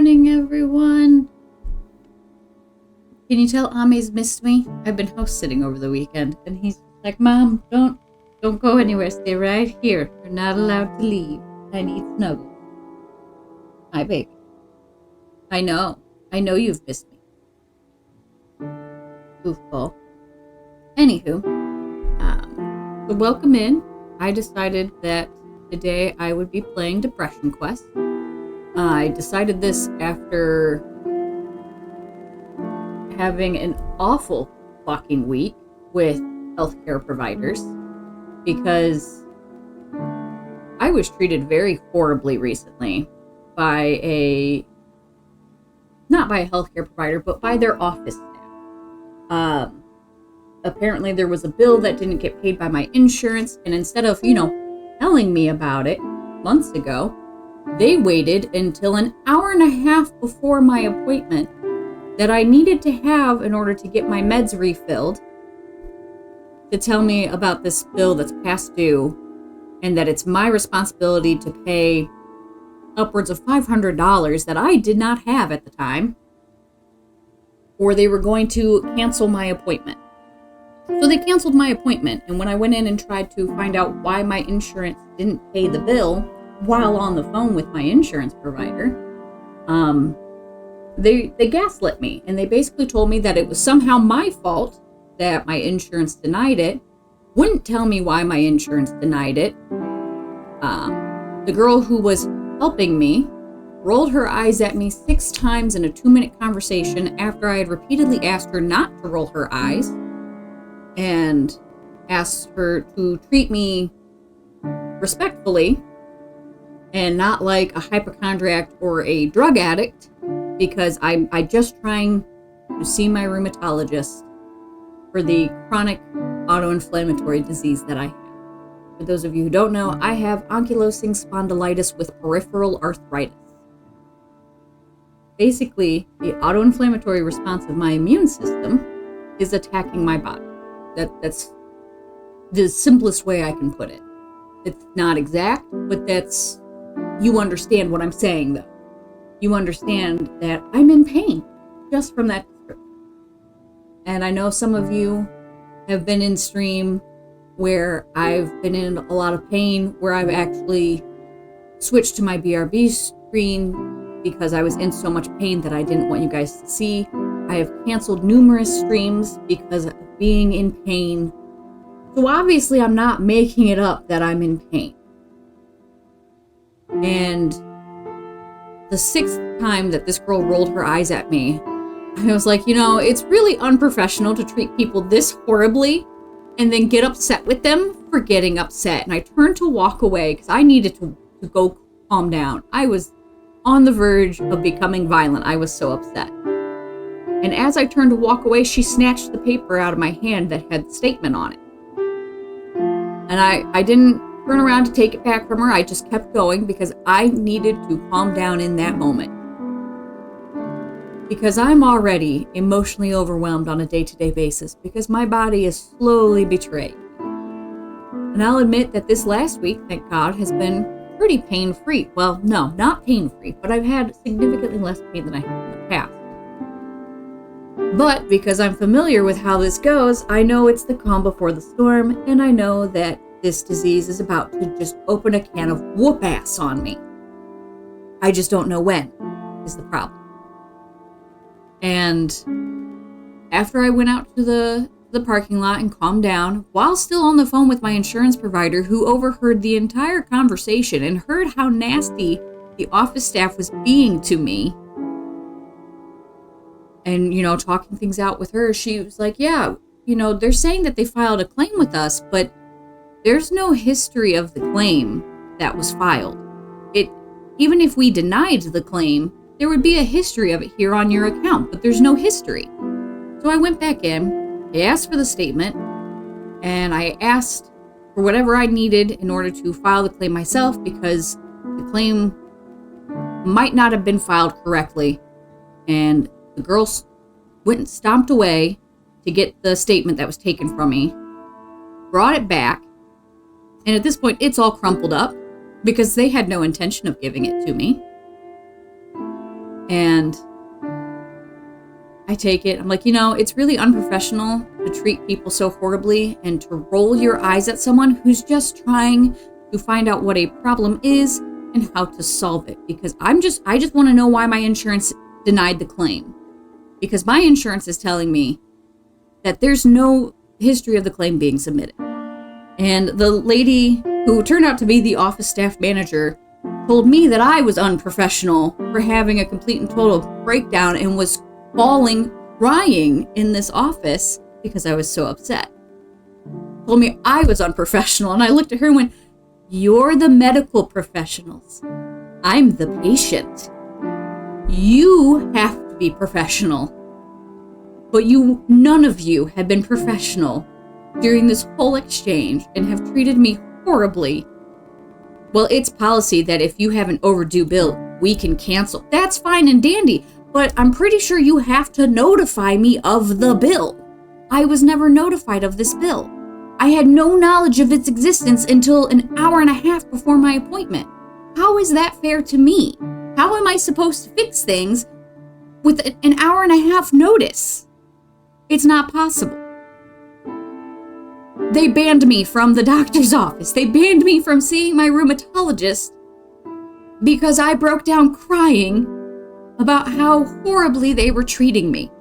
morning, everyone. Can you tell Ame's missed me? I've been house sitting over the weekend, and he's like, Mom, don't go anywhere. Stay right here. You're not allowed to leave. I need snuggles. Hi, baby. I know you've missed me. Goofball. Anywho, so welcome in. I decided that today I would be playing Depression Quest. I decided this after having an awful fucking week with healthcare providers because I was treated very horribly recently by not by a healthcare provider, but by their office staff. Apparently there was a bill that didn't get paid by my insurance, and instead of, telling me about it months ago, they waited until an hour and a half before my appointment that I needed to have in order to get my meds refilled to tell me about this bill that's past due and that it's my responsibility to pay upwards of $500 that I did not have at the time, or they were going to cancel my appointment. So they canceled my appointment, and when I went in and tried to find out why my insurance didn't pay the bill while on the phone with my insurance provider, they gaslit me, and they basically told me that it was somehow my fault that my insurance denied it, wouldn't tell me why my insurance denied it. The girl who was helping me rolled her eyes at me 6 times in a 2-minute conversation after I had repeatedly asked her not to roll her eyes and asked her to treat me respectfully and not like a hypochondriac or a drug addict, because I'm just trying to see my rheumatologist for the chronic autoinflammatory disease that I have. For those of you who don't know, I have ankylosing spondylitis with peripheral arthritis. Basically, the autoinflammatory response of my immune system is attacking my body. That's the simplest way I can put it. It's not exact, but you understand what I'm saying, though. You understand that I'm in pain just from that description. And I know some of you have been in stream where I've been in a lot of pain, where I've actually switched to my BRB screen because I was in so much pain that I didn't want you guys to see. I have canceled numerous streams because of being in pain. So obviously I'm not making it up that I'm in pain. And the 6th time that this girl rolled her eyes at me, I was like, it's really unprofessional to treat people this horribly and then get upset with them for getting upset. And I turned to walk away because I needed to go calm down. I was on the verge of becoming violent. I was so upset. And as I turned to walk away, she snatched the paper out of my hand that had the statement on it. And I didn't turn around to take it back from her. I just kept going because I needed to calm down in that moment. Because I'm already emotionally overwhelmed on a day-to-day basis because my body is slowly betrayed. And I'll admit that this last week, thank God, has been pretty pain-free. Well, no, not pain-free, but I've had significantly less pain than I have in the past. But because I'm familiar with how this goes, I know it's the calm before the storm, and I know that this disease is about to just open a can of whoop ass on me. I just don't know when, is the problem. And after I went out to the parking lot and calmed down, while still on the phone with my insurance provider, who overheard the entire conversation and heard how nasty the office staff was being to me, and, talking things out with her, she was like, yeah, they're saying that they filed a claim with us, but there's no history of the claim that was filed. Even if we denied the claim, there would be a history of it here on your account, but there's no history. So I went back in, I asked for the statement, and I asked for whatever I needed in order to file the claim myself, because the claim might not have been filed correctly, and the girl went and stomped away to get the statement that was taken from me, brought it back, and at this point, it's all crumpled up because they had no intention of giving it to me. And I take it. I'm like, it's really unprofessional to treat people so horribly and to roll your eyes at someone who's just trying to find out what a problem is and how to solve it. Because I just want to know why my insurance denied the claim. Because my insurance is telling me that there's no history of the claim being submitted. And the lady who turned out to be the office staff manager told me that I was unprofessional for having a complete and total breakdown and was bawling, crying in this office because I was so upset. Told me I was unprofessional, and I looked at her and went, "You're the medical professionals. I'm the patient. You have to be professional. But none of you have been professional during this whole exchange and have treated me horribly. Well, it's policy that if you have an overdue bill, we can cancel. That's fine and dandy, but I'm pretty sure you have to notify me of the bill. I was never notified of this bill. I had no knowledge of its existence until an hour and a half before my appointment. How is that fair to me? How am I supposed to fix things with an hour and a half notice? It's not possible. They banned me from the doctor's office. They banned me from seeing my rheumatologist because I broke down crying about how horribly they were treating me.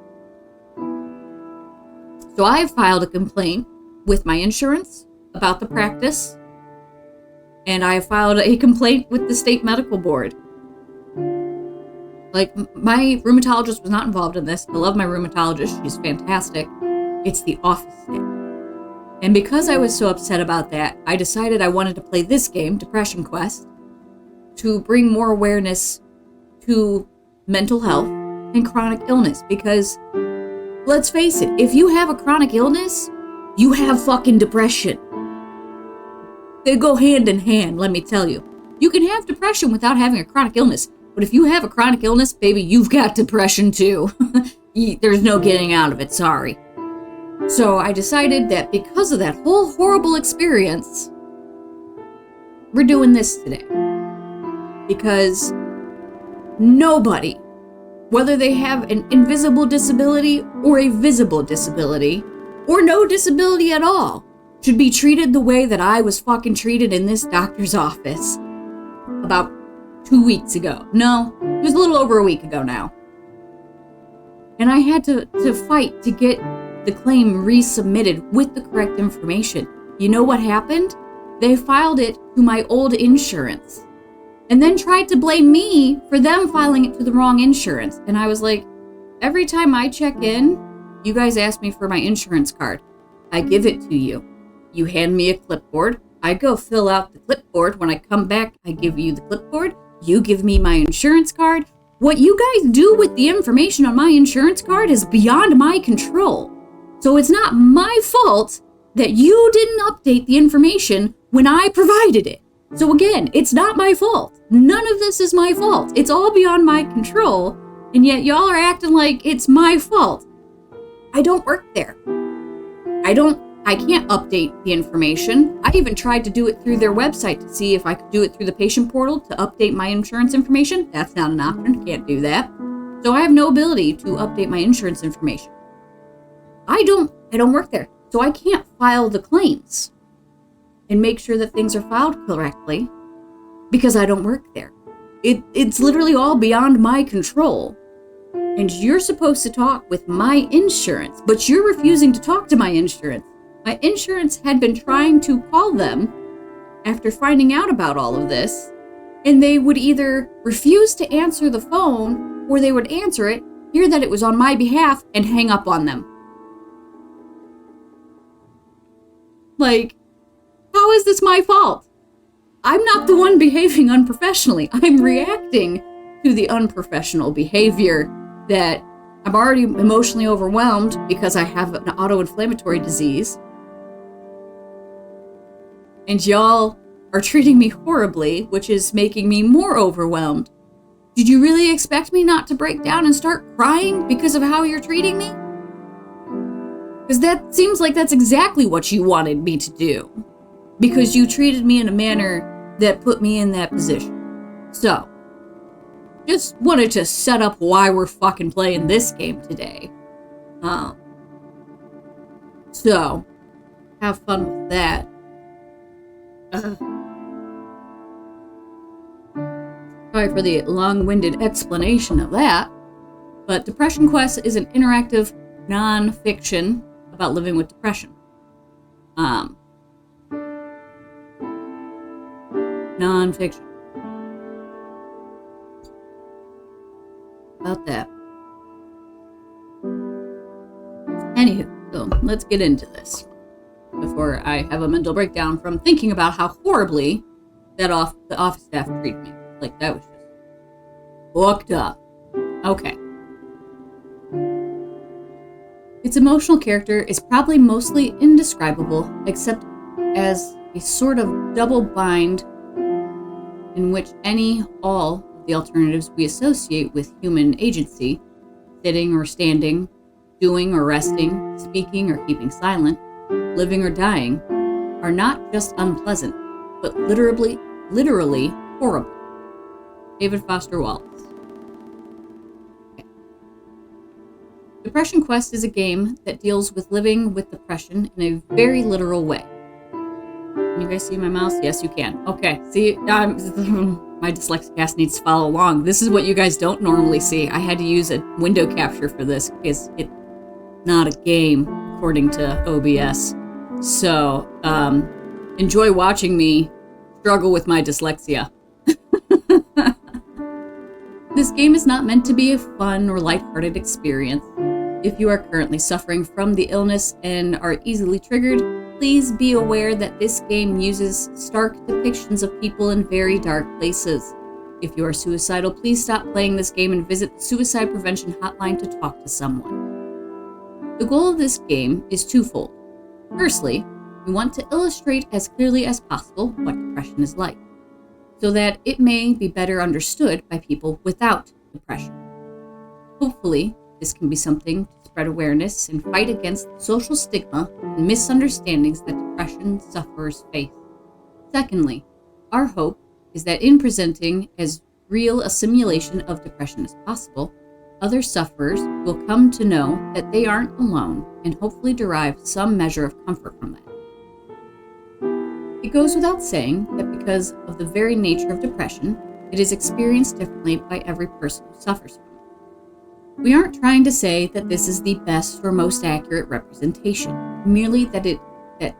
So I filed a complaint with my insurance about the practice, and I filed a complaint with the state medical board. Like, my rheumatologist was not involved in this. I love my rheumatologist. She's fantastic. It's the office staff. And because I was so upset about that, I decided I wanted to play this game, Depression Quest, to bring more awareness to mental health and chronic illness. Because, let's face it, if you have a chronic illness, you have fucking depression. They go hand in hand, let me tell you. You can have depression without having a chronic illness. But if you have a chronic illness, baby, you've got depression too. There's no getting out of it, sorry. So I decided that because of that whole horrible experience, we're doing this today. Because nobody, whether they have an invisible disability or a visible disability, or no disability at all, should be treated the way that I was fucking treated in this doctor's office about 2 weeks ago. No, it was a little over a week ago now. And I had to fight to get the claim resubmitted with the correct information. You know what happened? They filed it to my old insurance and then tried to blame me for them filing it to the wrong insurance. And I was like, every time I check in, you guys ask me for my insurance card. I give it to you. You hand me a clipboard. I go fill out the clipboard. When I come back, I give you the clipboard. You give me my insurance card. What you guys do with the information on my insurance card is beyond my control. So it's not my fault that you didn't update the information when I provided it. So again, it's not my fault. None of this is my fault. It's all beyond my control. And yet y'all are acting like it's my fault. I don't work there. I can't update the information. I even tried to do it through their website to see if I could do it through the patient portal to update my insurance information. That's not an option. Can't do that. So I have no ability to update my insurance information. I don't work there. So I can't file the claims and make sure that things are filed correctly because I don't work there. It's literally all beyond my control. And you're supposed to talk with my insurance, but you're refusing to talk to my insurance. My insurance had been trying to call them after finding out about all of this, and they would either refuse to answer the phone or they would answer it, hear that it was on my behalf, and hang up on them. Like, how is this my fault? I'm not the one behaving unprofessionally. I'm reacting to the unprofessional behavior that I'm already emotionally overwhelmed because I have an autoinflammatory disease. And y'all are treating me horribly, which is making me more overwhelmed. Did you really expect me not to break down and start crying because of how you're treating me? Because that seems like that's exactly what you wanted me to do. Because you treated me in a manner that put me in that position. So, just wanted to set up why we're fucking playing this game today. So, have fun with that. Sorry for the long-winded explanation of that. But Depression Quest is an interactive non-fiction about living with depression. Non-fiction. About that. Anywho, so let's get into this before I have a mental breakdown from thinking about how horribly the office staff treated me. Like, that was just fucked up. Okay. Its emotional character is probably mostly indescribable, except as a sort of double bind in which all of the alternatives we associate with human agency, sitting or standing, doing or resting, speaking or keeping silent, living or dying, are not just unpleasant, but literally horrible. David Foster Wallace. Okay. Depression Quest is a game that deals with living with depression in a very literal way. Can you guys see my mouse? Yes, you can. Okay, see, my dyslexicast needs to follow along. This is what you guys don't normally see. I had to use a window capture for this because it's not a game, according to OBS. So, enjoy watching me struggle with my dyslexia. This game is not meant to be a fun or lighthearted experience. If you are currently suffering from the illness and are easily triggered, please be aware that this game uses stark depictions of people in very dark places. If you are suicidal, please stop playing this game and visit the Suicide Prevention Hotline to talk to someone. The goal of this game is twofold. Firstly, we want to illustrate as clearly as possible what depression is like, so that it may be better understood by people without depression. Hopefully, this can be something to spread awareness and fight against the social stigma and misunderstandings that depression sufferers face. Secondly, our hope is that in presenting as real a simulation of depression as possible, other sufferers will come to know that they aren't alone and hopefully derive some measure of comfort from that. It goes without saying that because of the very nature of depression, it is experienced differently by every person who suffers from it. We aren't trying to say that this is the best or most accurate representation, merely that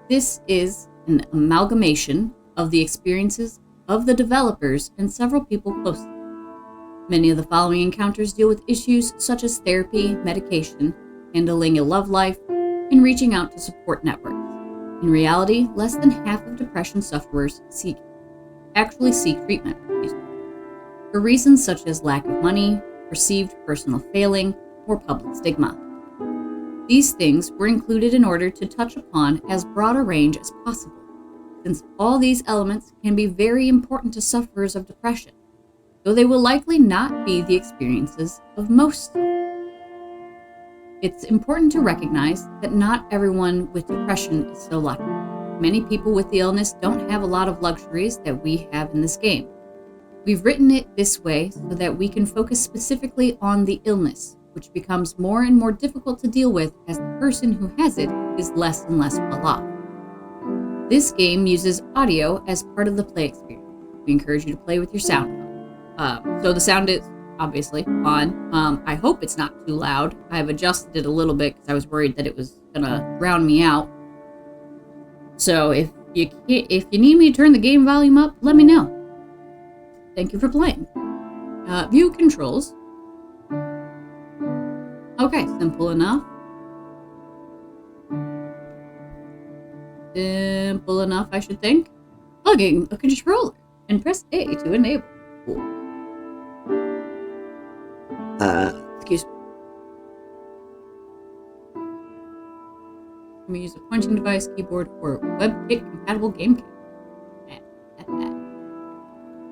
this is an amalgamation of the experiences of the developers and several people close to them. Many of the following encounters deal with issues such as therapy, medication, handling a love life, and reaching out to support networks. In reality, less than half of depression sufferers actually seek treatment, for reasons such as lack of money, perceived personal failing, or public stigma. These things were included in order to touch upon as broad a range as possible, since all these elements can be very important to sufferers of depression, though they will likely not be the experiences of most sufferers. It's important to recognize that not everyone with depression is so lucky. Many people with the illness don't have a lot of luxuries that we have in this game. We've written it this way so that we can focus specifically on the illness, which becomes more and more difficult to deal with as the person who has it is less and less well off. This game uses audio as part of the play experience. We encourage you to play with your sound. So the sound is obviously on. I hope it's not too loud. I've adjusted it a little bit because I was worried that it was gonna drown me out. So if you need me to turn the game volume up, let me know. Thank you for playing. View controls. Okay, simple enough. Simple enough, I should think. Plugging a controller and press A to enable. Cool. Excuse me. Let me use a pointing device, keyboard, or WebKit compatible game kit.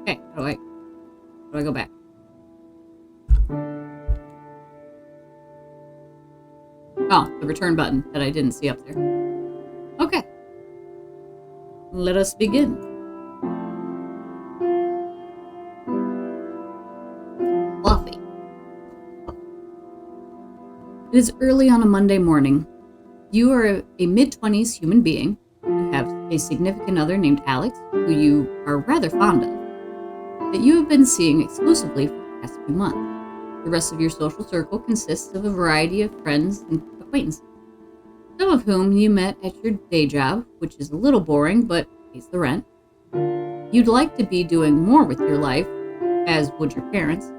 Okay, how do I go back? Oh, the return button that I didn't see up there. Okay. Let us begin. It is early on a Monday morning. You are a mid-20s human being. You have a significant other named Alex, who you are rather fond of, that you have been seeing exclusively for the past few months. The rest of your social circle consists of a variety of friends and acquaintances, some of whom you met at your day job, which is a little boring but pays the rent. You'd like to be doing more with your life, as would your parents,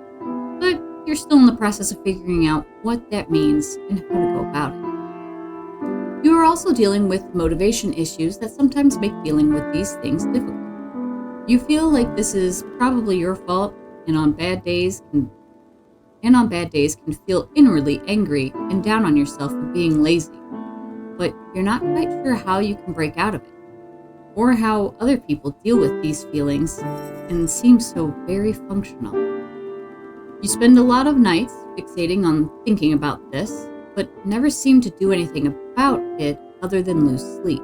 but you're still in the process of figuring out what that means and how to go about it. You are also dealing with motivation issues that sometimes make dealing with these things difficult. You feel like this is probably your fault, and on bad days can feel inwardly angry and down on yourself for being lazy, but you're not quite sure how you can break out of it, or how other people deal with these feelings and seem so very functional. You spend a lot of nights fixating on thinking about this, but never seem to do anything about it other than lose sleep.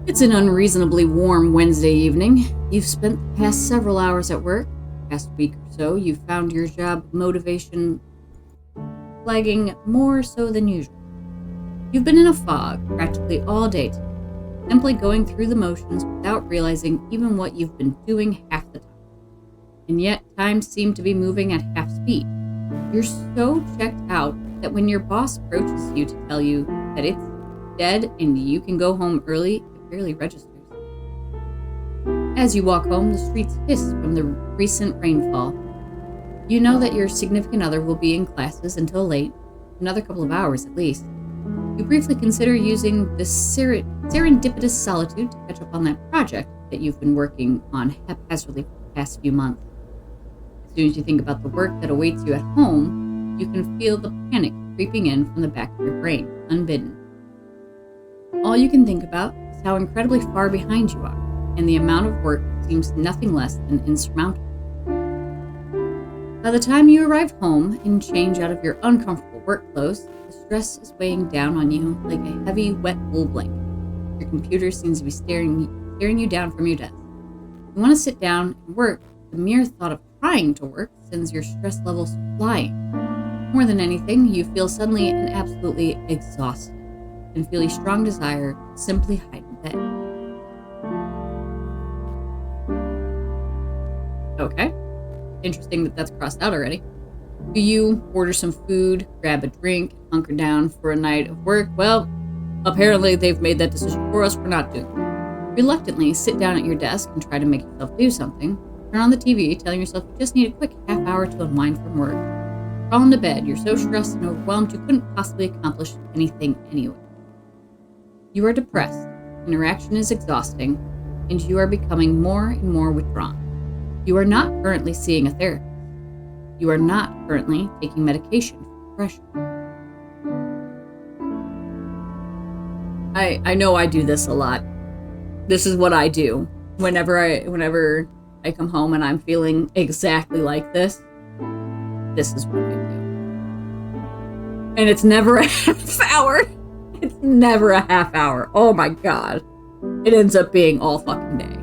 It's an unreasonably warm Wednesday evening. You've spent the past several hours at work. Past week or so, you've found your job motivation flagging more so than usual. You've been in a fog practically all day today, simply going through the motions without realizing even what you've been doing half the time. And yet, time seemed to be moving at half speed. You're so checked out that when your boss approaches you to tell you that it's dead and you can go home early, it barely registers. As you walk home, the streets hiss from the recent rainfall. You know that your significant other will be in classes until late, another couple of hours at least. You briefly consider using this serendipitous solitude to catch up on that project that you've been working on haphazardly for the past few months. As soon as you think about the work that awaits you at home, you can feel the panic creeping in from the back of your brain, unbidden. All you can think about is how incredibly far behind you are, and the amount of work seems nothing less than insurmountable. By the time you arrive home and change out of your uncomfortable work clothes, the stress is weighing down on you like a heavy, wet wool blanket. Your computer seems to be staring you down from your desk. You want to sit down and work, but the mere thought of trying to work sends your stress levels flying. More than anything, you feel suddenly and absolutely exhausted and feel a strong desire to simply hide in bed. Okay. Interesting that that's crossed out already. Do you order some food, grab a drink, hunker down for a night of work? Well, apparently they've made that decision for us. We're not doing it. Reluctantly, sit down at your desk and try to make yourself do something. Turn on the TV, telling yourself you just need a quick half hour to unwind from work. Crawl into bed. You're so stressed and overwhelmed you couldn't possibly accomplish anything anyway. You are depressed. Interaction is exhausting, and you are becoming more and more withdrawn. You are not currently seeing a therapist. You are not currently taking medication for depression. I know I do this a lot. This is what I do. Whenever I come home and I'm feeling exactly like this is what I do. And it's never a half hour. It's never a half hour. Oh my god. It ends up being all fucking day.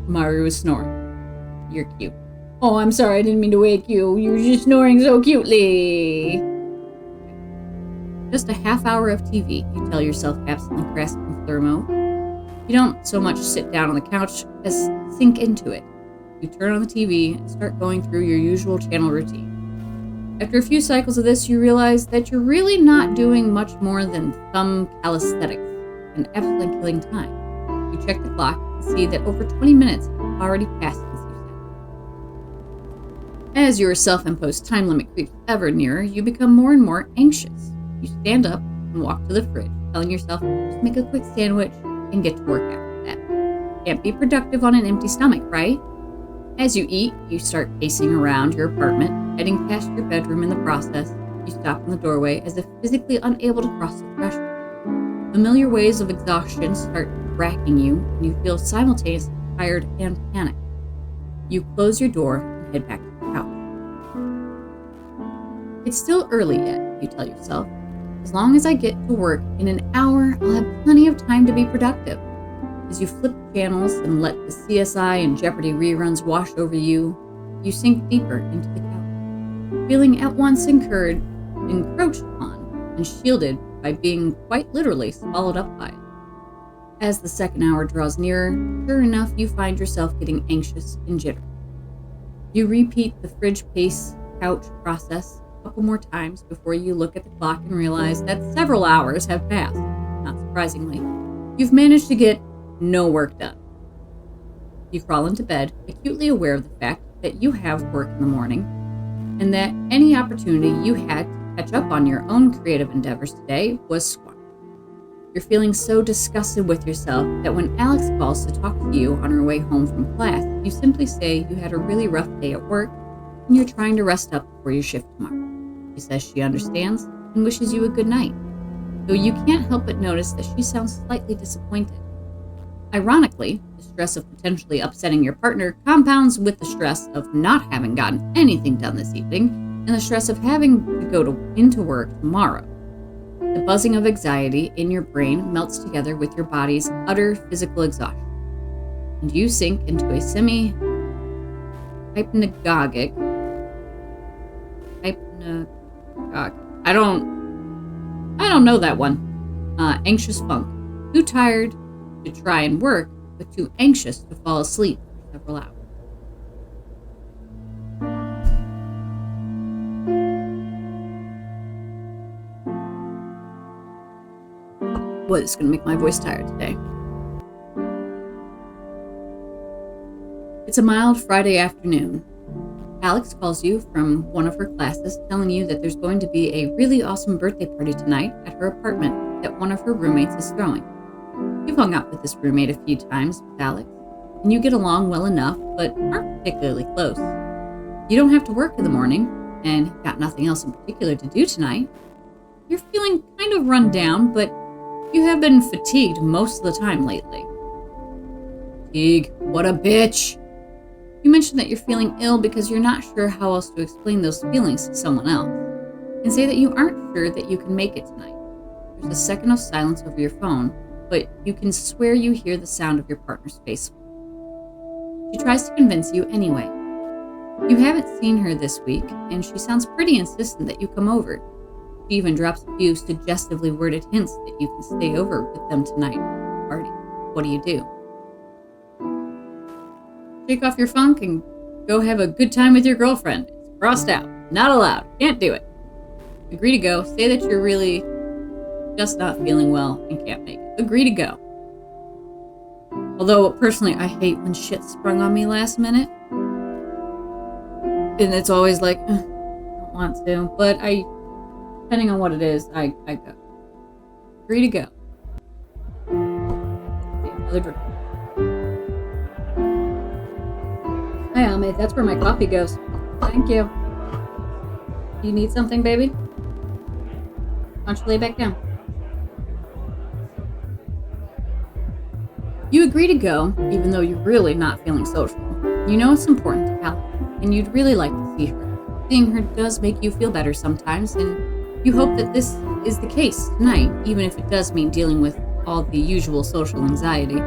Maru is snoring. You're cute. Oh, I'm sorry, I didn't mean to wake you. You were just snoring so cutely. Just a half hour of TV, you tell yourself, absently grasping thermo. You don't so much sit down on the couch as sink into it. You turn on the TV and start going through your usual channel routine. After a few cycles of this, you realize that you're really not doing much more than thumb calisthenics and absolutely killing time. You check the clock and see that over 20 minutes have already passed since you said. As your self-imposed time limit creeps ever nearer, you become more and more anxious. You stand up and walk to the fridge, telling yourself, just make a quick sandwich and get to work after that. Can't be productive on an empty stomach, right? As you eat, you start pacing around your apartment, heading past your bedroom in the process. You stop in the doorway as if physically unable to cross the threshold. Familiar waves of exhaustion start racking you, and you feel simultaneously tired and panicked. You close your door and head back to the couch. It's still early yet, you tell yourself. As long as I get to work in an hour, I'll have plenty of time to be productive. As you flip channels and let the CSI and Jeopardy reruns wash over you, you sink deeper into the couch, feeling at once encroached upon, and shielded by being quite literally swallowed up by it. As the second hour draws nearer, sure enough, you find yourself getting anxious and jittery. You repeat the fridge pace couch process a couple more times before you look at the clock and realize that several hours have passed. Not surprisingly, you've managed to get no work done. You crawl into bed, acutely aware of the fact that you have work in the morning, and that any opportunity you had to catch up on your own creative endeavors today was squandered. You're feeling so disgusted with yourself that when Alex calls to talk to you on her way home from class, you simply say you had a really rough day at work and you're trying to rest up before your shift tomorrow. She says she understands and wishes you a good night, though you can't help but notice that she sounds slightly disappointed. Ironically, the stress of potentially upsetting your partner compounds with the stress of not having gotten anything done this evening and the stress of having to go into work tomorrow. The buzzing of anxiety in your brain melts together with your body's utter physical exhaustion, and you sink into a hypnagogic. I don't know that one. Anxious funk. Too tired to try and work, but too anxious to fall asleep for several hours. Boy, this is going to make my voice tired today. It's a mild Friday afternoon. Alex calls you from one of her classes, telling you that there's going to be a really awesome birthday party tonight at her apartment that one of her roommates is throwing. You've hung out with this roommate a few times with Alex, and you get along well enough, but aren't particularly close. You don't have to work in the morning, and you've got nothing else in particular to do tonight. You're feeling kind of run down, but you have been fatigued most of the time lately. Fatigue, what a bitch! You mention that you're feeling ill because you're not sure how else to explain those feelings to someone else, and say that you aren't sure that you can make it tonight. There's a second of silence over your phone, but you can swear you hear the sound of your partner's face. She tries to convince you anyway. You haven't seen her this week, and she sounds pretty insistent that you come over. She even drops a few suggestively worded hints that you can stay over with them tonight at the party. What do? Shake off your funk and go have a good time with your girlfriend. It's crossed out. Not allowed. Can't do it. Agree to go. Say that you're really just not feeling well and can't make it. Agree to go. Although, personally, I hate when shit's sprung on me last minute. And it's always like, I don't want to. But depending on what it is, I go. Agree to go. Another drink. Hi, Alma. That's where my coffee goes. Thank you. Do you need something, baby? Why don't you lay back down? You agree to go, even though you're really not feeling social. You know it's important to Alex, and you'd really like to see her. Seeing her does make you feel better sometimes, and you hope that this is the case tonight, even if it does mean dealing with all the usual social anxiety.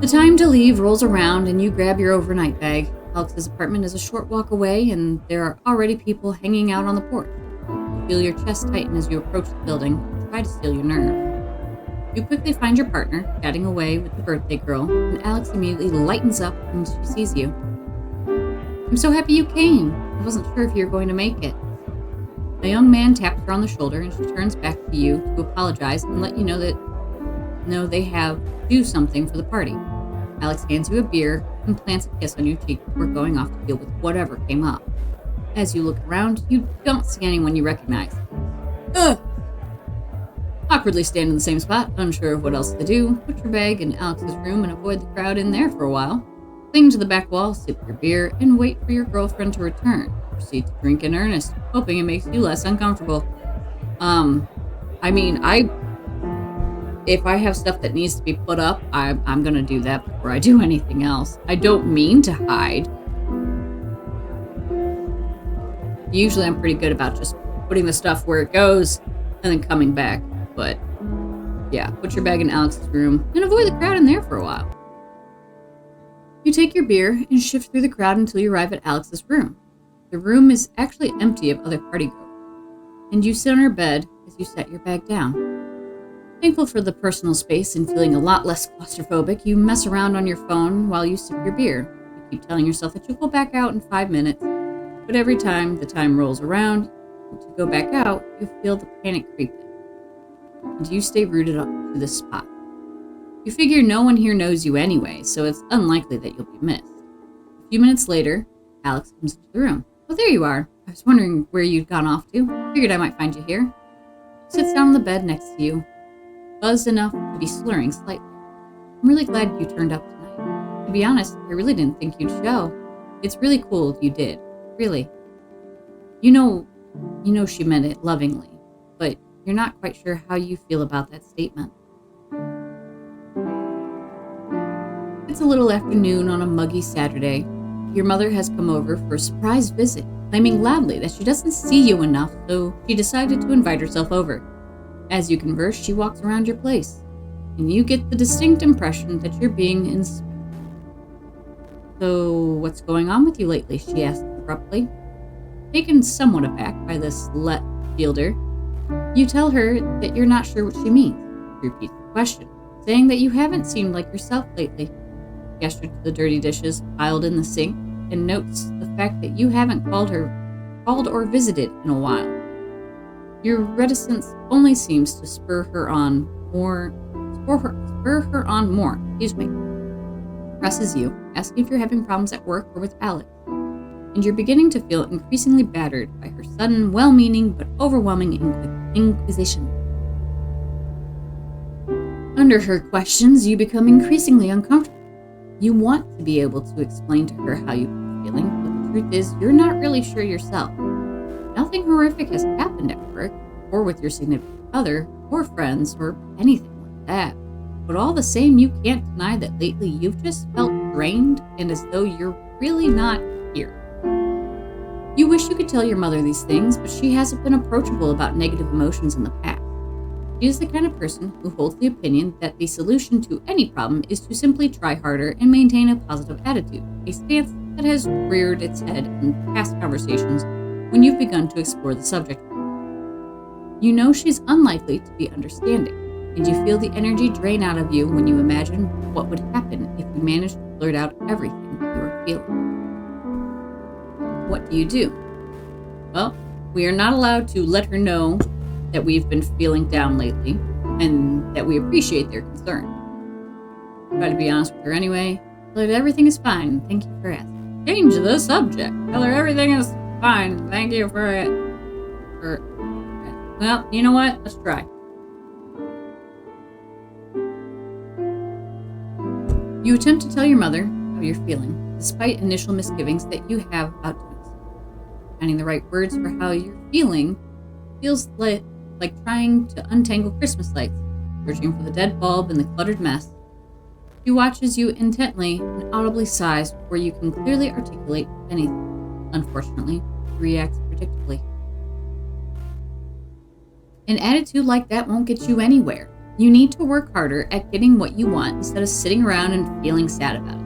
The time to leave rolls around, and you grab your overnight bag. Alex's apartment is a short walk away, and there are already people hanging out on the porch. You feel your chest tighten as you approach the building and try to steel your nerve. You quickly find your partner, chatting away with the birthday girl, and Alex immediately lightens up when she sees you. I'm so happy you came. I wasn't sure if you were going to make it. A young man taps her on the shoulder, and she turns back to you to apologize and let you know that they have to do something for the party. Alex hands you a beer and plants a kiss on your cheek before going off to deal with whatever came up. As you look around, you don't see anyone you recognize. Ugh! Awkwardly stand in the same spot, unsure of what else to do. Put your bag in Alex's room and avoid the crowd in there for a while. Cling to the back wall, sip your beer, and wait for your girlfriend to return. Proceed to drink in earnest, hoping it makes you less uncomfortable. If I have stuff that needs to be put up, I'm gonna do that before I do anything else. I don't mean to hide. Usually I'm pretty good about just putting the stuff where it goes and then coming back. But Yeah, put your bag in Alex's room and avoid the crowd in there for a while. You take your beer and shift through the crowd until you arrive at Alex's room. The room is actually empty of other partygoers, and you sit on her bed as you set your bag down. Thankful for the personal space and feeling a lot less claustrophobic, you mess around on your phone while you sip your beer. You keep telling yourself that you'll go back out in 5 minutes, but every time the time rolls around to go back out, you feel the panic creep in, and you stay rooted up to this spot. You figure no one here knows you anyway, so it's unlikely that you'll be missed. A few minutes later, Alex comes into the room. Oh, there you are. I was wondering where you'd gone off to. Figured I might find you here. Sits down on the bed next to you, buzzed enough to be slurring slightly. I'm really glad you turned up tonight. To be honest, I really didn't think you'd show. It's really cool you did. Really. You know she meant it lovingly, but you're not quite sure how you feel about that statement. It's a little afternoon on a muggy Saturday. Your mother has come over for a surprise visit, claiming loudly that she doesn't see you enough, so she decided to invite herself over. As you converse, she walks around your place, and you get the distinct impression that you're being inspected. So, what's going on with you lately? She asks abruptly. Taken somewhat aback by this left fielder, you tell her that you're not sure what she means. She repeats the question, saying that you haven't seemed like yourself lately. Gestured to the dirty dishes piled in the sink and notes the fact that you haven't called or visited in a while. Your reticence only seems to spur her on more. Presses you, asking if you're having problems at work or with Alex, and you're beginning to feel increasingly battered by her sudden, well-meaning but overwhelming inquisition. Under her questions, you become increasingly uncomfortable. You want to be able to explain to her how you've been feeling, but the truth is you're not really sure yourself. Nothing horrific has happened at work, or with your significant other, or friends, or anything like that. But all the same, you can't deny that lately you've just felt drained and as though you're really not here. You wish you could tell your mother these things, but she hasn't been approachable about negative emotions in the past. She is the kind of person who holds the opinion that the solution to any problem is to simply try harder and maintain a positive attitude, a stance that has reared its head in past conversations when you've begun to explore the subject. You know she's unlikely to be understanding, and you feel the energy drain out of you when you imagine what would happen if you managed to blurt out everything you are feeling. What do? Well, we are not allowed to let her know that we've been feeling down lately, and that we appreciate their concern. Try to be honest with her anyway. Tell her everything is fine, thank you for asking. Change the subject. Tell her everything is fine, thank you for it. Well, you know what? Let's try. You attempt to tell your mother how you're feeling, despite initial misgivings that you have about doing so. Finding the right words for how you're feeling feels like trying to untangle Christmas lights, searching for the dead bulb in the cluttered mess. She watches you intently and audibly sighs before you can clearly articulate anything. Unfortunately, she reacts predictably. An attitude like that won't get you anywhere. You need to work harder at getting what you want instead of sitting around and feeling sad about it.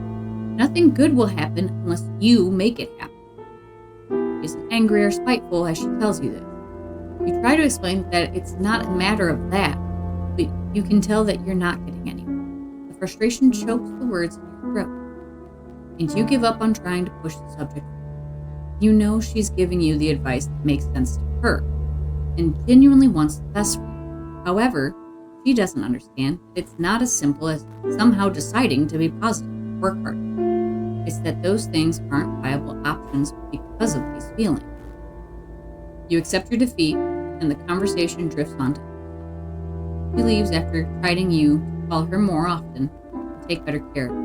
Nothing good will happen unless you make it happen. She isn't angry or spiteful as she tells you this. You try to explain that it's not a matter of that, but you can tell that you're not getting anywhere. The frustration chokes the words in your throat, and you give up on trying to push the subject. You know she's giving you the advice that makes sense to her, and genuinely wants the best for you. However, she doesn't understand that it's not as simple as somehow deciding to be positive, work hard. It's that those things aren't viable options because of these feelings. You accept your defeat, and the conversation drifts on to herself. She leaves after chiding you to call her more often and take better care of her.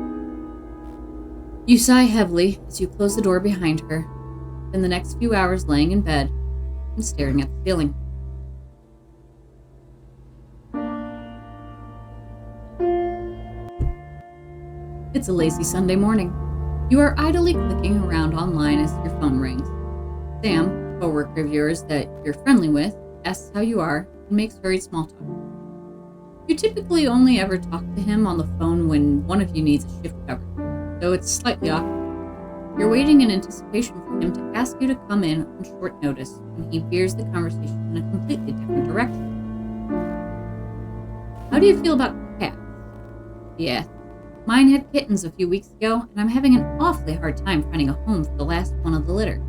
You sigh heavily as you close the door behind her, spend the next few hours laying in bed and staring at the ceiling. It's a lazy Sunday morning. You are idly clicking around online as your phone rings. Sam, a coworker of yours that you're friendly with, asks how you are and makes hurried small talk. You typically only ever talk to him on the phone when one of you needs a shift covered, so it's slightly awkward. You're waiting in anticipation for him to ask you to come in on short notice when he veers the conversation in a completely different direction. How do you feel about cats? Yeah, mine had kittens a few weeks ago, and I'm having an awfully hard time finding a home for the last one of the litter.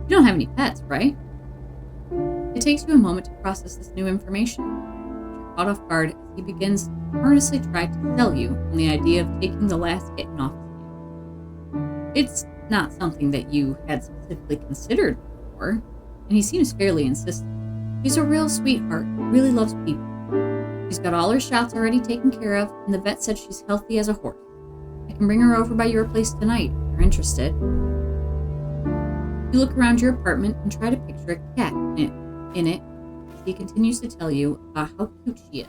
You don't have any pets, right? It takes you a moment to process this new information. You're caught off guard as he begins to earnestly try to sell you on the idea of taking the last kitten off his hands. It's not something that you had specifically considered before, and he seems fairly insistent. She's a real sweetheart, really loves people. She's got all her shots already taken care of, and the vet said she's healthy as a horse. I can bring her over by your place tonight if you're interested. You look around your apartment and try to picture a cat in it as he continues to tell you about how cute she is.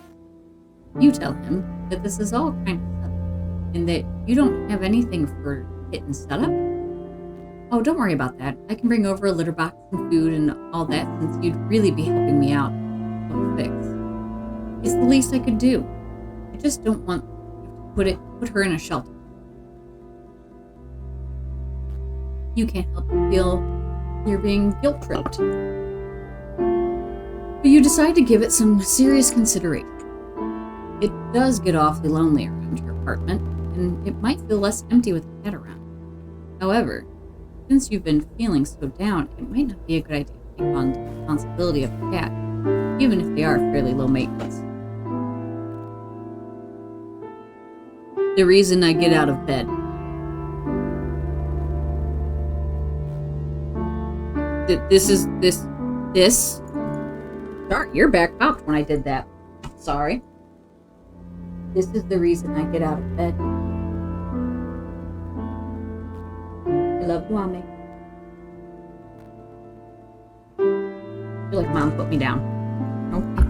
You tell him that this is all kind of sudden, and that you don't have anything for kitten set up. Oh, don't worry about that. I can bring over a litter box and food and all that since you'd really be helping me out. Oh, fix. It's the least I could do. I just don't want to put her in a shelter. You can't help but feel you're being guilt-tripped. But you decide to give it some serious consideration. It does get awfully lonely around your apartment, and it might feel less empty with a cat around. However, since you've been feeling so down, it might not be a good idea to take on the responsibility of a cat, even if they are fairly low maintenance. The reason I get out of bed. This. Sorry, your back popped when I did that. Sorry. This is the reason I get out of bed. I love you, Mommy. I feel like Mom put me down. Okay.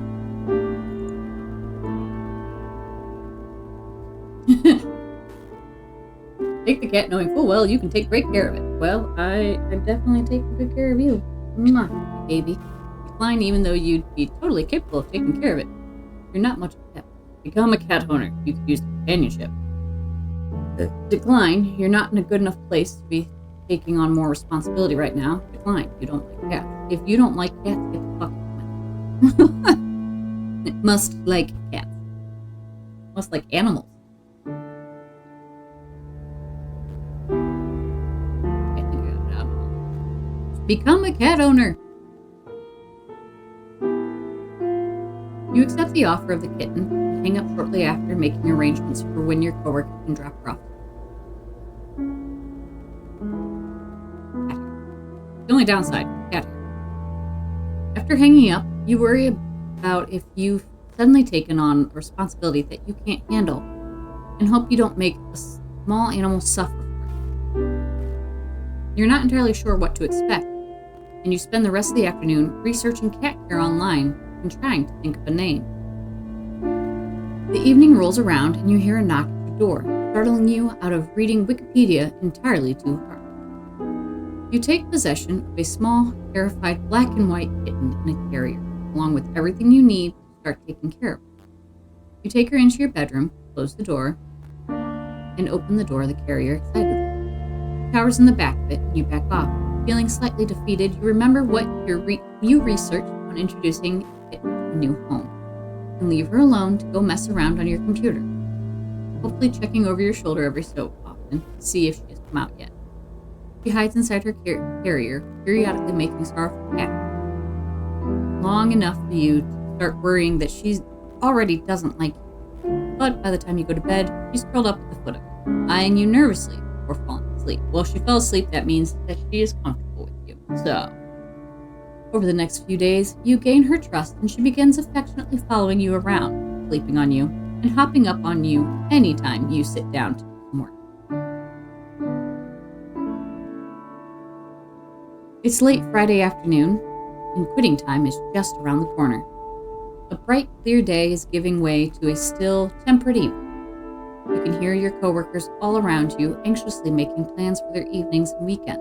Take the cat knowing full well you can take great care of it. Well, I definitely take good care of you. Mwah, baby. Decline even though you'd be totally capable of taking care of it. You're not much of a pet. Become a cat owner. You could use companionship. Decline. You're not in a good enough place to be taking on more responsibility right now. Decline. You don't like cats. If you don't like cats, get the fuck out. It must like cats. Must like animals. Become a cat owner. You accept the offer of the kitten and hang up shortly after, making arrangements for when your coworker can drop her off. The only downside, cat hair. After hanging up, you worry about if you've suddenly taken on a responsibility that you can't handle and hope you don't make a small animal suffer for it. You're not entirely sure what to expect, and you spend the rest of the afternoon researching cat care online and trying to think of a name. The evening rolls around and you hear a knock at your door, startling you out of reading Wikipedia entirely too hard. You take possession of a small, terrified black and white kitten in a carrier, along with everything you need to start taking care of her. You take her into your bedroom, close the door, and open the door of the carrier excitedly. She cowers in the back of it and you back off. Feeling slightly defeated, you remember what you researched on introducing it to a new home, and leave her alone to go mess around on your computer, hopefully checking over your shoulder every so often to see if she has come out yet. She hides inside her carrier, periodically making sorrowful cat long enough for you to start worrying that she already doesn't like you. But by the time you go to bed, she's curled up at the foot of it, eyeing you nervously before falling asleep. Well, if she fell asleep, that means that she is comfortable with you. So, over the next few days, you gain her trust and she begins affectionately following you around, sleeping on you, and hopping up on you anytime you sit down to work. It's late Friday afternoon, and quitting time is just around the corner. A bright, clear day is giving way to a still, temperate evening. You can hear your coworkers all around you anxiously making plans for their evenings and weekends.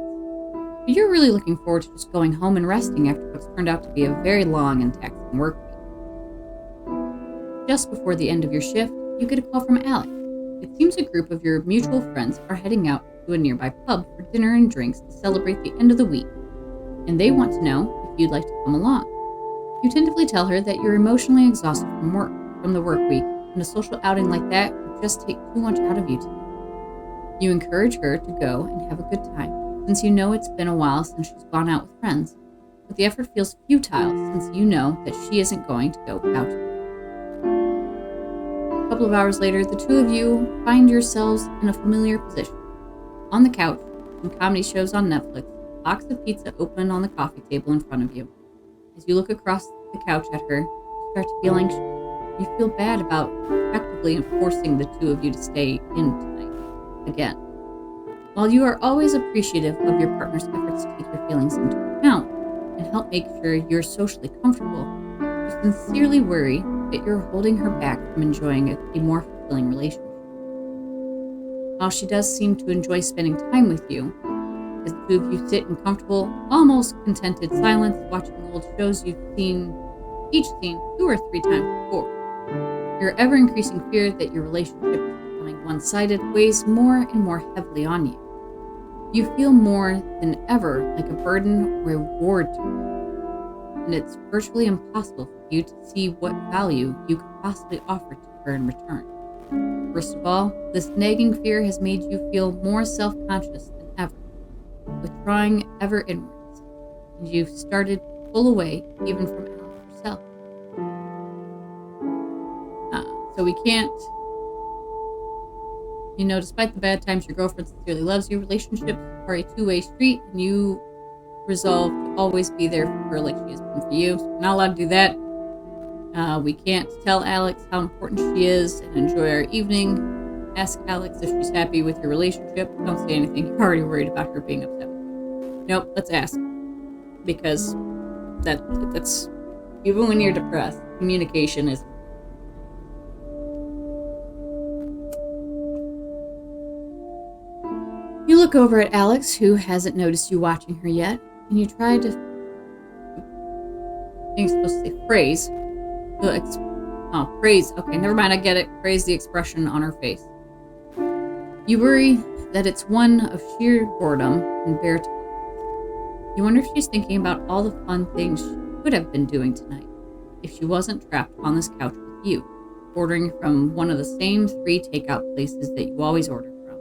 But you're really looking forward to just going home and resting after what's turned out to be a very long and taxing work week. Just before the end of your shift, you get a call from Alex. It seems a group of your mutual friends are heading out to a nearby pub for dinner and drinks to celebrate the end of the week, and they want to know if you'd like to come along. You tentatively tell her that you're emotionally exhausted from the work week, and a social outing like that would just take too much out of you tonight. You encourage her to go and have a good time, since you know it's been a while since she's gone out with friends, but the effort feels futile since you know that she isn't going to go without you. A couple of hours later, the two of you find yourselves in a familiar position. On the couch, some comedy shows on Netflix, a box of pizza open on the coffee table in front of you. As you look across the couch at her, you start to feel anxious. You feel bad about effectively forcing the two of you to stay in tonight again. While you are always appreciative of your partner's efforts to take your feelings into account and help make sure you're socially comfortable, you sincerely worry that you're holding her back from enjoying a more fulfilling relationship. While she does seem to enjoy spending time with you, as the two of you sit in comfortable, almost contented silence, watching old shows you've each seen 2 or 3 times before, your ever-increasing fear that your relationship is becoming one-sided weighs more and more heavily on you. You feel more than ever like a burden or a reward to her, and it's virtually impossible for you to see what value you could possibly offer to her in return. First of all, this nagging fear has made you feel more self-conscious than ever, withdrawing ever inwards, and you've started to pull away even from Alex herself. So we can't, despite the bad times your girlfriend sincerely loves you, relationships are a two-way street, and you resolve to always be there for her like she has been for you. So we're not allowed to do that. We can't tell Alex how important she is and enjoy our evening. Ask Alex if she's happy with your relationship. Don't say anything. You're already worried about her being upset with you. Nope, let's ask. Because that's even when you're depressed, communication is. You look over at Alex, who hasn't noticed you watching her yet, and you try to. I think it's supposed to say phrase. Praise. Okay, never mind, I get it. Praise the expression on her face. You worry that it's one of sheer boredom and bare talk. You wonder if she's thinking about all the fun things she could have been doing tonight if she wasn't trapped on this couch with you, ordering from one of the same 3 takeout places that you always order from.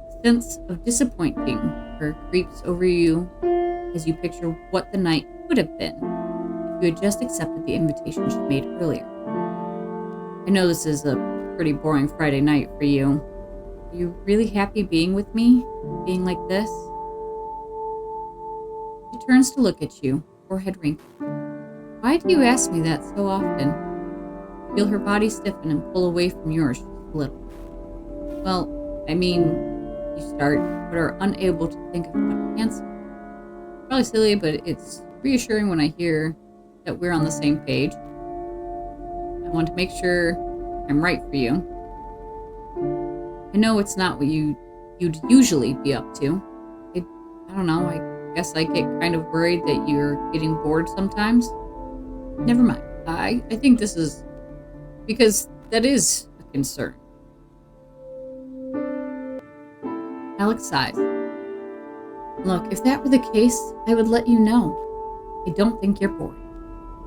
A sense of disappointing her creeps over you as you picture what the night could have been if you had just accepted the invitation she made earlier. I know this is a pretty boring Friday night for you. Are you really happy being with me? Being like this? She turns to look at you, forehead wrinkled. Why do you ask me that so often? You feel her body stiffen and pull away from yours just a little. Well, I mean, you start, but are unable to think of what to answer. Probably silly, but it's reassuring when I hear that we're on the same page. I want to make sure I'm right for you. I know it's not what you'd usually be up to. I don't know, I guess I get kind of worried that you're getting bored sometimes. Never mind. I think this is because that is a concern. Alex sighs. Look, if that were the case, I would let you know. I don't think you're bored.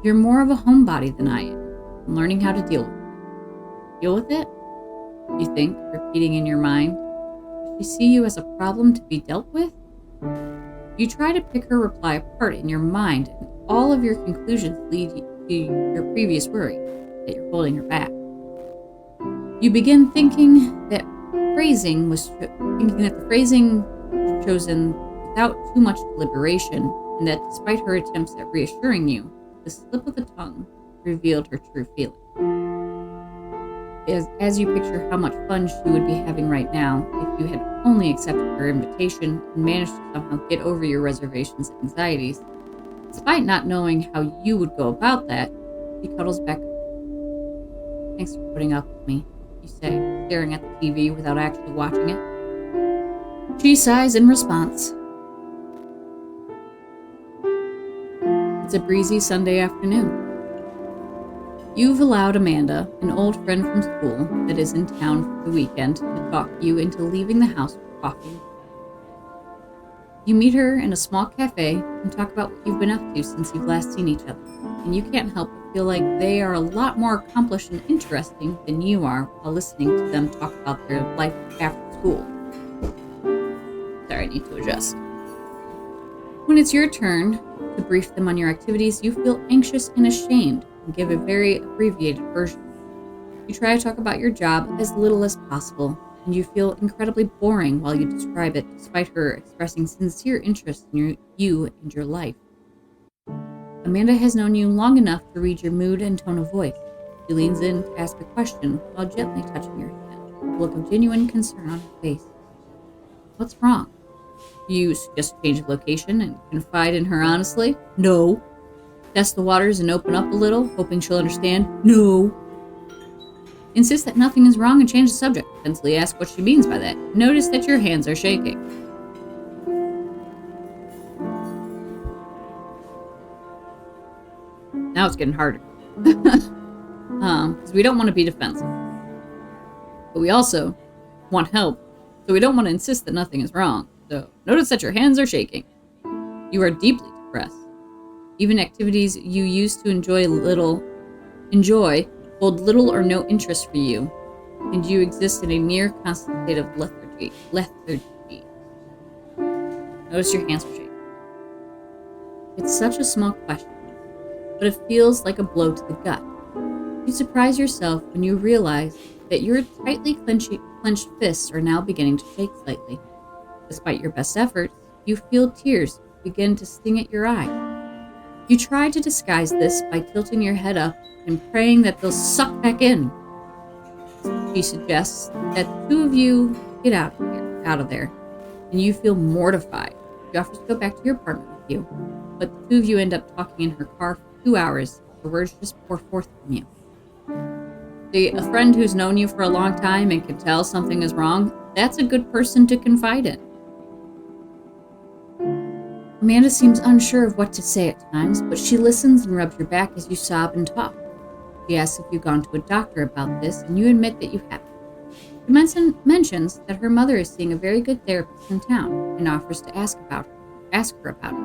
You're more of a homebody than I am. I'm learning how to deal with it. Deal with it? You think, repeating in your mind. Does she see you as a problem to be dealt with? You try to pick her reply apart in your mind, and all of your conclusions lead to your previous worry that you're holding her back. You begin thinking that the phrasing was chosen without too much deliberation, and that despite her attempts at reassuring you, the slip of the tongue revealed her true feeling. As you picture how much fun she would be having right now if you had only accepted her invitation and managed to somehow get over your reservations and anxieties, despite not knowing how you would go about that, she cuddles back. Thanks for putting up with me, you say, staring at the TV without actually watching it. She sighs in response. It's a breezy Sunday afternoon. You've allowed Amanda, an old friend from school that is in town for the weekend, to talk you into leaving the house for coffee. You meet her in a small cafe and talk about what you've been up to since you've last seen each other, and you can't help but feel like they are a lot more accomplished and interesting than you are while listening to them talk about their life after school. Sorry, I need to adjust. When it's your turn to brief them on your activities, you feel anxious and ashamed and give a very abbreviated version. You try to talk about your job as little as possible, and you feel incredibly boring while you describe it, despite her expressing sincere interest in you and your life. Amanda has known you long enough to read your mood and tone of voice. She leans in to ask a question while gently touching your hand, a look of genuine concern on her face. What's wrong? You suggest a change of location and confide in her honestly? No. Test the waters and open up a little, hoping she'll understand? No. Insist that nothing is wrong and change the subject. Tensely ask what she means by that. Notice that your hands are shaking. Now it's getting harder. Because we don't want to be defensive. But we also want help, so we don't want to insist that nothing is wrong. So notice that your hands are shaking. You are deeply depressed. Even activities you used to enjoy hold little or no interest for you, and you exist in a near constant state of lethargy. Notice your hands are shaking. It's such a small question, but it feels like a blow to the gut. You surprise yourself when you realize that your tightly clenched fists are now beginning to shake slightly. Despite your best efforts, you feel tears begin to sting at your eye. You try to disguise this by tilting your head up and praying that they'll suck back in. She suggests that the two of you get out of there, and you feel mortified. She offers to go back to your apartment with you, but the two of you end up talking in her car for 2 hours. The words just pour forth from you. See, a friend who's known you for a long time and can tell something is wrong, that's a good person to confide in. Amanda seems unsure of what to say at times, but she listens and rubs your back as you sob and talk. She asks if you've gone to a doctor about this, and you admit that you haven't. She mentions that her mother is seeing a very good therapist in town and offers to ask her about it.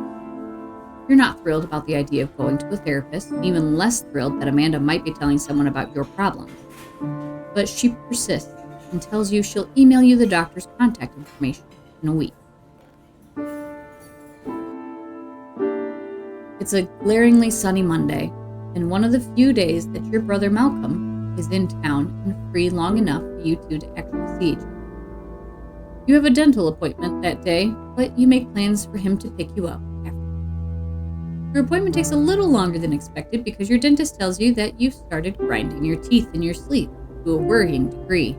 You're not thrilled about the idea of going to a therapist, and even less thrilled that Amanda might be telling someone about your problems. But she persists and tells you she'll email you the doctor's contact information in a week. It's a glaringly sunny Monday, and one of the few days that your brother Malcolm is in town and free long enough for you two to actually see each other. You have a dental appointment that day, but you make plans for him to pick you up after. Your appointment takes a little longer than expected because your dentist tells you that you've started grinding your teeth in your sleep to a worrying degree.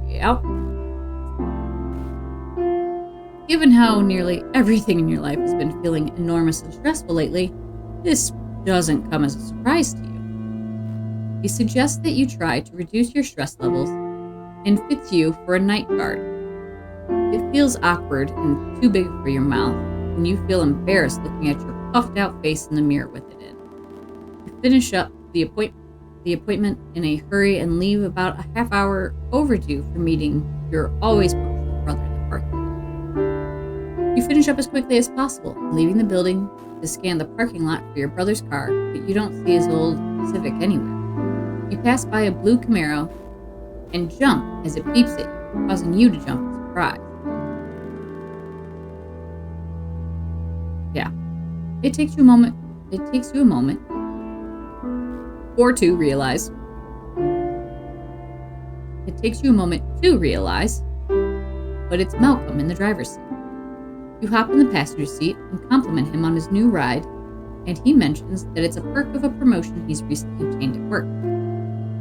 Yep. Given how nearly everything in your life has been feeling enormous and stressful lately, this doesn't come as a surprise to you. He suggests that you try to reduce your stress levels and fits you for a night guard. It feels awkward and too big for your mouth, and you feel embarrassed looking at your puffed out face in the mirror with it in. You finish up the appointment in a hurry and leave about a half hour overdue for meeting your always punctual brother in the parking lot. You finish up as quickly as possible, leaving the building to scan the parking lot for your brother's car, but you don't see his old Civic anywhere. You pass by a blue Camaro and jump as it beeps at you, causing you to jump in surprise. Yeah, it takes you a moment or two realize. It takes you a moment to realize, but it's Malcolm in the driver's seat. You hop in the passenger seat and compliment him on his new ride, and he mentions that it's a perk of a promotion he's recently obtained at work.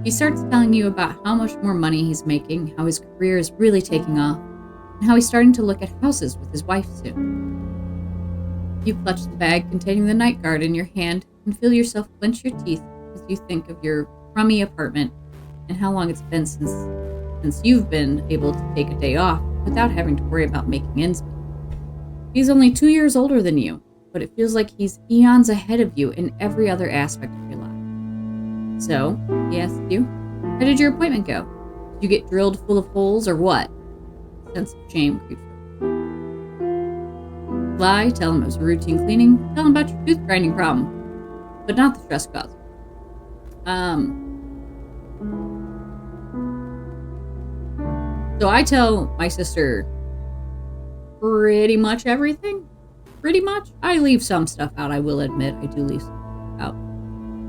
He starts telling you about how much more money he's making, how his career is really taking off, and how he's starting to look at houses with his wife soon. You clutch the bag containing the night guard in your hand and feel yourself clench your teeth as you think of your crummy apartment and how long it's been since you've been able to take a day off without having to worry about making ends meet. He's only 2 years older than you, but it feels like he's eons ahead of you in every other aspect of your life. So, he asks you, how did your appointment go? Did you get drilled full of holes or what? A sense of shame creeps over. Lie, tell him it was a routine cleaning, tell him about your tooth grinding problem, but not the stress cause. So I tell my sister pretty much everything. Pretty much. I leave some stuff out, I will admit. I do leave some stuff out.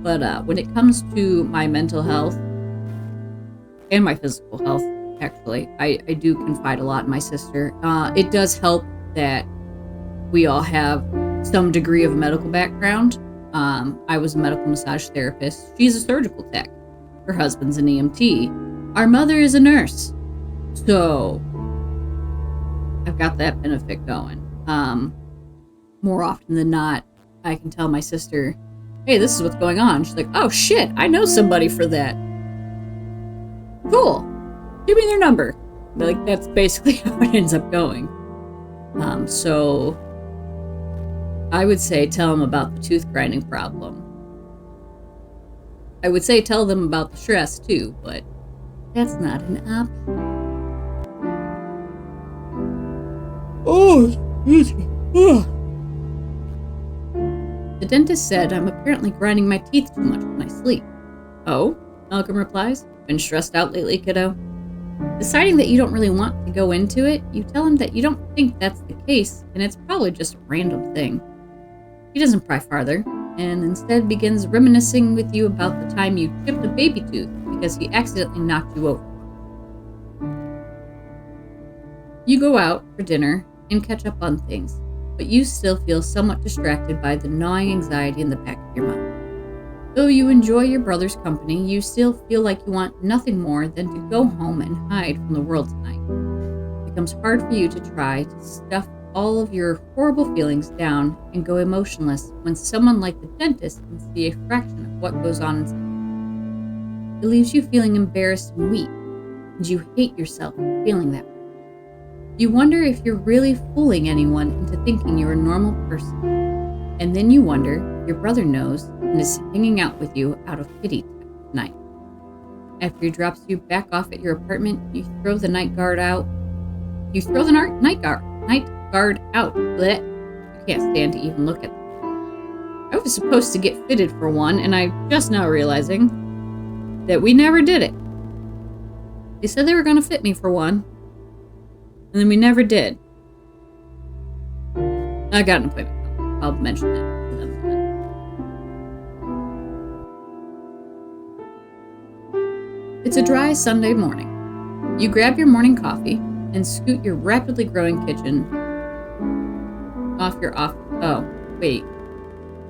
But when it comes to my mental health and my physical health, actually, I do confide a lot in my sister. It does help that we all have some degree of a medical background. I was a medical massage therapist. She's a surgical tech. Her husband's an EMT. Our mother is a nurse. So I've got that benefit going. More often than not, I can tell my sister, hey, this is what's going on. She's like, oh shit, I know somebody for that. Cool. Give me their number. Like, that's basically how it ends up going. So I would say tell them about the tooth grinding problem. I would say tell them about the stress too, but that's not an option. Oh, excuse me. The dentist said I'm apparently grinding my teeth too much when I sleep. Oh, Malcolm replies. Been stressed out lately, kiddo? Deciding that you don't really want to go into it, you tell him that you don't think that's the case, and it's probably just a random thing. He doesn't pry farther, and instead begins reminiscing with you about the time you chipped a baby tooth because he accidentally knocked you over. You go out for dinner and catch up on things, but you still feel somewhat distracted by the gnawing anxiety in the back of your mind. Though you enjoy your brother's company, you still feel like you want nothing more than to go home and hide from the world tonight. It becomes hard for you to try to stuff all of your horrible feelings down and go emotionless when someone like the dentist can see a fraction of what goes on inside. It leaves you feeling embarrassed and weak, and you hate yourself for feeling that way. You wonder if you're really fooling anyone into thinking you're a normal person. And then you wonder if your brother knows and is hanging out with you out of pity tonight. After he drops you back off at your apartment, you throw the night guard out. You throw the night guard out. Blech. You can't stand to even look at them. I was supposed to get fitted for one, and I'm just now realizing that we never did it. They said they were going to fit me for one, and then we never did. I got an appointment. I'll mention that to them. It's a dry Sunday morning. You grab your morning coffee and scoot your rapidly growing kitchen off your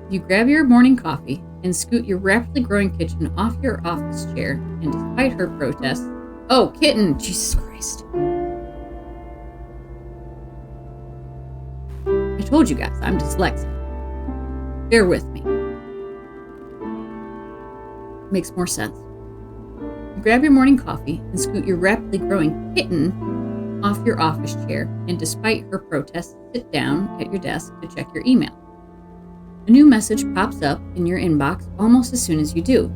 You grab your morning coffee and scoot your rapidly growing kitchen off your office chair, and despite her protests, oh, kitten, Jesus Christ. I told you guys, I'm dyslexic. Bear with me. Makes more sense. You grab your morning coffee and scoot your rapidly growing kitten off your office chair, and despite her protests, sit down at your desk to check your email. A new message pops up in your inbox almost as soon as you do.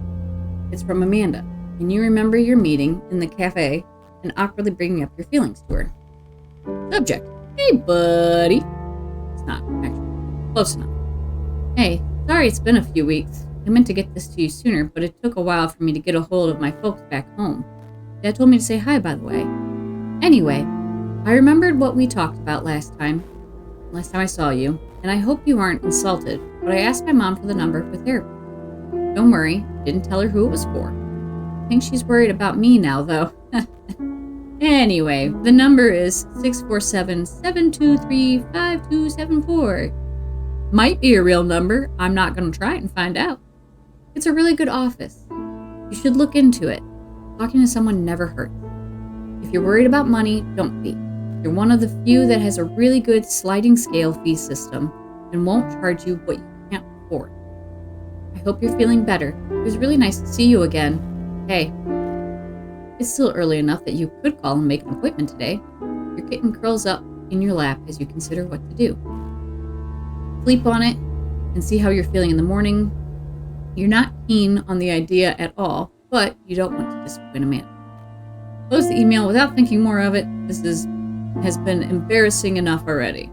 It's from Amanda, and you remember your meeting in the cafe and awkwardly bringing up your feelings to her. Subject: hey buddy. It's not actually close enough. Hey, sorry it's been a few weeks. I meant to get this to you sooner, but it took a while for me to get a hold of my folks back home. Dad told me to say hi, by the way. Anyway, I remembered what we talked about last time I saw you, and I hope you aren't insulted, but I asked my mom for the number for therapy. Don't worry, didn't tell her who it was for. I think she's worried about me now, though. Anyway, the number is 647-723-5274. Might be a real number. I'm not going to try it and find out. It's a really good office. You should look into it. Talking to someone never hurts. If you're worried about money, don't be. You're one of the few that has a really good sliding scale fee system and won't charge you what you can't afford. I hope you're feeling better. It was really nice to see you again. Hey, it's still early enough that you could call and make an appointment today. Your kitten curls up in your lap as you consider what to do. Sleep on it and see how you're feeling in the morning. You're not keen on the idea at all, but you don't want to disappoint Amanda. Close the email without thinking more of it. Has been embarrassing enough already.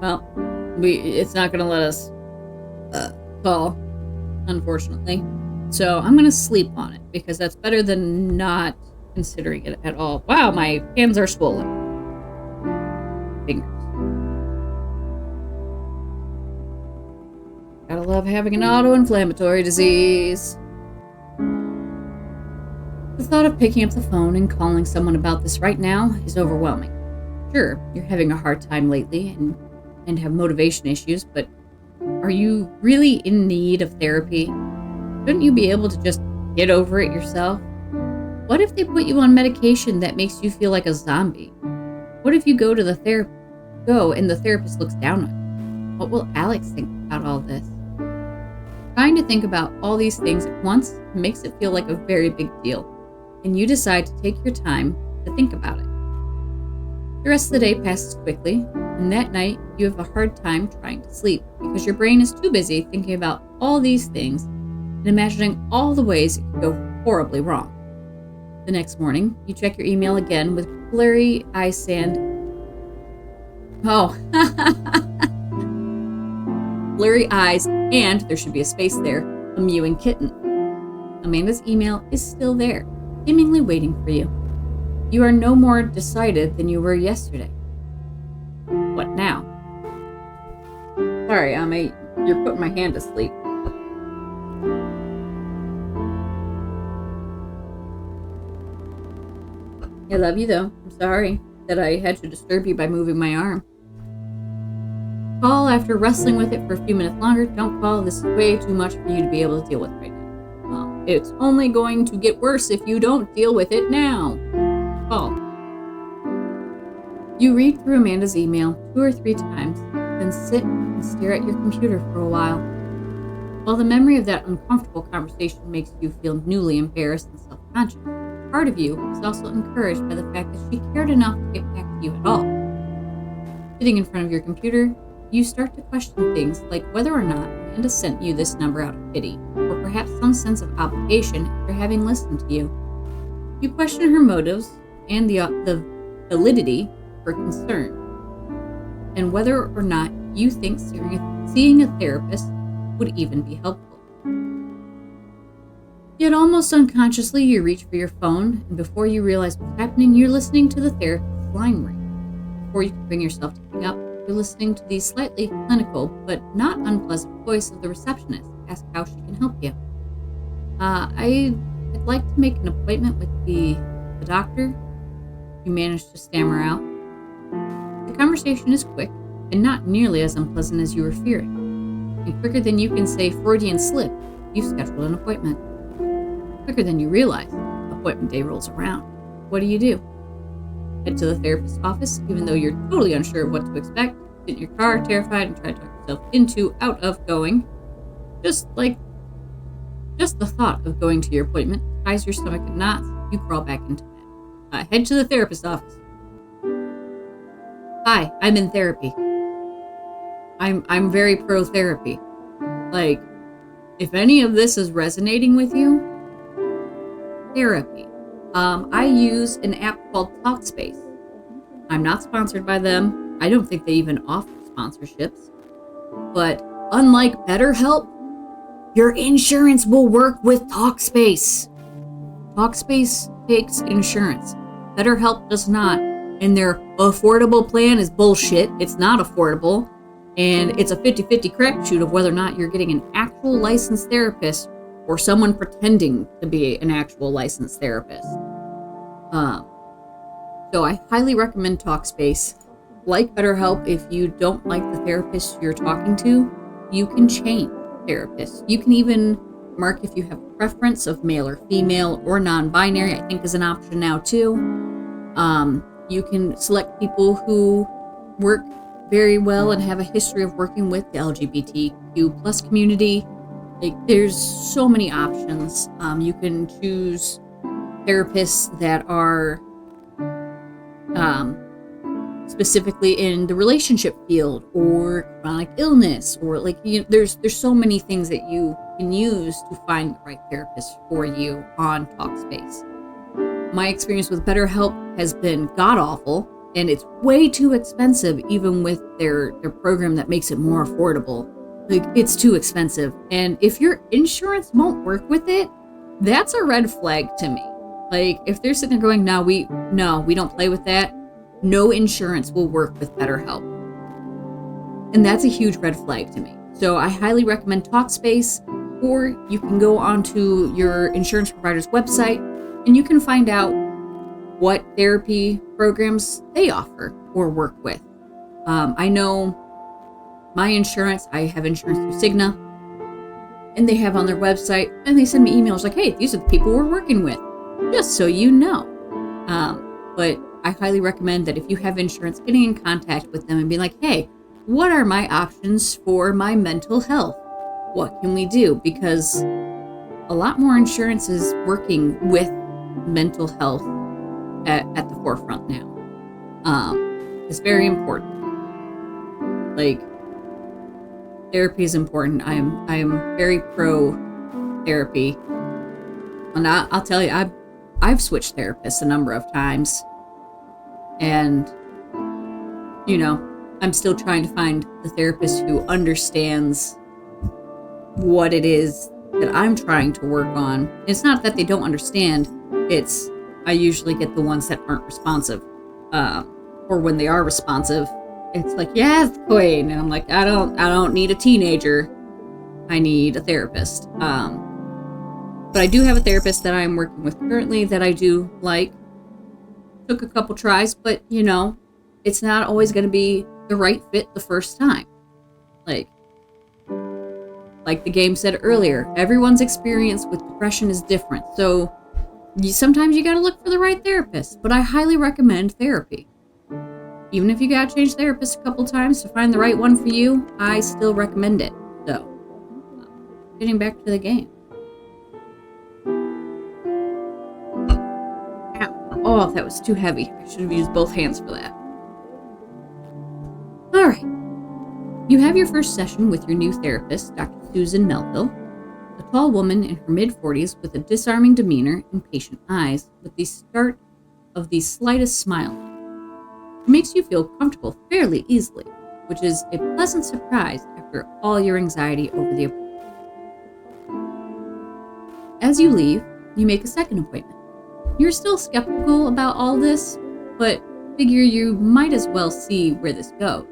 Well, it's not going to let us call, unfortunately. So I'm going to sleep on it because that's better than not considering it at all. Wow, my hands are swollen. Fingers. Gotta love having an auto-inflammatory disease. The thought of picking up the phone and calling someone about this right now is overwhelming. Sure, you're having a hard time lately and have motivation issues, but are you really in need of therapy? Shouldn't you be able to just get over it yourself? What if they put you on medication that makes you feel like a zombie? What if you go and the therapist looks down on you? What will Alex think about all this? Trying to think about all these things at once makes it feel like a very big deal, and you decide to take your time to think about it. The rest of the day passes quickly, and that night you have a hard time trying to sleep because your brain is too busy thinking about all these things and imagining all the ways it could go horribly wrong. The next morning, you check your email again with blurry eyes and blurry eyes, and there should be a space there, a mewing kitten. Amanda's email is still there, seemingly waiting for you. You are no more decided than you were yesterday. What now? Sorry, you're putting my hand to sleep. I love you though. I'm sorry that I had to disturb you by moving my arm. Call after wrestling with it for a few minutes longer. Don't call. This is way too much for you to be able to deal with right now. It's only going to get worse if you don't deal with it now. Call. You read through Amanda's email 2 or 3 times, then sit and stare at your computer for a while. While the memory of that uncomfortable conversation makes you feel newly embarrassed and self-conscious, part of you is also encouraged by the fact that she cared enough to get back to you at all. Sitting in front of your computer, you start to question things like whether or not Amanda sent you this number out of pity, or perhaps some sense of obligation after having listened to you. You question her motives and the validity of her concern, and whether or not you think seeing a therapist would even be helpful. Yet almost unconsciously, you reach for your phone, and before you realize what's happening, you're listening to the therapist's line ring. Before you can bring yourself to pick up, you're listening to the slightly clinical but not unpleasant voice of the receptionist ask how she can help you. I'd like to make an appointment with the doctor. You manage to stammer out. The conversation is quick and not nearly as unpleasant as you were fearing. And quicker than you can say Freudian slip, you've scheduled an appointment. Quicker than you realize, appointment day rolls around. What do? Head to the therapist's office, even though you're totally unsure of what to expect. Sit in your car, terrified, and try to talk yourself out of going. Just the thought of going to your appointment ties your stomach in knots. You crawl back into bed. Head to the therapist's office. Hi, I'm in therapy. I'm very pro therapy. Like, if any of this is resonating with you, therapy. I use an app called Talkspace. I'm not sponsored by them. I don't think they even offer sponsorships. But unlike BetterHelp, your insurance will work with Talkspace. Talkspace takes insurance. BetterHelp does not. And their affordable plan is bullshit. It's not affordable. And it's a 50-50 crapshoot of whether or not you're getting an actual licensed therapist or someone pretending to be an actual licensed therapist. So I highly recommend Talkspace. Like BetterHelp, if you don't like the therapist you're talking to, you can change therapists. You can even mark if you have a preference of male or female or non-binary, I think is an option now too. You can select people who work very well and have a history of working with the LGBTQ plus community. Like, there's so many options. You can choose therapists that are specifically in the relationship field or chronic illness, or like, there's so many things that you can use to find the right therapist for you on Talkspace. My experience with BetterHelp has been god awful, and it's way too expensive, even with their program that makes it more affordable. Like, it's too expensive. And if your insurance won't work with it, that's a red flag to me. Like, if they're sitting there going, no, we don't play with that. No insurance will work with BetterHelp. And that's a huge red flag to me. So I highly recommend Talkspace, or you can go onto your insurance provider's website and you can find out what therapy programs they offer or work with. I know my insurance, I have insurance through Cigna, and they have on their website, and they send me emails like, hey, these are the people we're working with, just so you know. But I highly recommend that if you have insurance, getting in contact with them and being like, hey, what are my options for my mental health? What can we do? Because a lot more insurance is working with mental health at the forefront now. It's very important. Like, therapy is important. I am very pro therapy, and I'll tell you, I've switched therapists a number of times, and I'm still trying to find the therapist who understands what it is that I'm trying to work on. It's not that they don't understand. It's I usually get the ones that aren't responsive, or when they are responsive, it's like, yes, queen, and I'm like, I don't need a teenager. I need a therapist. But I do have a therapist that I'm working with currently that I do like. Took a couple tries, but it's not always going to be the right fit the first time. Like the game said earlier, everyone's experience with depression is different. So sometimes you got to look for the right therapist, but I highly recommend therapy. Even if you got to change therapists a couple times to find the right one for you, I still recommend it. So, getting back to the game. Ow. Oh, that was too heavy. I should have used both hands for that. All right. You have your first session with your new therapist, Dr. Susan Melville, a tall woman in her mid-40s with a disarming demeanor and patient eyes, with the start of the slightest smile. It makes you feel comfortable fairly easily, which is a pleasant surprise after all your anxiety over the appointment. As you leave, you make a second appointment. You're still skeptical about all this, but figure you might as well see where this goes.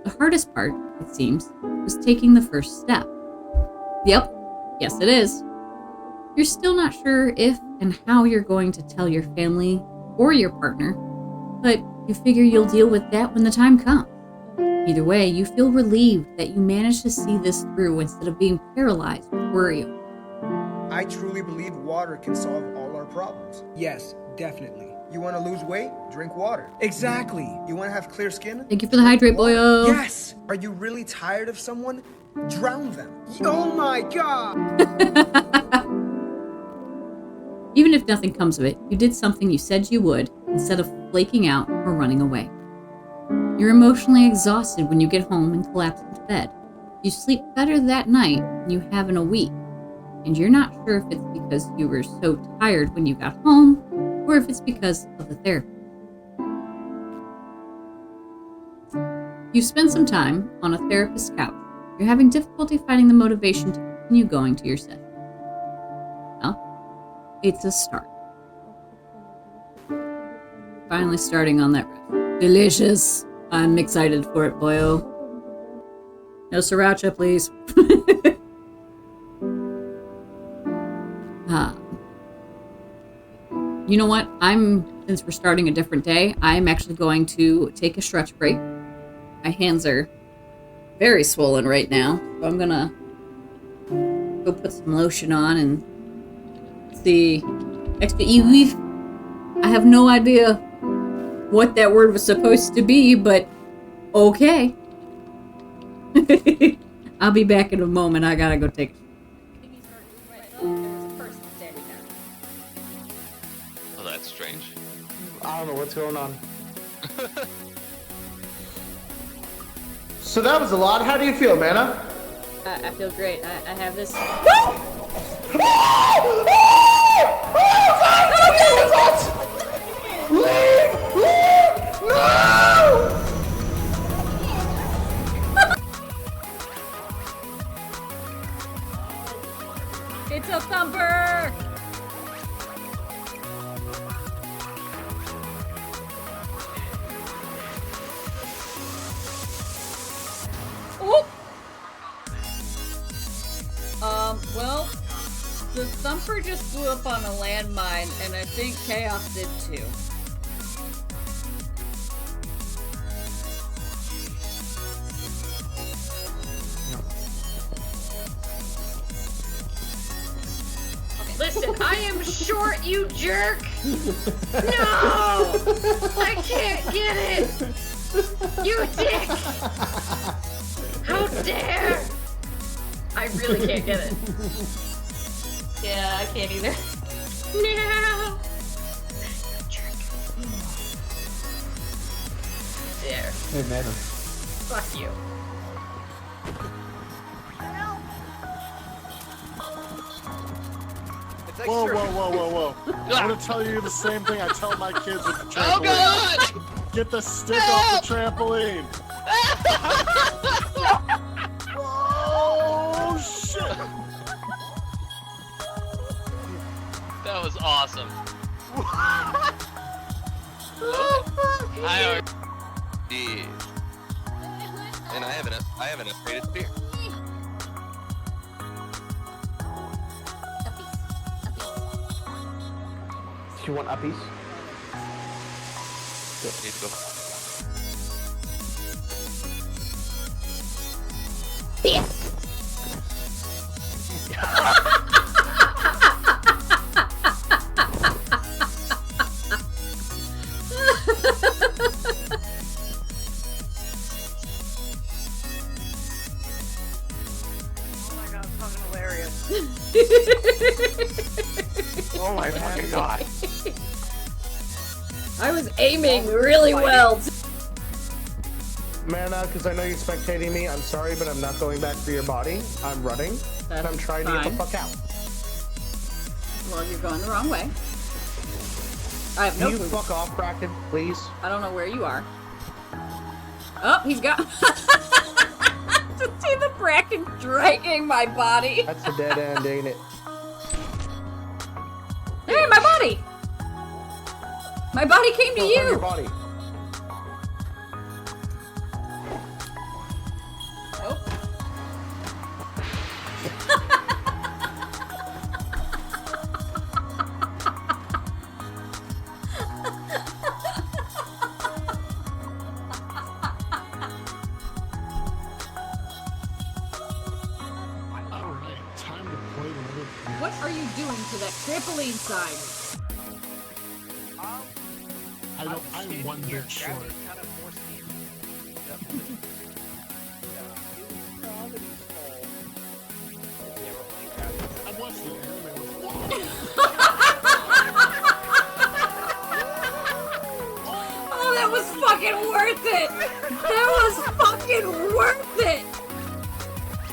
The hardest part, it seems, was taking the first step. Yep, yes it is. You're still not sure if and how you're going to tell your family or your partner, but you figure you'll deal with that when the time comes. Either way, you feel relieved that you managed to see this through instead of being paralyzed with worry. I truly believe water can solve all our problems. Yes, definitely. You want to lose weight? Drink water. Exactly. You want to have clear skin? Thank you for the hydrate, boyo. Yes! Are you really tired of someone? Drown them. Oh my god! Even if nothing comes of it, you did something you said you would instead of flaking out or running away. You're emotionally exhausted when you get home and collapse into bed. You sleep better that night than you have in a week, and you're not sure if it's because you were so tired when you got home or if it's because of the therapy. You spend some time on a therapist's couch. You're having difficulty finding the motivation to continue going to your session. Well, it's a start. Finally starting on that rest. Delicious. I'm excited for it, boyo. No sriracha, please. You know what? Since we're starting a different day, I'm actually going to take a stretch break. My hands are very swollen right now, so I'm gonna go put some lotion on and see. I have no idea what that word was supposed to be, but okay. I'll be back in a moment. I gotta go take a Oh, that's strange. I don't know what's going on. So that was a lot. How do you feel, Manna? I feel great. I have this. It's a thumper! Oh! Well, the thumper just blew up on a landmine, and I think Chaos did too. Listen, I am short, you jerk! No! I can't get it! You dick! How dare! I really can't get it. Yeah, I can't either. No! Jerk. There. Hey, Manna. Fuck you. Whoa, whoa, whoa, whoa, whoa. I'm gonna tell you the same thing I tell my kids with the trampoline. Oh god! Get the stick off the trampoline! Oh shit! That was awesome. I did. And I have an upgraded spear. You want uppies? Need to go. Oh my fucking god. I was aiming really well. Manna, because I know you're spectating me, I'm sorry, but I'm not going back for your body. I'm running, and I'm trying to get the fuck out. Well, you're going the wrong way. I have no Can you clue. fuck off, Bracken, please? I don't know where you are. Oh, he's got. Just see the bracken dragging my body. That's a dead end, ain't it? Hey, my body! My body came to Go find your you! body. Nope. Alright, time to play another game. What are you doing to that trampoline side? I'm one bit short. I've watched the anime with Oh, that was fucking worth it! That was fucking worth it!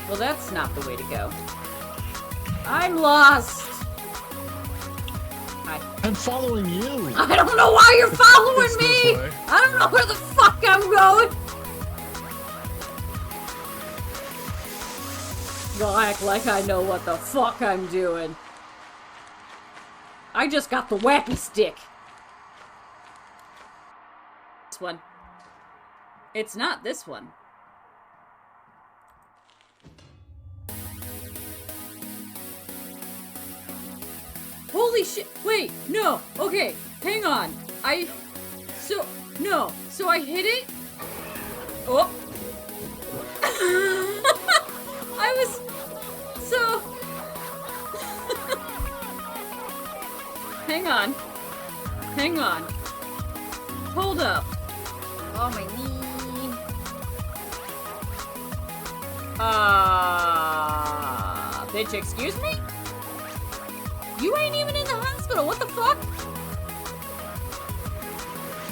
Well, that's not the way to go. I'm lost. I'm following you! I don't know why you're following It's me! this way. I don't know where the fuck I'm going! You'll act like I know what the fuck I'm doing. I just got the wacky stick. This one. It's not this one. Holy shit! Wait, no! Okay, hang on. So I hit it? Oh! I was... So... Hang on. Hang on. Hold up. Oh, my knee. Bitch, excuse me? You ain't even in the hospital. What the fuck?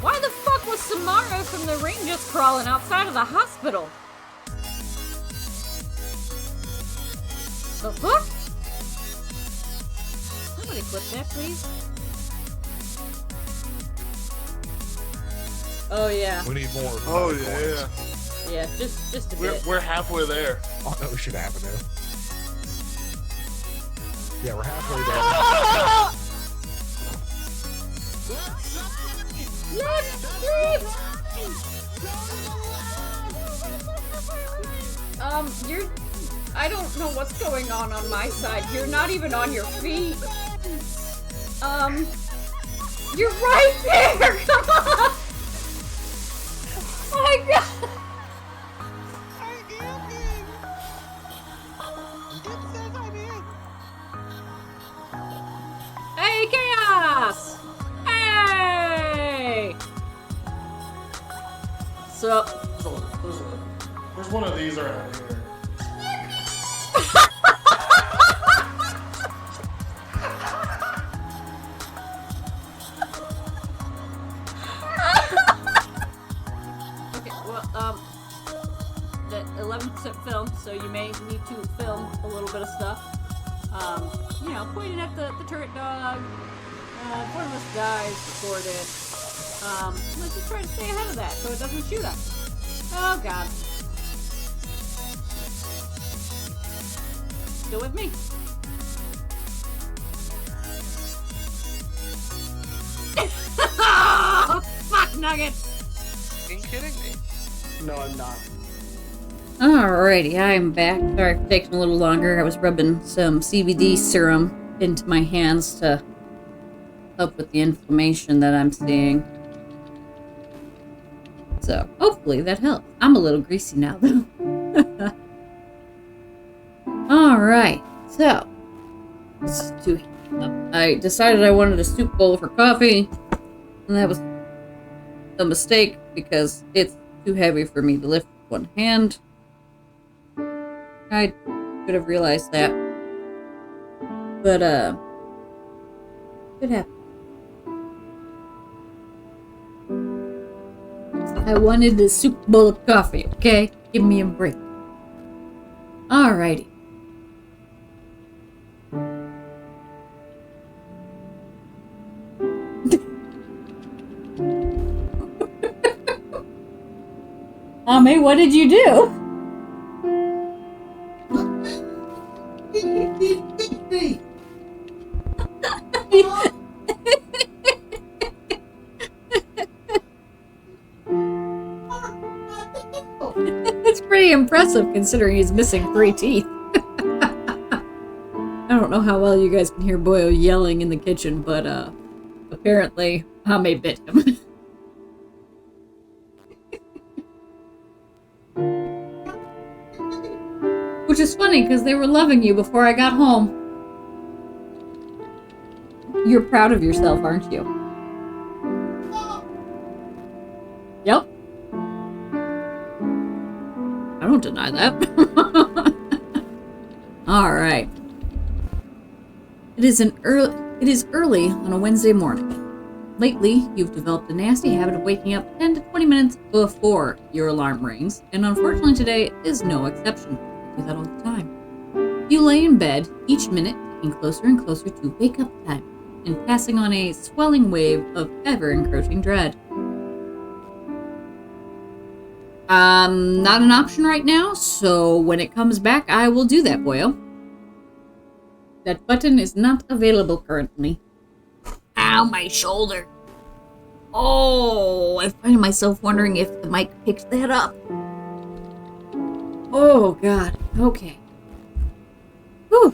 Why the fuck was Samara from the ring just crawling outside of the hospital? The fuck? Somebody clip that, please. Oh yeah. We need more. Oh yeah. Yeah, just a bit. We're halfway there. Oh, no, shit happened there. Yeah, we're halfway there. You're... I don't know what's going on my side. You're not even on your feet. You're right there! Come on! Oh my god! Hey, Chaos! Hey! So... There's one of these around here. Okay, well, the 11% film, so you may need to film a little bit of stuff. You know, pointing at the turret dog. One of us dies, recorded. Let's just try to stay ahead of that so it doesn't shoot us. Oh god. Still with me? Oh, fuck nuggets! Are you kidding me? No, I'm not. Alrighty, I am back. Sorry for taking a little longer. I was rubbing some CBD serum into my hands to help with the inflammation that I'm seeing. So, hopefully that helps. I'm a little greasy now, though. Alright, so. I decided I wanted a soup bowl for coffee, and that was a mistake because it's too heavy for me to lift with one hand. I should have realized that. But, it happened. I wanted the soup bowl of coffee, okay? Give me a break. Alrighty. Ame, what did you do? It's pretty impressive considering he's missing 3 teeth. I don't know how well you guys can hear Boyo yelling in the kitchen, but apparently Ame bit him. Which is funny because they were loving you before I got home. You're proud of yourself, aren't you? Yep. I don't deny that. All right. It is early on a Wednesday morning. Lately, you've developed a nasty habit of waking up 10 to 20 minutes before your alarm rings, and unfortunately today is no exception. You do that all the time. You lay in bed, each minute getting closer and closer to wake-up time, and passing on a swelling wave of ever-encroaching dread. Not an option right now, so when it comes back, I will do that, boyo. That button is not available currently. Ow, my shoulder. Oh, I find myself wondering if the mic picks that up. Oh, God. Okay. Whew.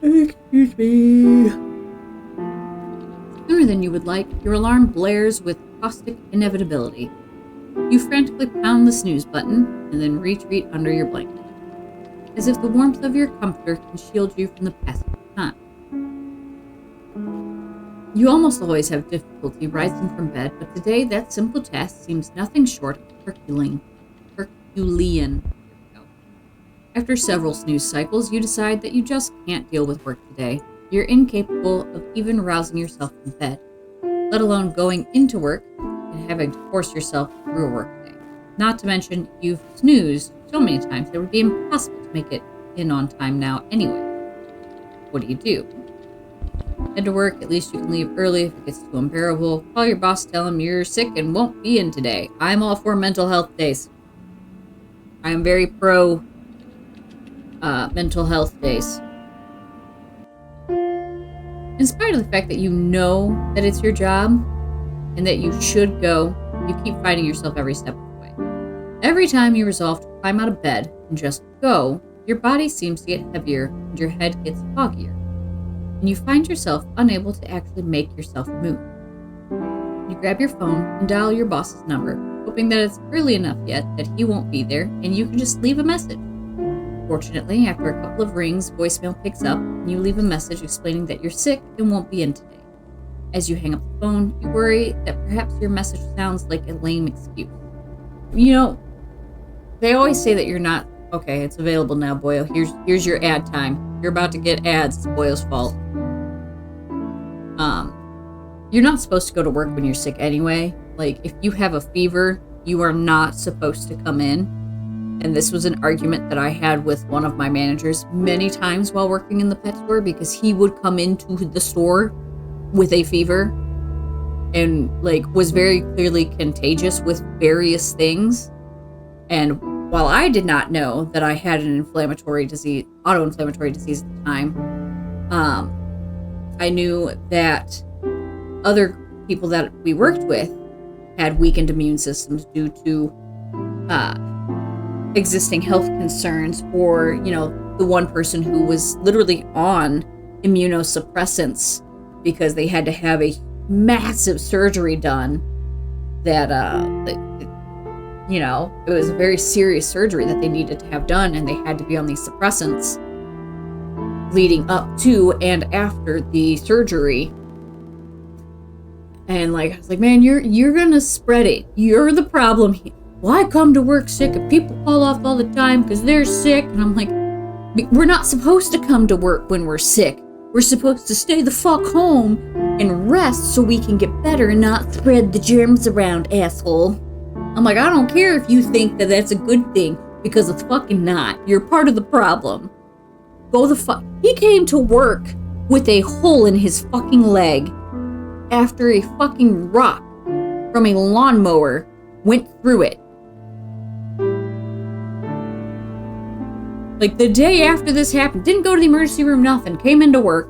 Excuse me. Sooner than you would like, your alarm blares with caustic inevitability. You frantically pound the snooze button and then retreat under your blanket, as if the warmth of your comforter can shield you from the passage of time. You almost always have difficulty rising from bed, but today that simple task seems nothing short of Herculean. After several snooze cycles, you decide that you just can't deal with work today. You're incapable of even rousing yourself from bed, let alone going into work and having to force yourself through a workday. Not to mention, you've snoozed so many times it would be impossible to make it in on time now anyway. What do? Head to work, at least you can leave early if it gets too unbearable. Call your boss, tell him you're sick and won't be in today. I'm all for mental health days. I am very pro mental health days. In spite of the fact that you know that it's your job and that you should go, you keep finding yourself every step of the way. Every time you resolve to climb out of bed and just go, your body seems to get heavier and your head gets foggier. And you find yourself unable to actually make yourself move. You grab your phone and dial your boss's number, hoping that it's early enough yet that he won't be there and you can just leave a message. Fortunately, after a couple of rings, voicemail picks up and you leave a message explaining that you're sick and won't be in today. As you hang up the phone, you worry that perhaps your message sounds like a lame excuse. You know, they always say that you're not, okay, it's available now, Boyle. Here's your ad time. You're about to get ads. It's Boyle's fault. You're not supposed to go to work when you're sick anyway. Like, if you have a fever, you are not supposed to come in. And this was an argument that I had with one of my managers many times while working in the pet store, because he would come into the store with a fever and like was very clearly contagious with various things. And while I did not know that I had an autoinflammatory disease at the time, I knew that other people that we worked with had weakened immune systems due to existing health concerns, or, you know, the one person who was literally on immunosuppressants because they had to have a massive surgery done that, you know, it was a very serious surgery that they needed to have done, and they had to be on these suppressants leading up to and after the surgery. And like, I was like, man, you're gonna spread it. You're the problem here. Well, I come to work sick and people call off all the time because they're sick. And I'm like, we're not supposed to come to work when we're sick. We're supposed to stay the fuck home and rest so we can get better and not spread the germs around, asshole. I'm like, I don't care if you think that that's a good thing, because it's fucking not. You're part of the problem. Go the fuck. He came to work with a hole in his fucking leg after a fucking rock from a lawnmower went through it. Like, the day after this happened, didn't go to the emergency room, nothing, came into work.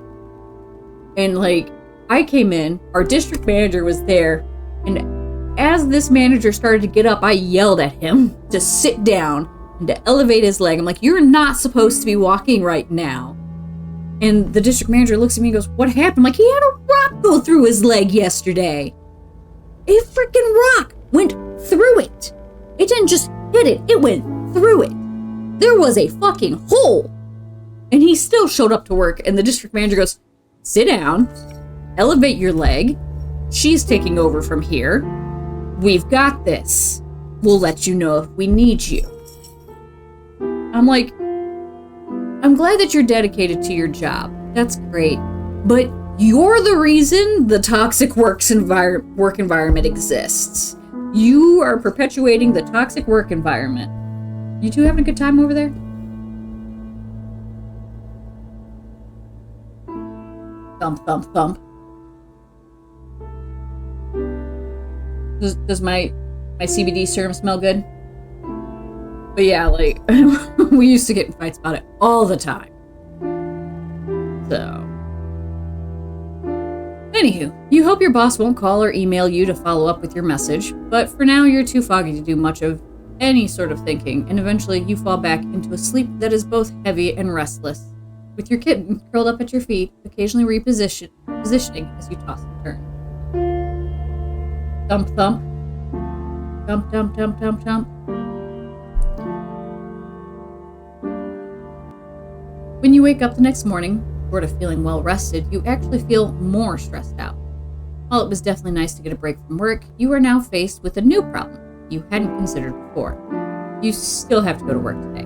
And like, I came in, our district manager was there, and as this manager started to get up, I yelled at him to sit down and to elevate his leg. I'm like, you're not supposed to be walking right now. And the district manager looks at me and goes, what happened? I'm like, he had a rock go through his leg yesterday. A freaking rock went through it. It didn't just hit it, it went through it. There was a fucking hole. And he still showed up to work, and the district manager goes, sit down, elevate your leg. She's taking over from here. We've got this. We'll let you know if we need you. I'm like, I'm glad that you're dedicated to your job. That's great. But you're the reason the toxic work environment exists. You are perpetuating the toxic work environment. You two having a good time over there? Thump, thump, thump. Does my CBD serum smell good? But yeah, like, we used to get in fights about it all the time. So, anywho, you hope your boss won't call or email you to follow up with your message, but for now you're too foggy to do much of any sort of thinking, and eventually you fall back into a sleep that is both heavy and restless, with your kitten curled up at your feet, occasionally positioning as you toss and turn. Thump, thump. Thump, thump, thump, thump, thump. When you wake up the next morning, short of feeling well rested, you actually feel more stressed out. While it was definitely nice to get a break from work, you are now faced with a new problem you hadn't considered before. You still have to go to work today.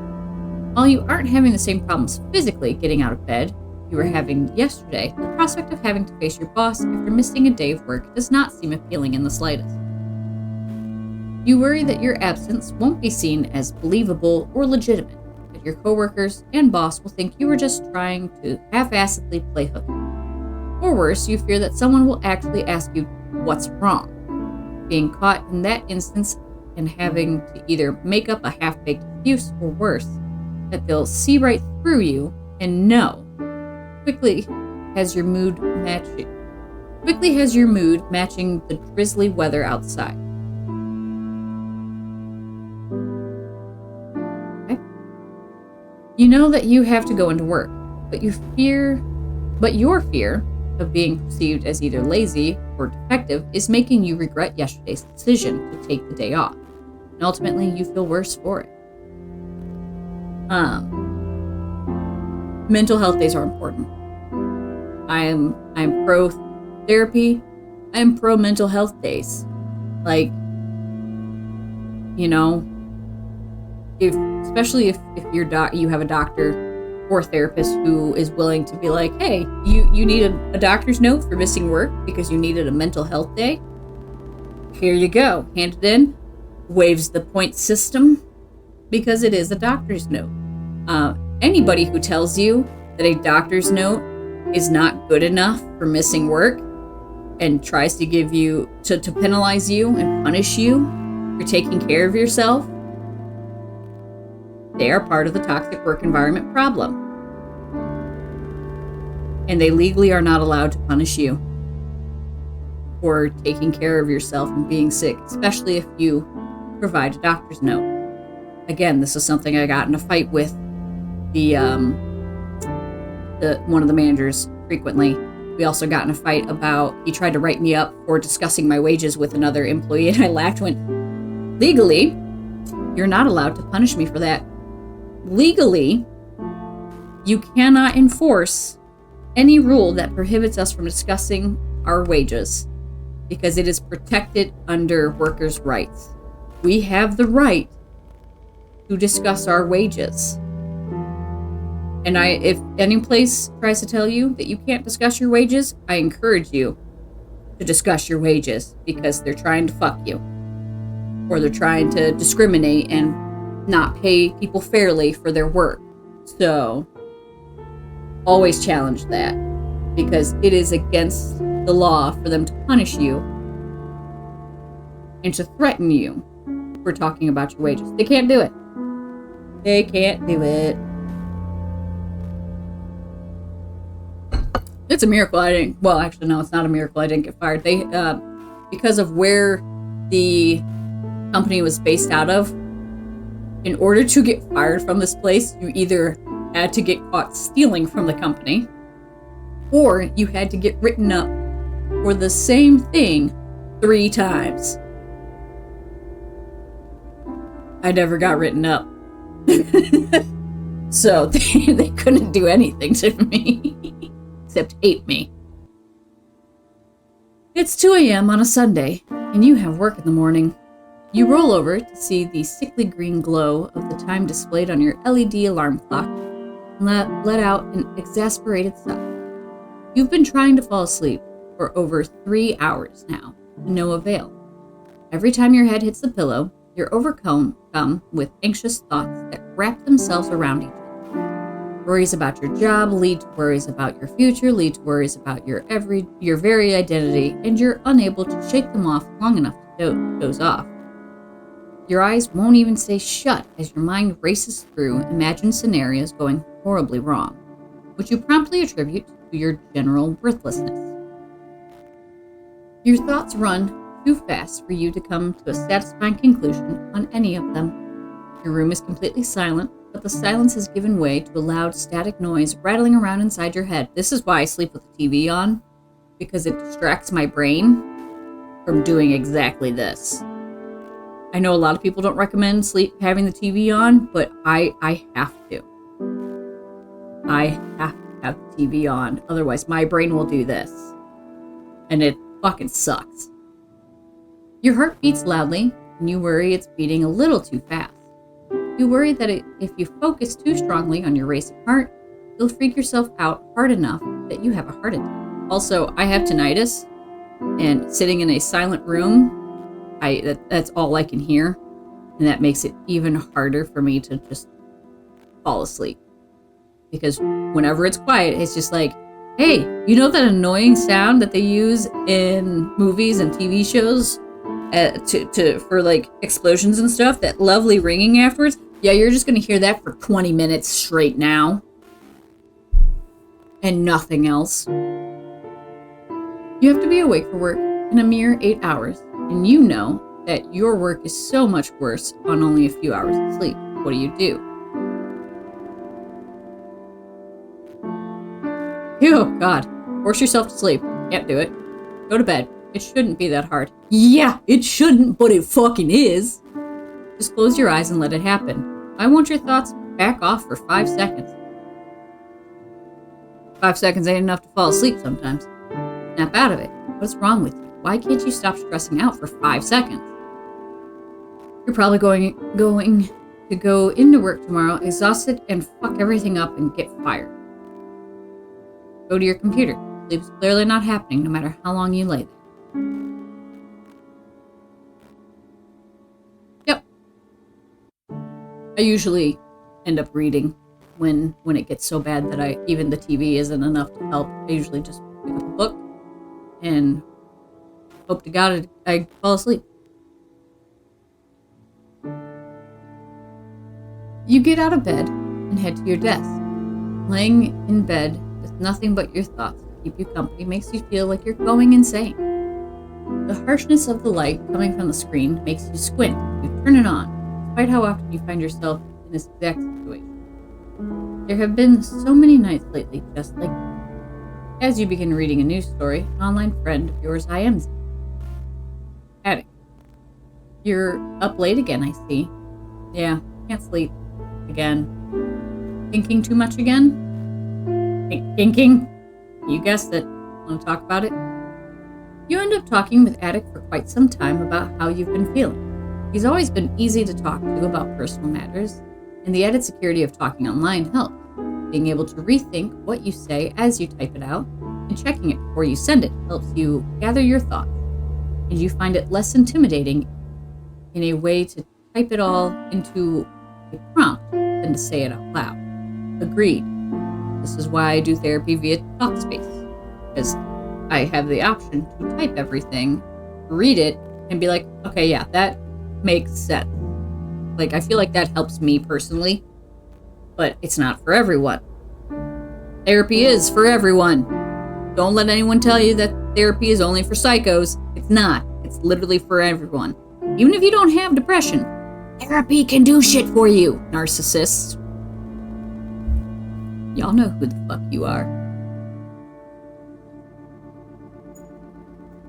While you aren't having the same problems physically getting out of bed you were having yesterday, the prospect of having to face your boss after missing a day of work does not seem appealing in the slightest. You worry that your absence won't be seen as believable or legitimate, that your coworkers and boss will think you were just trying to half-assedly play hooky. Or worse, you fear that someone will actually ask you what's wrong, being caught in that instance and having to either make up a half-baked excuse or worse, that they'll see right through you and know. Quickly has your mood matching the drizzly weather outside. Okay. You know that you have to go into work, but your fear of being perceived as either lazy or defective is making you regret yesterday's decision to take the day off. And ultimately, you feel worse for it. Mental health days are important. I'm pro therapy. I'm pro mental health days. Like, you know, especially if you have a doctor or a therapist who is willing to be like, hey, you need a doctor's note for missing work because you needed a mental health day. Here you go. Hand it in. Waives the point system because it is a doctor's note. Anybody who tells you that a doctor's note is not good enough for missing work and tries to give you to penalize you and punish you for taking care of yourself, they are part of the toxic work environment problem. And they legally are not allowed to punish you for taking care of yourself and being sick, especially if you provide a doctor's note. Again, this is something I got in a fight with the one of the managers frequently. We also got in a fight about, he tried to write me up for discussing my wages with another employee, and I laughed, went, legally, you're not allowed to punish me for that. Legally, you cannot enforce any rule that prohibits us from discussing our wages because it is protected under workers' rights. We have the right to discuss our wages. And if any place tries to tell you that you can't discuss your wages, I encourage you to discuss your wages because they're trying to fuck you. Or they're trying to discriminate and not pay people fairly for their work. So, always challenge that because it is against the law for them to punish you and to threaten you for talking about your wages. They can't do it. They can't do it. It's a miracle actually, no, it's not a miracle I didn't get fired. They, because of where the company was based out of, in order to get fired from this place, you either had to get caught stealing from the company, or you had to get written up for the same thing 3 times. I never got written up. So they couldn't do anything to me. Except hate me. It's 2 a.m. on a Sunday, and you have work in the morning. You roll over to see the sickly green glow of the time displayed on your LED alarm clock and let out an exasperated sigh. You've been trying to fall asleep for over 3 hours now, to no avail. Every time your head hits the pillow, you're overcome with anxious thoughts that wrap themselves around each other. Worries about your job lead to worries about your future, lead to worries about your very identity, and you're unable to shake them off long enough to doze off. Your eyes won't even stay shut as your mind races through imagined scenarios going horribly wrong, which you promptly attribute to your general worthlessness. Your thoughts run too fast for you to come to a satisfying conclusion on any of them. Your room is completely silent, but the silence has given way to a loud static noise rattling around inside your head. This is why I sleep with the TV on, because it distracts my brain from doing exactly this. I know a lot of people don't recommend having the TV on, but I have to. I have to have the TV on, otherwise my brain will do this. And it fucking sucks. Your heart beats loudly, and you worry it's beating a little too fast. You worry that if you focus too strongly on your racing heart, you'll freak yourself out hard enough that you have a heart attack. Also, I have tinnitus, and sitting in a silent room that's all I can hear, and that makes it even harder for me to just fall asleep. Because whenever it's quiet, it's just like, hey, you know that annoying sound that they use in movies and TV shows for like explosions and stuff, that lovely ringing afterwards? Yeah, you're just gonna hear that for 20 minutes straight now. And nothing else. You have to be awake for work in a mere 8 hours, and you know that your work is so much worse on only a few hours of sleep. What do? Oh, God. Force yourself to sleep. Can't do it. Go to bed. It shouldn't be that hard. Yeah, it shouldn't, but it fucking is. Just close your eyes and let it happen. I want your thoughts back off for 5 seconds. 5 seconds ain't enough to fall asleep sometimes. Snap out of it. What's wrong with you? Why can't you stop stressing out for 5 seconds? You're probably going to go into work tomorrow exhausted and fuck everything up and get fired. Go to your computer. Sleep's clearly not happening no matter how long you lay there. Yep. I usually end up reading when it gets so bad that even the TV isn't enough to help. I usually just pick up a book and hope to God I fall asleep. You get out of bed and head to your desk. Laying in bed with nothing but your thoughts to keep you company makes you feel like you're going insane. The harshness of the light coming from the screen makes you squint. You turn it on, despite how often you find yourself in this exact situation. There have been so many nights lately just like this. As you begin reading a news story, an online friend of yours IMs you. Attic. You're up late again, I see. Yeah, can't sleep. Again. Thinking too much again? Thinking? You guessed it. Want to talk about it? You end up talking with Attic for quite some time about how you've been feeling. He's always been easy to talk to about personal matters, and the added security of talking online helps. Being able to rethink what you say as you type it out, and checking it before you send it helps you gather your thoughts, and you find it less intimidating in a way to type it all into a prompt than to say it out loud. Agreed. This is why I do therapy via TalkSpace, because I have the option to type everything, read it, and be like, okay, yeah, that makes sense. Like, I feel like that helps me personally, but it's not for everyone. Therapy is for everyone. Don't let anyone tell you that therapy is only for psychos. It's not. It's literally for everyone. Even if you don't have depression, therapy can do shit for you, narcissists. Y'all know who the fuck you are.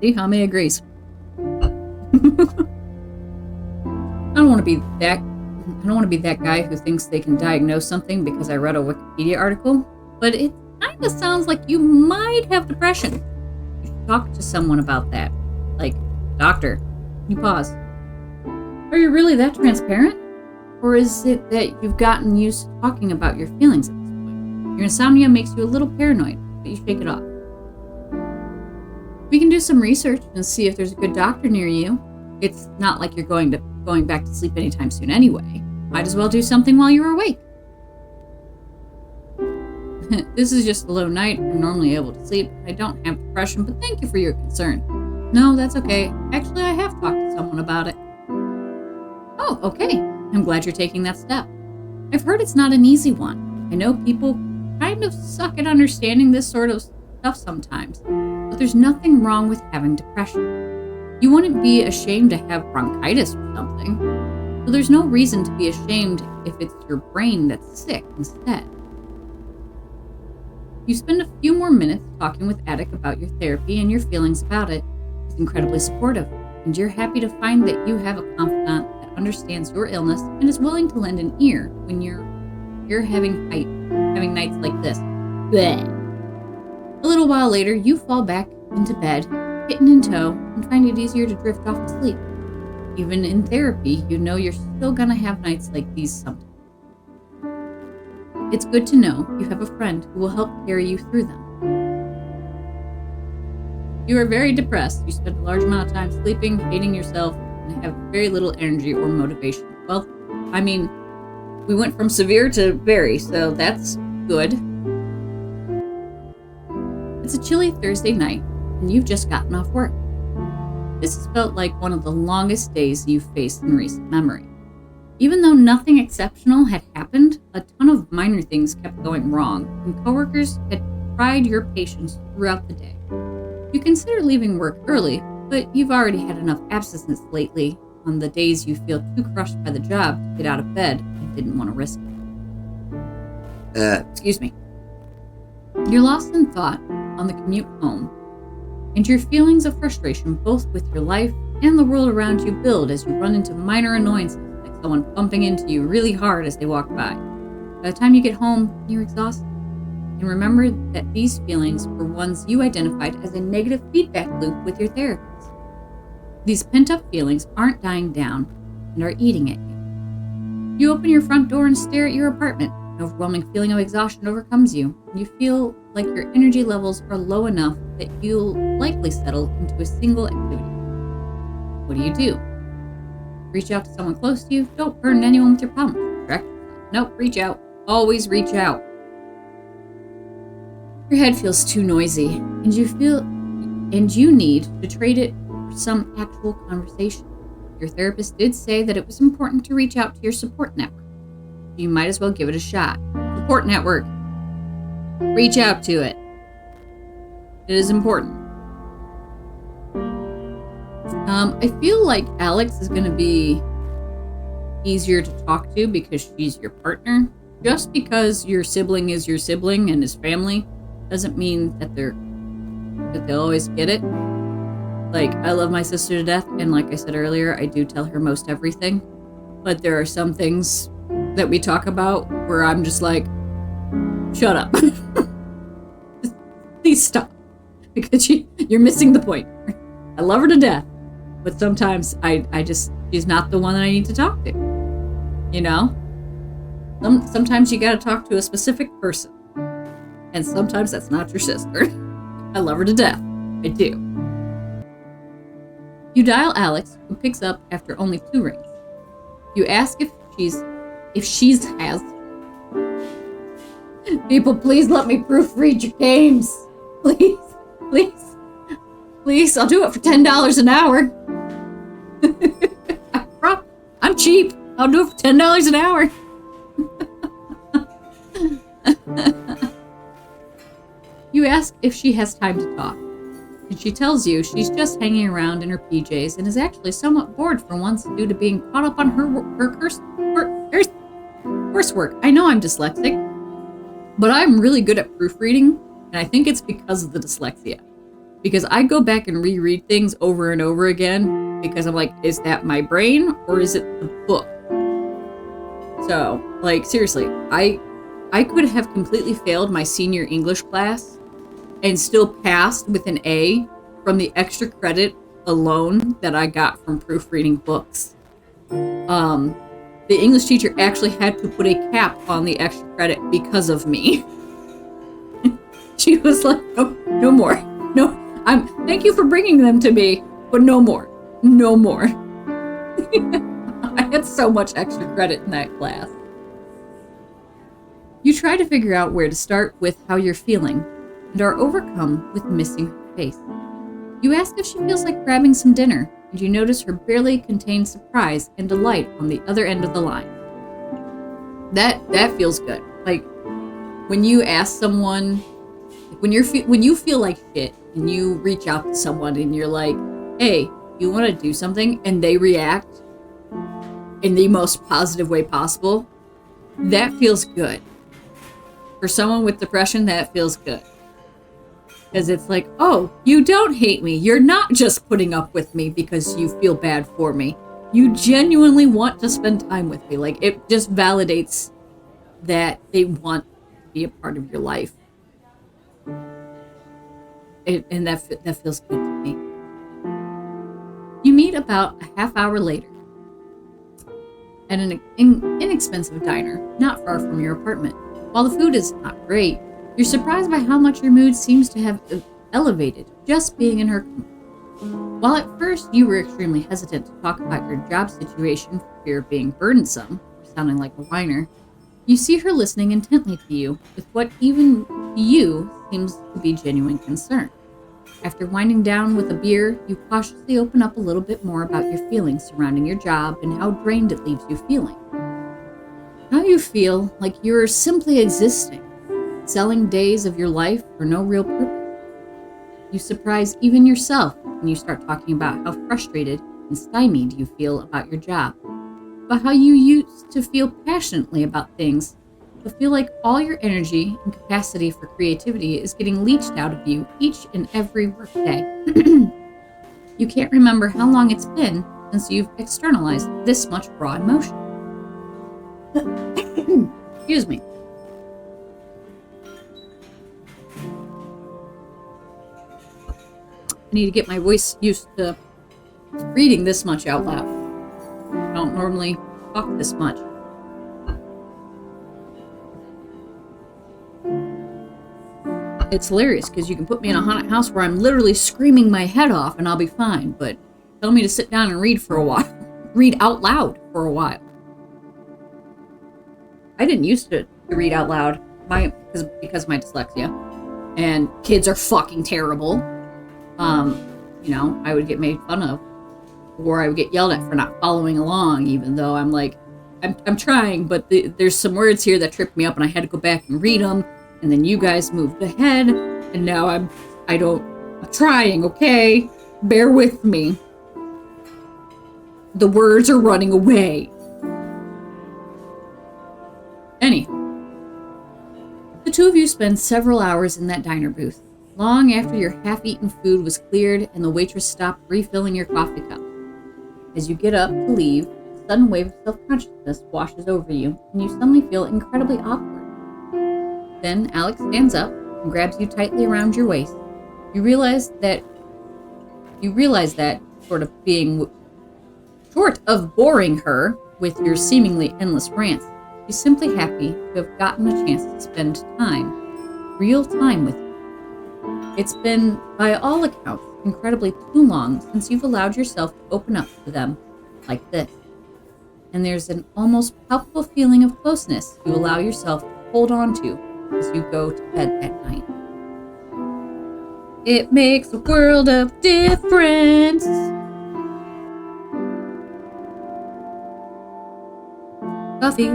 See, Hame agrees. I don't want to be that guy who thinks they can diagnose something because I read a Wikipedia article, but it kind of sounds like you might have depression. You should talk to someone about that. Like, doctor. You pause. Are you really that transparent? Or is it that you've gotten used to talking about your feelings at this point? Your insomnia makes you a little paranoid, but you shake it off. We can do some research and see if there's a good doctor near you. It's not like you're going back to sleep anytime soon anyway. Might as well do something while you're awake. This is just a low night. I'm normally able to sleep. I don't have depression, but thank you for your concern. No, that's okay. Actually, I have talked to someone about it. Oh, okay. I'm glad you're taking that step. I've heard it's not an easy one. I know people kind of suck at understanding this sort of stuff sometimes, but there's nothing wrong with having depression. You wouldn't be ashamed to have bronchitis or something, so there's no reason to be ashamed if it's your brain that's sick instead. You spend a few more minutes talking with Attic about your therapy and your feelings about it. He's incredibly supportive, and you're happy to find that you have a confidant that understands your illness and is willing to lend an ear when you're having nights like this. Bleh. A little while later, you fall back into bed, kitten in tow, and find it easier to drift off to sleep. Even in therapy, you know you're still gonna have nights like these sometimes. It's good to know you have a friend who will help carry you through them. You are very depressed. You spend a large amount of time sleeping, hating yourself, and have very little energy or motivation. Well, I mean, we went from severe to very, so that's good. It's a chilly Thursday night, and you've just gotten off work. This has felt like one of the longest days you've faced in recent memory. Even though nothing exceptional had happened, a ton of minor things kept going wrong, and coworkers had tried your patience throughout the day. You consider leaving work early, but you've already had enough absence lately on the days you feel too crushed by the job to get out of bed and didn't want to risk it. Excuse me. You're lost in thought on the commute home, and your feelings of frustration both with your life and the world around you build as you run into minor annoyances like someone bumping into you really hard as they walk by. By the time you get home, you're exhausted. And remember that these feelings were ones you identified as a negative feedback loop with your therapist. These pent-up feelings aren't dying down and are eating at you. You open your front door and stare at your apartment. An overwhelming feeling of exhaustion overcomes you, and you feel like your energy levels are low enough that you'll likely settle into a single activity. What do? Reach out to someone close to you? Don't burden anyone with your problems. Correct? Nope, reach out. Always reach out. Your head feels too noisy, and you need to trade it for some actual conversation. Your therapist did say that it was important to reach out to your support network. You might as well give it a shot. Support network. Reach out to it. It is important. I feel like Alex is going to be easier to talk to because she's your partner. Just because your sibling is your sibling and his family doesn't mean that they'll always get it. Like, I love my sister to death, and like I said earlier, I do tell her most everything. But there are some things that we talk about where I'm just like, shut up. Please stop. Because you're missing the point. I love her to death. But sometimes she's not the one that I need to talk to. You know? Sometimes you gotta talk to a specific person. And sometimes that's not your sister. I love her to death. I do. You dial Alex, who picks up after only 2 rings. You ask if she's has. People, please let me proofread your games. Please, please, please. I'll do it for $10 an hour. I'm cheap. I'll do it for $10 an hour. You ask if she has time to talk, and she tells you she's just hanging around in her PJs and is actually somewhat bored for once due to being caught up on her coursework. I know I'm dyslexic, but I'm really good at proofreading, and I think it's because of the dyslexia. Because I go back and reread things over and over again because I'm like, is that my brain or is it the book? So, like, seriously, I could have completely failed my senior English class and still passed with an A from the extra credit alone that I got from proofreading books. The English teacher actually had to put a cap on the extra credit because of me. She was like, no more. No, thank you for bringing them to me, but no more. No more. I had so much extra credit in that class. You try to figure out where to start with how you're feeling and are overcome with missing her face. You ask if she feels like grabbing some dinner, and you notice her barely contained surprise and delight on the other end of the line. That feels good. Like, when you ask someone, when you feel like shit, and you reach out to someone and you're like, hey, you want to do something, and they react in the most positive way possible, that feels good. For someone with depression, that feels good. Because it's like, oh, you don't hate me. You're not just putting up with me because you feel bad for me. You genuinely want to spend time with me. Like, it just validates that they want to be a part of your life. And that feels good to me. You meet about a half hour later at an inexpensive diner not far from your apartment. While the food is not great, you're surprised by how much your mood seems to have elevated just being in her company. While at first you were extremely hesitant to talk about your job situation for fear of being burdensome or sounding like a whiner, you see her listening intently to you with what even to you seems to be genuine concern. After winding down with a beer, you cautiously open up a little bit more about your feelings surrounding your job and how drained it leaves you feeling. How you feel like you're simply existing, selling days of your life for no real purpose. You surprise even yourself when you start talking about how frustrated and stymied you feel about your job, about how you used to feel passionately about things, but feel like all your energy and capacity for creativity is getting leached out of you each and every workday. You can't remember how long it's been since you've externalized this much raw emotion. Excuse me. I need to get my voice used to reading this much out loud. I don't normally talk this much. It's hilarious because you can put me in a haunted house where I'm literally screaming my head off and I'll be fine, but tell me to sit down and read for a while. Read out loud for a while. I didn't used to read out loud because of my dyslexia. And kids are fucking terrible. I would get made fun of, or I would get yelled at for not following along, even though I'm trying, but there's some words here that tripped me up and I had to go back and read them, and then you guys moved ahead, and now I'm trying, okay? Bear with me. The words are running away. Anyhow, the two of you spend several hours in that diner booth, long after your half-eaten food was cleared and the waitress stopped refilling your coffee cup. As you get up to leave, a sudden wave of self-consciousness washes over you, and you suddenly feel incredibly awkward. Then Alex stands up and grabs you tightly around your waist. You realize that, short of boring her with your seemingly endless rants, she's simply happy to have gotten a chance to spend real time with you. It's been, by all accounts, incredibly too long since you've allowed yourself to open up to them like this. And there's an almost palpable feeling of closeness you allow yourself to hold on to as you go to bed at night. It makes a world of difference. Coffee.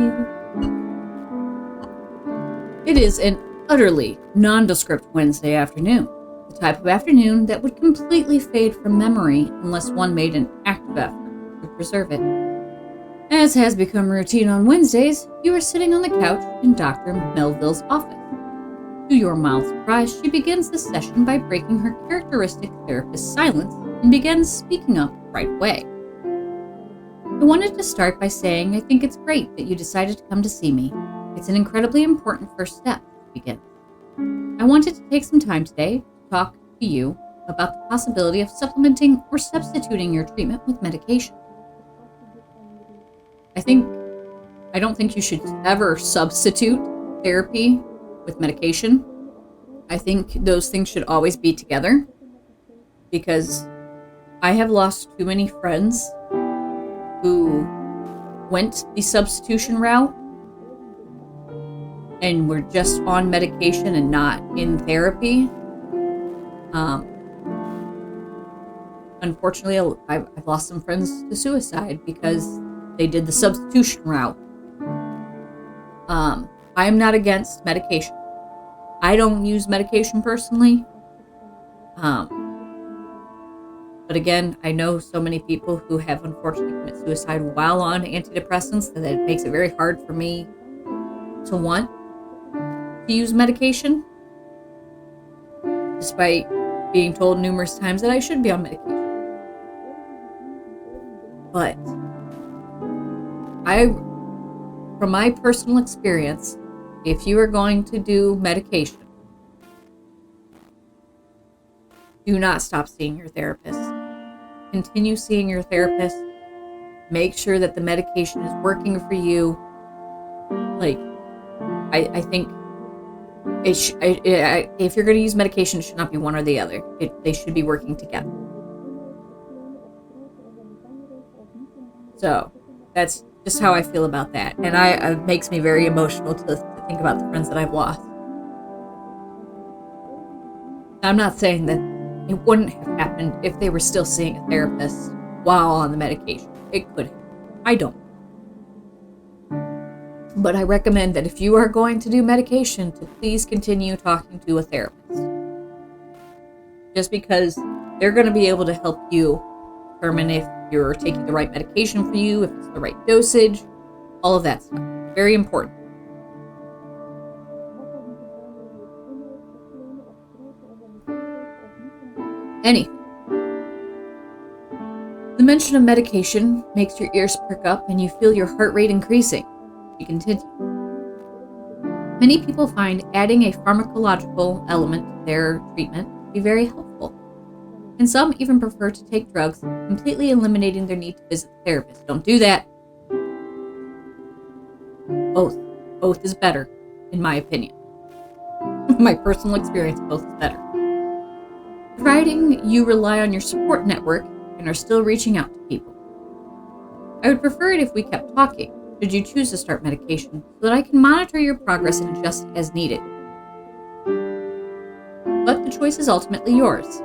It is an utterly nondescript Wednesday afternoon, the type of afternoon that would completely fade from memory unless one made an active effort to preserve it. As has become routine on Wednesdays, you are sitting on the couch in Dr. Melville's office. To your mild surprise, she begins the session by breaking her characteristic therapist silence and begins speaking up right away. I wanted to start by saying I think it's great that you decided to come to see me. It's an incredibly important first step. Begin. I wanted to take some time today to talk to you about the possibility of supplementing or substituting your treatment with medication. I don't think you should ever substitute therapy with medication. I think those things should always be together, because I have lost too many friends who went the substitution route and we're just on medication and not in therapy. Unfortunately, I've lost some friends to suicide because they did the substitution route. I am not against medication. I don't use medication personally. But again, I know so many people who have unfortunately committed suicide while on antidepressants that it makes it very hard for me to want to use medication, despite being told numerous times that I should be on medication. But from my personal experience, if you are going to do medication, do not stop seeing your therapist. Continue seeing your therapist. Make sure that the medication is working for you. I think if you're going to use medication, it should not be one or the other. They should be working together. So that's just how I feel about that. And it makes me very emotional to think about the friends that I've lost. I'm not saying that it wouldn't have happened if they were still seeing a therapist while on the medication. It could have. I don't. But I recommend that if you are going to do medication, to please continue talking to a therapist. Just because they're going to be able to help you determine if you're taking the right medication for you, if it's the right dosage, all of that stuff. Very important. Anyway, the mention of medication makes your ears perk up and you feel your heart rate increasing. You continue. Many people find adding a pharmacological element to their treatment to be very helpful, and some even prefer to take drugs, completely eliminating their need to visit the therapist. Don't do that. Both is better, in my opinion. My personal experience, both is better. Providing you rely on your support network and are still reaching out to people. I would prefer it if we kept talking, should you choose to start medication, so that I can monitor your progress and adjust as needed. But the choice is ultimately yours.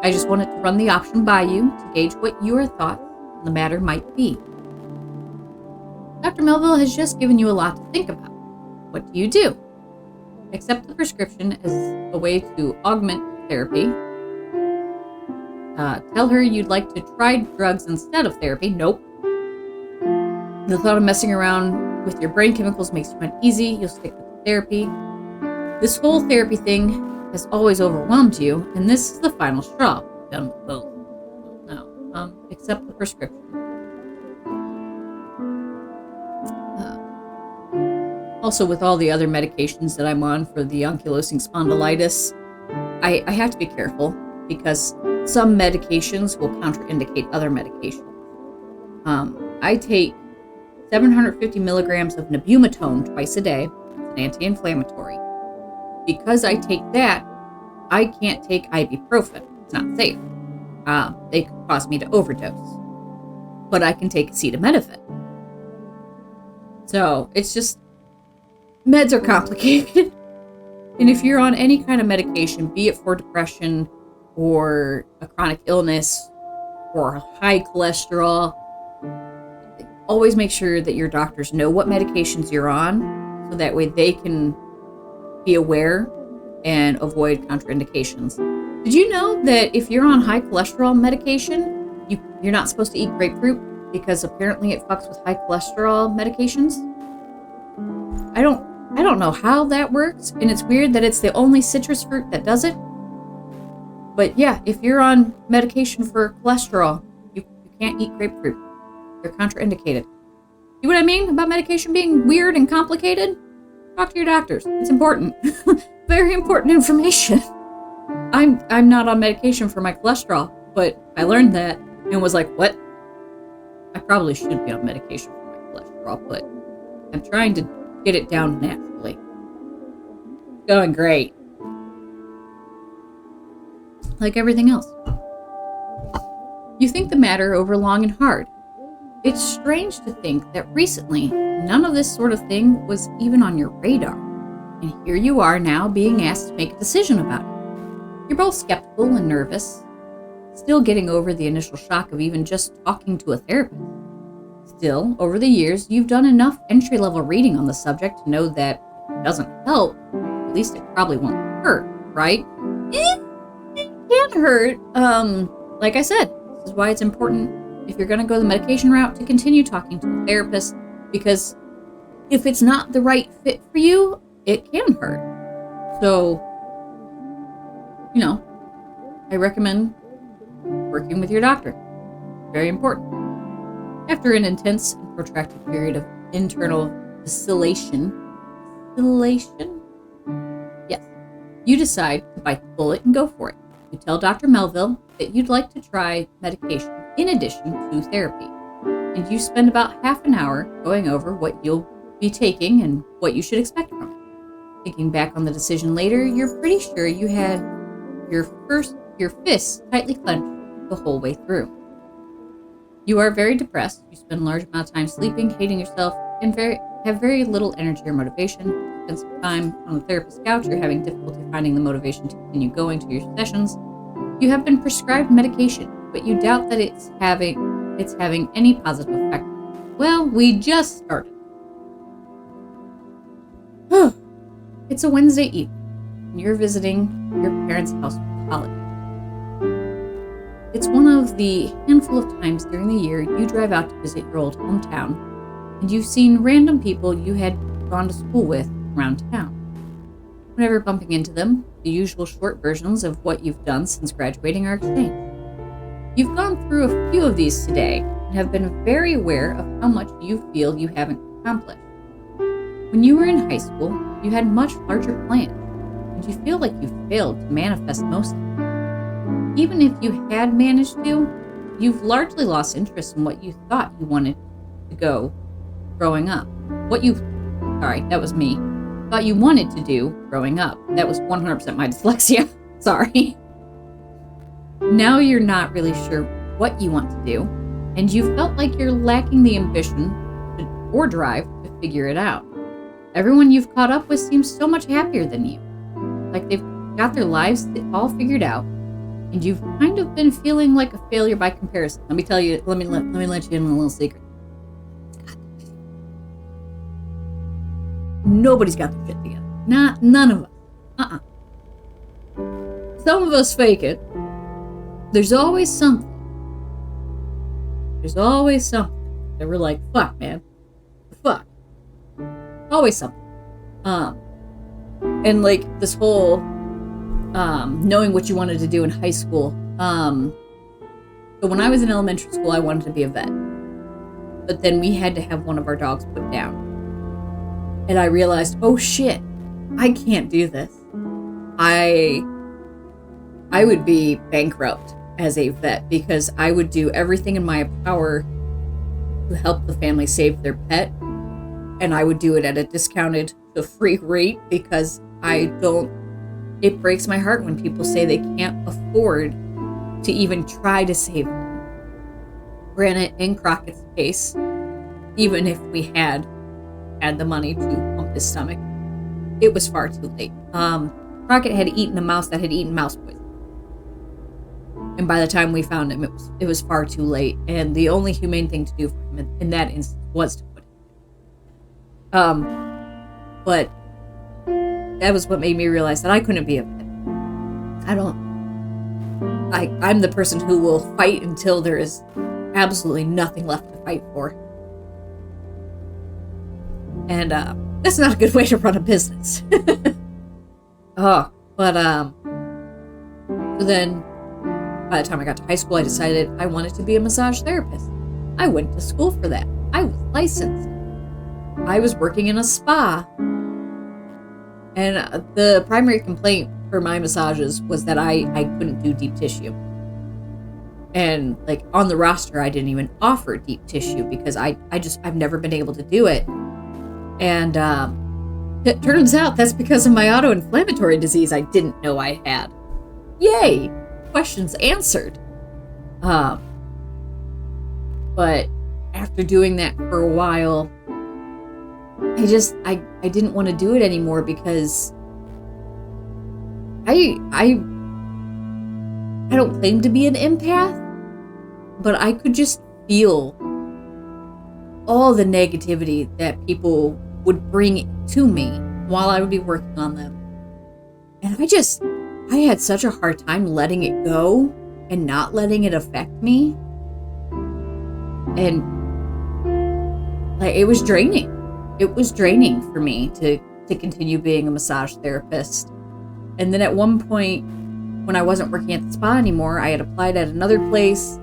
I just wanted to run the option by you to gauge what your thoughts on the matter might be. Dr. Melville has just given you a lot to think about. What do you do? Accept the prescription as a way to augment therapy. Tell her you'd like to try drugs instead of therapy. Nope. The thought of messing around with your brain chemicals makes you uneasy. You'll stick with the therapy. This whole therapy thing has always overwhelmed you, and this is the final straw. Done with both. No. Accept the prescription. Also, with all the other medications that I'm on for the ankylosing spondylitis, I have to be careful because some medications will contraindicate other medications. I take 750 milligrams of nabumetone twice a day. It's an anti-inflammatory. Because I take that, I can't take ibuprofen. It's not safe. They could cause me to overdose. But I can take acetaminophen. So it's just, meds are complicated. And if you're on any kind of medication, be it for depression or a chronic illness or high cholesterol, always make sure that your doctors know what medications you're on, so that way they can be aware and avoid contraindications. Did you know that if you're on high cholesterol medication, you're not supposed to eat grapefruit because apparently it fucks with high cholesterol medications? I don't know how that works, and it's weird that it's the only citrus fruit that does it. But yeah, if you're on medication for cholesterol, you can't eat grapefruit. They're contraindicated. See what I mean about medication being weird and complicated? Talk to your doctors. It's important. Very important information. I'm not on medication for my cholesterol, but I learned that and was like, what? I probably should be on medication for my cholesterol, but I'm trying to get it down naturally. Going great. Like everything else. You think the matter over long and hard. It's strange to think that recently, none of this sort of thing was even on your radar. And here you are now being asked to make a decision about it. You're both skeptical and nervous, still getting over the initial shock of even just talking to a therapist. Still, over the years, you've done enough entry-level reading on the subject to know that if it doesn't help, at least it probably won't hurt, right? It can hurt. Like I said, this is why it's important, if you're going to go the medication route, to continue talking to a therapist, because if it's not the right fit for you, it can hurt. So, I recommend working with your doctor. Very important. After an intense and protracted period of internal vacillation, yes, you decide to bite the bullet and go for it. You tell Dr. Melville that you'd like to try medication in addition to therapy, and you spend about half an hour going over what you'll be taking and what you should expect from it. Thinking back on the decision later, you're pretty sure you had your fists tightly clenched the whole way through. You are very depressed. You spend a large amount of time sleeping, hating yourself, and have very little energy or motivation. You spend some time on the therapist's couch. You're having difficulty finding the motivation to continue going to your sessions. You have been prescribed medication, but you doubt that it's having any positive effect. Well, we just started. It's a Wednesday evening, and you're visiting your parents' house for the holiday. It's one of the handful of times during the year you drive out to visit your old hometown, and you've seen random people you had gone to school with around town. Whenever bumping into them, the usual short versions of what you've done since graduating are exchanged. You've gone through a few of these today and have been very aware of how much you feel you haven't accomplished. When you were in high school, you had much larger plans, and you feel like you failed to manifest most of them. Even if you had managed to, you've largely lost interest in what you thought you wanted to go growing up. That was me. Thought you wanted to do growing up. That was 100% my dyslexia. Sorry. Now you're not really sure what you want to do, and you felt like you're lacking the ambition or drive to figure it out. Everyone you've caught up with seems so much happier than you. Like they've got their lives all figured out, and you've kind of been feeling like a failure by comparison. Let me let you in on a little secret. Nobody's got their shit together. None of us. Some of us fake it. There's always something. That we're like, fuck, man. Fuck. Always something. And like this whole knowing what you wanted to do in high school. So when I was in elementary school, I wanted to be a vet. But then we had to have one of our dogs put down. And I realized, oh shit, I can't do this. I would be bankrupt as a vet because I would do everything in my power to help the family save their pet. And I would do it at a discounted to free rate because it breaks my heart when people say they can't afford to even try to save them. Granted, in Crockett's case, even if we had the money to pump his stomach, it was far too late. Crockett had eaten a mouse that had eaten mouse poison. And by the time we found him, it was far too late. And the only humane thing to do for him in that instance was to put him down. But that was what made me realize that I couldn't be a vet. I'm the person who will fight until there is absolutely nothing left to fight for. And that's not a good way to run a business. So then by the time I got to high school, I decided I wanted to be a massage therapist. I went to school for that. I was licensed. I was working in a spa. And the primary complaint for my massages was that I couldn't do deep tissue. And like on the roster, I didn't even offer deep tissue because I've never been able to do it. And it turns out that's because of my autoinflammatory disease I didn't know I had. Yay! Questions answered. But after doing that for a while, I didn't want to do it anymore because I don't claim to be an empath, but I could just feel all the negativity that people would bring to me while I would be working on them. And I had such a hard time letting it go and not letting it affect me. And like it was draining. It was draining for me to continue being a massage therapist. And then at one point, when I wasn't working at the spa anymore, I had applied at another place,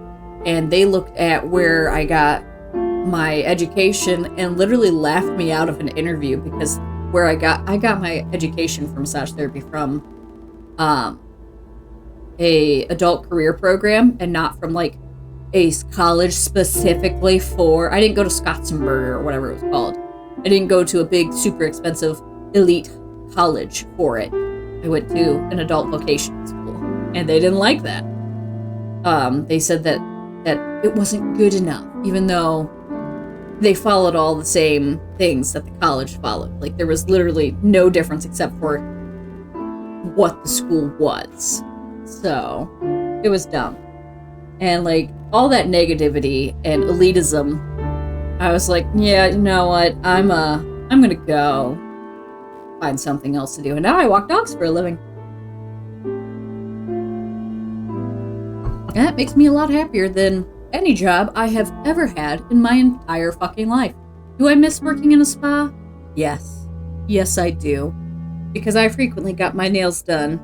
and they looked at where I got my education and literally laughed me out of an interview because where I got my education for massage therapy from a adult career program and not from like a college specifically for, I didn't go to Scotzenberger or whatever it was called. I didn't go to a big, super expensive elite college for it. I went to an adult vocational school, and they didn't like that. They said that that it wasn't good enough, even though they followed all the same things that the college followed. Like, there was literally no difference except for what the school was. So, it was dumb. And, like, all that negativity and elitism, I was like, yeah, you know what? I'm gonna go find something else to do. And now I walk dogs for a living. That makes me a lot happier than any job I have ever had in my entire fucking life. Do I miss working in a spa? Yes. Yes, I do. Because I frequently got my nails done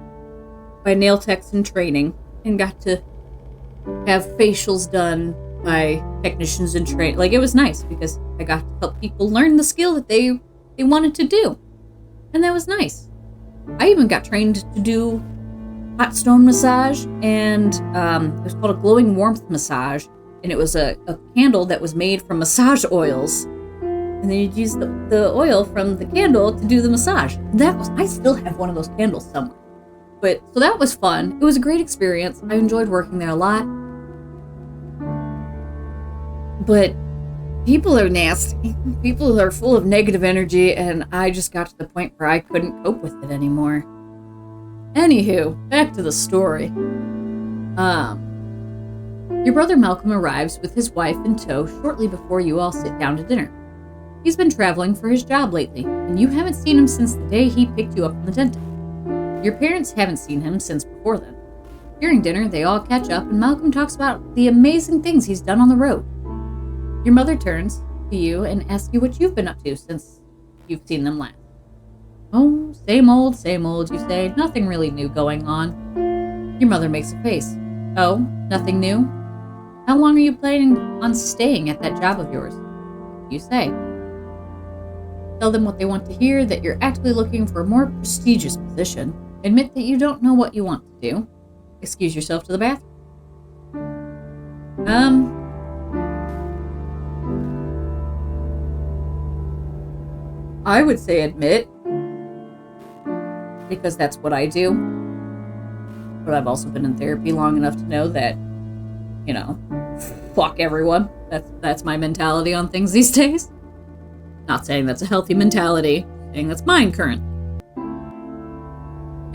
by nail techs in training and got to have facials done by technicians in training. Like, it was nice because I got to help people learn the skill that they wanted to do. And that was nice. I even got trained to do hot stone massage, and it was called a glowing warmth massage, and it was a candle that was made from massage oils, and then you'd use the oil from the candle to do the massage. I still have one of those candles somewhere. But so that was fun. It was a great experience. I enjoyed working there a lot. But people are nasty. People are full of negative energy, and I just got to the point where I couldn't cope with it anymore. Anywho, back to the story. Your brother Malcolm arrives with his wife in tow shortly before you all sit down to dinner. He's been traveling for his job lately, and you haven't seen him since the day he picked you up from the dentist. Your parents haven't seen him since before then. During dinner, they all catch up, and Malcolm talks about the amazing things he's done on the road. Your mother turns to you and asks you what you've been up to since you've seen them last. Oh, same old, you say. Nothing really new going on. Your mother makes a face. Oh, nothing new? How long are you planning on staying at that job of yours? You say. Tell them what they want to hear, that you're actively looking for a more prestigious position. Admit that you don't know what you want to do. Excuse yourself to the bathroom. I would say admit, because that's what I do. But I've also been in therapy long enough to know that, you know, fuck everyone. That's my mentality on things these days. Not saying that's a healthy mentality, saying that's mine currently.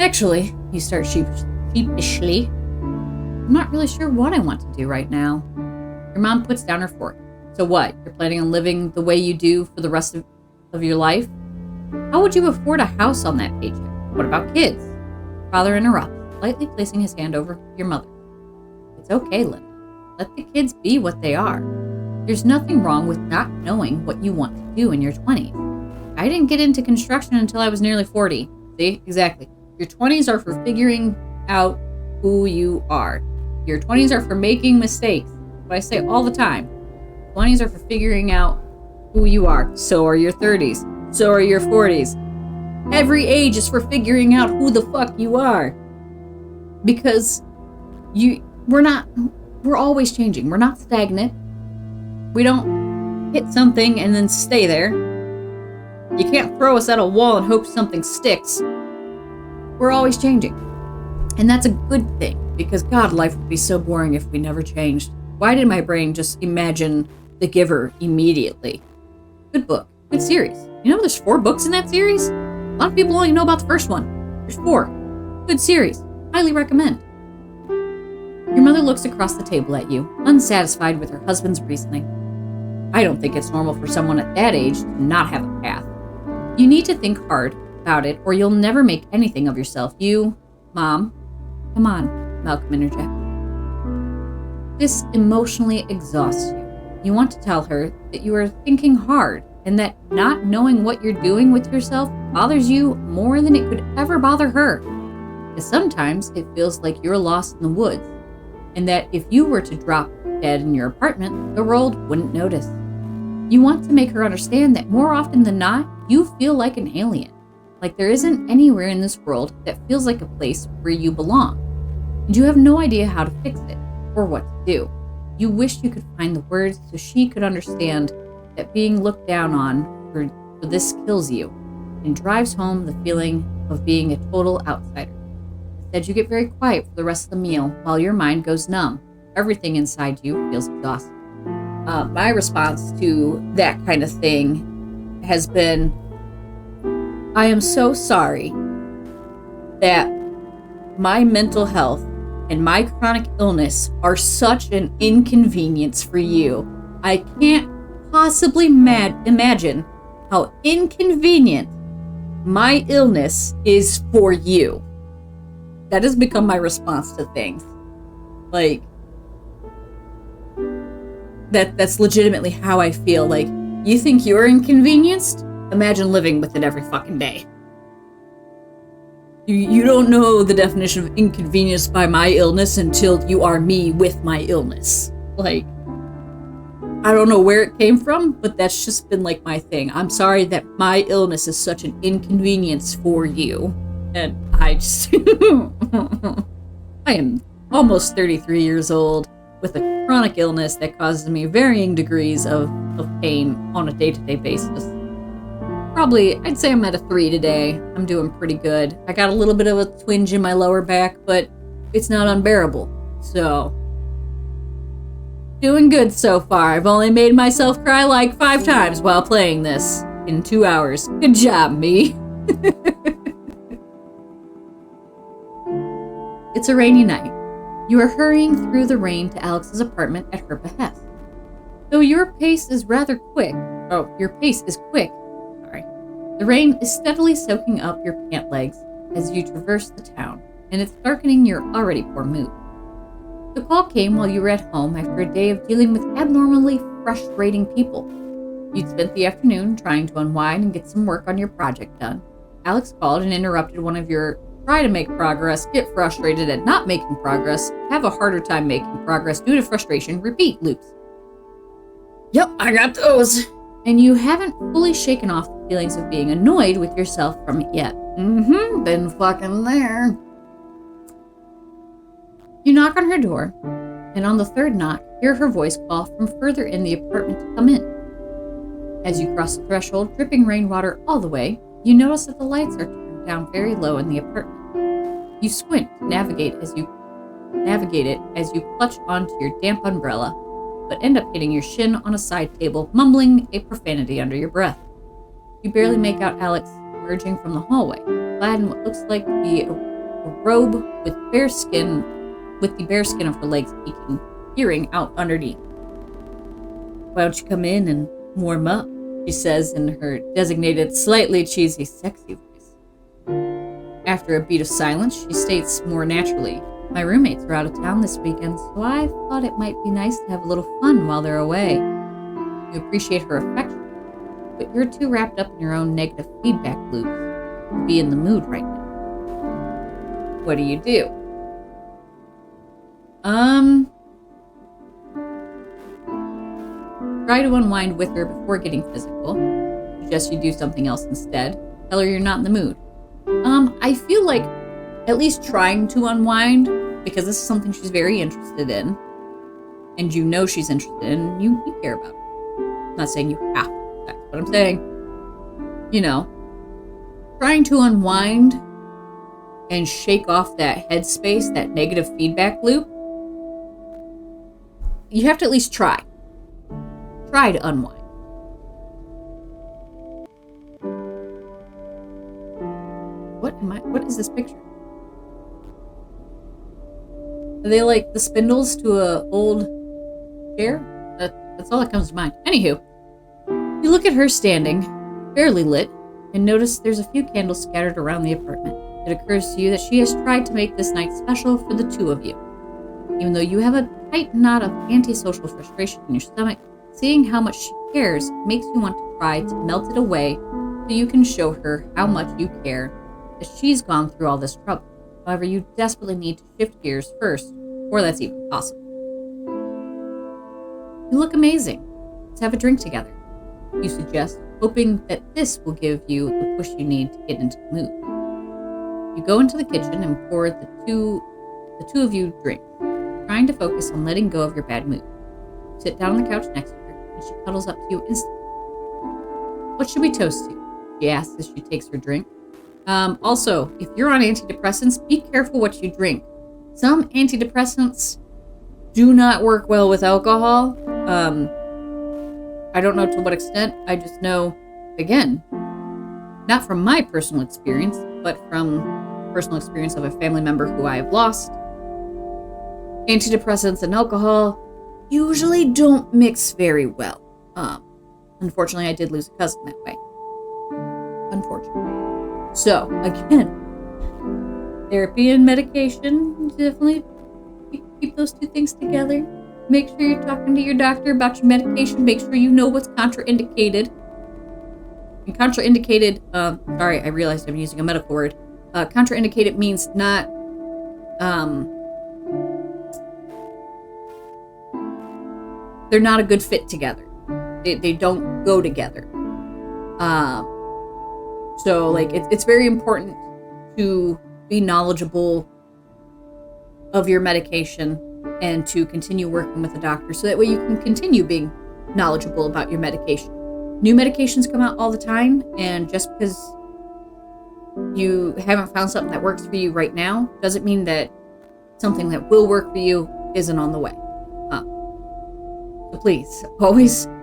Actually, you start sheepishly. I'm not really sure what I want to do right now. Your mom puts down her fork. So what? You're planning on living the way you do for the rest of your life? How would you afford a house on that paycheck? What about kids? Father interrupts, lightly placing his hand over your mother. It's okay, Linda. Let the kids be what they are. There's nothing wrong with not knowing what you want to do in your 20s. I didn't get into construction until I was nearly 40. See? Exactly. Your 20s are for figuring out who you are. Your 20s are for making mistakes. What I say all the time. 20s are for figuring out who you are. So are your 30s. So are your 40s. Every age is for figuring out who the fuck you are. Because we're always changing. We're not stagnant. We don't hit something and then stay there. You can't throw us at a wall and hope something sticks. We're always changing. And that's a good thing, because God, life would be so boring if we never changed. Why did my brain just imagine The Giver immediately? Good book. Good series. You know there's 4 books in that series? A lot of people only know about the first one. There's 4. Good series. Highly recommend. Your mother looks across the table at you, unsatisfied with her husband's reasoning. I don't think it's normal for someone at that age to not have a path. You need to think hard about it, or you'll never make anything of yourself. Mom. Come on, Malcolm interjects. This emotionally exhausts you. You want to tell her that you are thinking hard, and that not knowing what you're doing with yourself bothers you more than it could ever bother her. Because sometimes it feels like you're lost in the woods, and that if you were to drop dead in your apartment, the world wouldn't notice. You want to make her understand that more often than not, you feel like an alien. Like there isn't anywhere in this world that feels like a place where you belong. And you have no idea how to fix it, or what to do. You wish you could find the words so she could understand that being looked down on for this kills you, and drives home the feeling of being a total outsider. Instead, you get very quiet for the rest of the meal while your mind goes numb. everything inside you feels exhausted. My response to that kind of thing has been, I am so sorry that my mental health and my chronic illness are such an inconvenience for you. I can't possibly imagine how inconvenient my illness is for you. That has become my response to things. Like, that's legitimately how I feel. Like, you think you're inconvenienced? Imagine living with it every fucking day. You don't know the definition of inconvenienced by my illness until you are me with my illness. Like, I don't know where it came from, but that's just been like my thing. I'm sorry that my illness is such an inconvenience for you. And I just... I am almost 33 years old with a chronic illness that causes me varying degrees of pain on a day-to-day basis. Probably, I'd say I'm at a 3 today. I'm doing pretty good. I got a little bit of a twinge in my lower back, but it's not unbearable. So, doing good so far. I've only made myself cry like 5 times while playing this in 2 hours. Good job, me. It's a rainy night. You are hurrying through the rain to Alex's apartment at her behest. Though your pace is quick. The rain is steadily soaking up your pant legs as you traverse the town, and it's darkening your already poor mood. The call came while you were at home after a day of dealing with abnormally frustrating people. You'd spent the afternoon trying to unwind and get some work on your project done. Alex called and interrupted one of your try to make progress, get frustrated at not making progress, have a harder time making progress due to frustration, repeat loops. Yep, I got those. And you haven't fully shaken off the feelings of being annoyed with yourself from it yet. Been fucking there. You knock on her door, and on the third knock, hear her voice call from further in the apartment to come in. As you cross the threshold, dripping rainwater all the way, you notice that the lights are turned down very low in the apartment. You squint to navigate it as you clutch onto your damp umbrella, but end up hitting your shin on a side table, mumbling a profanity under your breath. You barely make out Alex emerging from the hallway, clad in what looks like to be a robe with the bare skin of her legs peering out underneath. Why don't you come in and warm up? She says in her designated, slightly cheesy, sexy voice. After a beat of silence, she states more naturally, my roommates are out of town this weekend, so I thought it might be nice to have a little fun while they're away. You appreciate her affection, but you're too wrapped up in your own negative feedback loops to be in the mood right now. What do? Try to unwind with her before getting physical. Suggest you do something else instead. Tell her you're not in the mood. I feel like at least trying to unwind, because this is something she's very interested in, and you know she's interested in, and you care about her. I'm not saying you have to, but I'm saying, trying to unwind and shake off that headspace, that negative feedback loop, you have to at least try. Try to unwind. What is this picture? Are they like the spindles to a old chair? That's all that comes to mind. Anywho, you look at her standing, barely lit, and notice there's a few candles scattered around the apartment. It occurs to you that she has tried to make this night special for the two of you. Even though you have a tight knot of antisocial frustration in your stomach, seeing how much she cares makes you want to try to melt it away so you can show her how much you care that she's gone through all this trouble. However, you desperately need to shift gears first, before that's even possible. You look amazing. Let's have a drink together, you suggest, hoping that this will give you the push you need to get into the mood. You go into the kitchen and pour the two of you drinks, trying to focus on letting go of your bad mood. You sit down on the couch next to her, and she cuddles up to you instantly. What should we toast to? She asks as she takes her drink. Also, if you're on antidepressants, be careful what you drink. Some antidepressants do not work well with alcohol. I don't know to what extent. I just know, again, not from my personal experience, but from personal experience of a family member who I have lost. Antidepressants and alcohol usually don't mix very well. Unfortunately, I did lose a cousin that way. Unfortunately. So, again, therapy and medication, definitely keep those two things together. Make sure you're talking to your doctor about your medication. Make sure you know what's contraindicated. And contraindicated, sorry, I realized I'm using a medical word. Contraindicated means not, they're not a good fit together. They don't go together. So, like, it's very important to be knowledgeable of your medication and to continue working with a doctor so that way you can continue being knowledgeable about your medication. New medications come out all the time, and just because you haven't found something that works for you right now doesn't mean that something that will work for you isn't on the way. So please,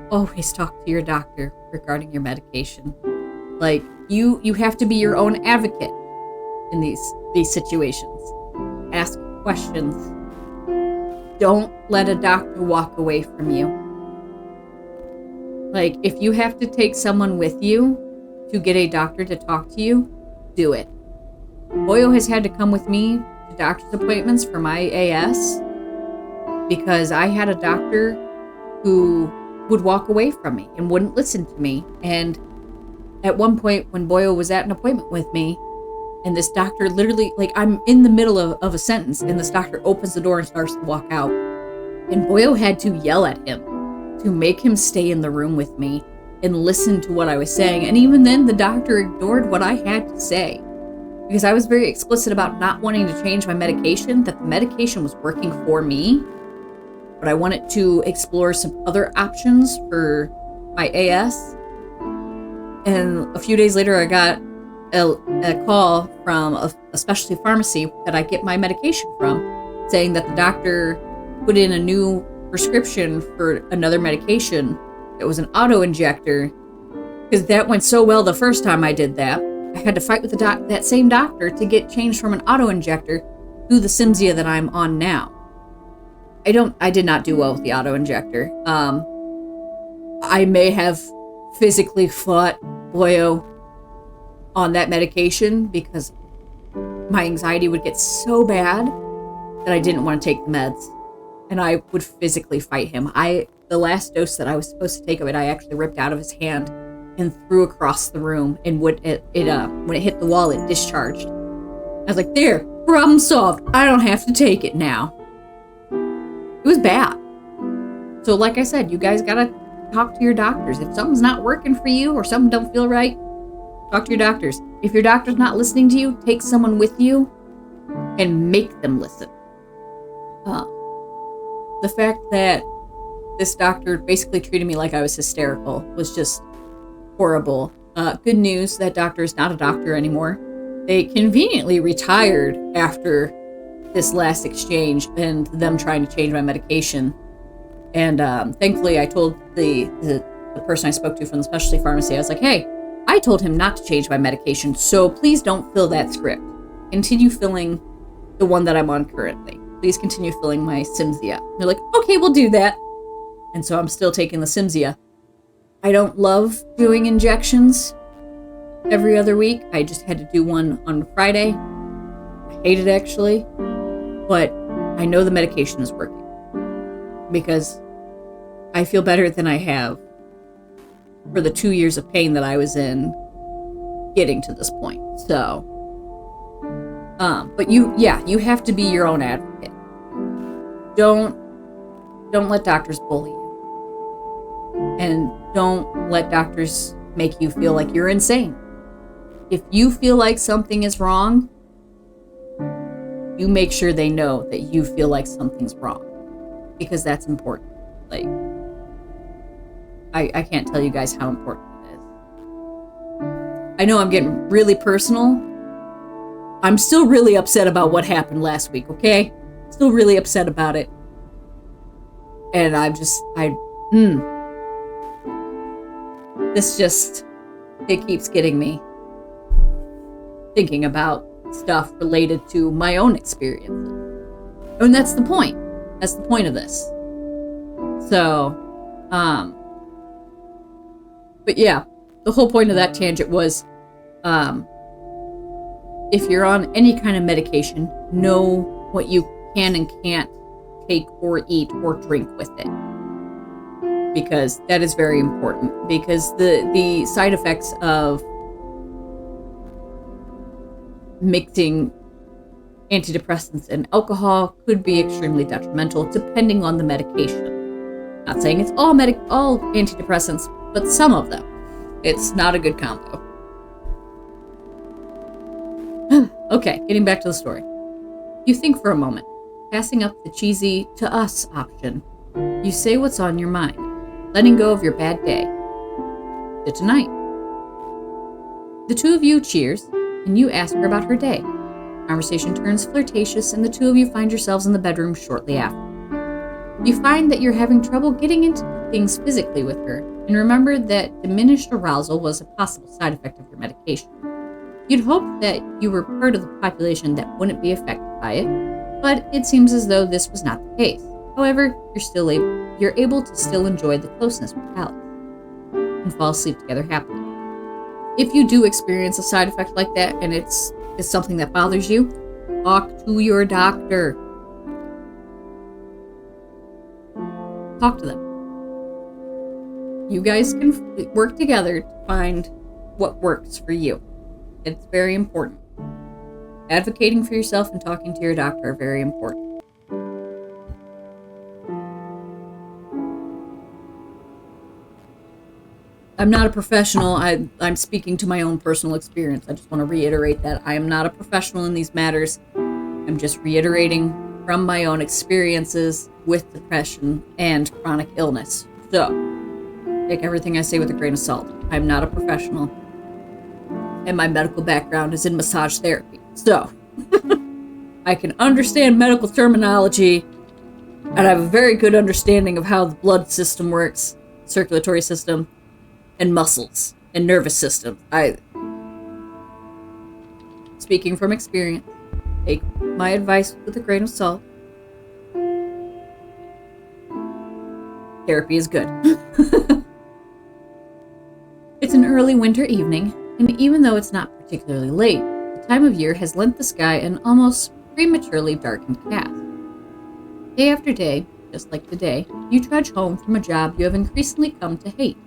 always talk to your doctor regarding your medication. Like, you have to be your own advocate in these situations. Ask questions. Don't let a doctor walk away from you. Like, if you have to take someone with you to get a doctor to talk to you, do it. Boyo has had to come with me to doctor's appointments for my AS because I had a doctor who would walk away from me and wouldn't listen to me. And at one point when Boyo was at an appointment with me, and this doctor literally, like, I'm in the middle of a sentence, and this doctor opens the door and starts to walk out. And Boyo had to yell at him to make him stay in the room with me and listen to what I was saying. And even then, the doctor ignored what I had to say because I was very explicit about not wanting to change my medication, that the medication was working for me, but I wanted to explore some other options for my AS. And a few days later, I got a call from a specialty pharmacy that I get my medication from, saying that the doctor put in a new prescription for another medication. It was an auto injector, because that went so well the first time I did that. I had to fight with that same doctor to get changed from an auto injector to the Cimzia that I'm on now. I did not do well with the auto injector. I may have physically fought Boyo on that medication because my anxiety would get so bad that I didn't want to take the meds, and I would physically fight him. The last dose that I was supposed to take of it, I actually ripped out of his hand and threw across the room, and when it hit the wall, it discharged. I was like, there, problem solved. I don't have to take it now. It was bad. So like I said, you guys gotta talk to your doctors. If something's not working for you or something don't feel right, talk to your doctors. If your doctor's not listening to you, take someone with you and make them listen. The fact that this doctor basically treated me like I was hysterical was just horrible. Good news, that doctor is not a doctor anymore. They conveniently retired after this last exchange and them trying to change my medication. And thankfully, I told the person I spoke to from the specialty pharmacy, I was like, hey, I told him not to change my medication, so please don't fill that script. Continue filling the one that I'm on currently. Please continue filling my Cimzia. They're like, okay, we'll do that. And so I'm still taking the Cimzia. I don't love doing injections every other week. I just had to do one on Friday. I hate it, actually. But I know the medication is working because I feel better than I have for the 2 years of pain that I was in getting to this point. So, but you have to be your own advocate. Don't let doctors bully you. And don't let doctors make you feel like you're insane. If you feel like something is wrong, you make sure they know that you feel like something's wrong, because that's important. Like, I can't tell you guys how important it is. I know I'm getting really personal. I'm still really upset about what happened last week, okay? Still really upset about it. And it keeps getting me thinking about stuff related to my own experiences. And that's the point. That's the point of this. So, but yeah, the whole point of that tangent was, if you're on any kind of medication, know what you can and can't take or eat or drink with it. Because that is very important. Because the side effects of mixing antidepressants and alcohol could be extremely detrimental depending on the medication. Not saying it's all antidepressants, but some of them. It's not a good combo. Okay, getting back to the story. You think for a moment, passing up the cheesy to us option. You say what's on your mind, letting go of your bad day. To tonight. The two of you cheers, and you ask her about her day. Conversation turns flirtatious, and the two of you find yourselves in the bedroom shortly after. You find that you're having trouble getting into things physically with her, and remember that diminished arousal was a possible side effect of your medication. You'd hoped that you were part of the population that wouldn't be affected by it, but it seems as though this was not the case. However, you're able to still enjoy the closeness with Alex and fall asleep together happily. If you do experience a side effect like that and it's something that bothers you, talk to your doctor. Talk to them. You guys can work together to find what works for you. It's very important. Advocating for yourself and talking to your doctor are very important. I'm not a professional. I'm speaking to my own personal experience. I just want to reiterate that I am not a professional in these matters. I'm just reiterating from my own experiences with depression and chronic illness. So, take everything I say with a grain of salt. I'm not a professional. And my medical background is in massage therapy. So, I can understand medical terminology, and I have a very good understanding of how the blood system works, circulatory system, and muscles, and nervous system. Speaking from experience, take my advice with a grain of salt. Therapy is good. It's an early winter evening, and even though it's not particularly late, the time of year has lent the sky an almost prematurely darkened cast. Day after day, just like today, you trudge home from a job you have increasingly come to hate.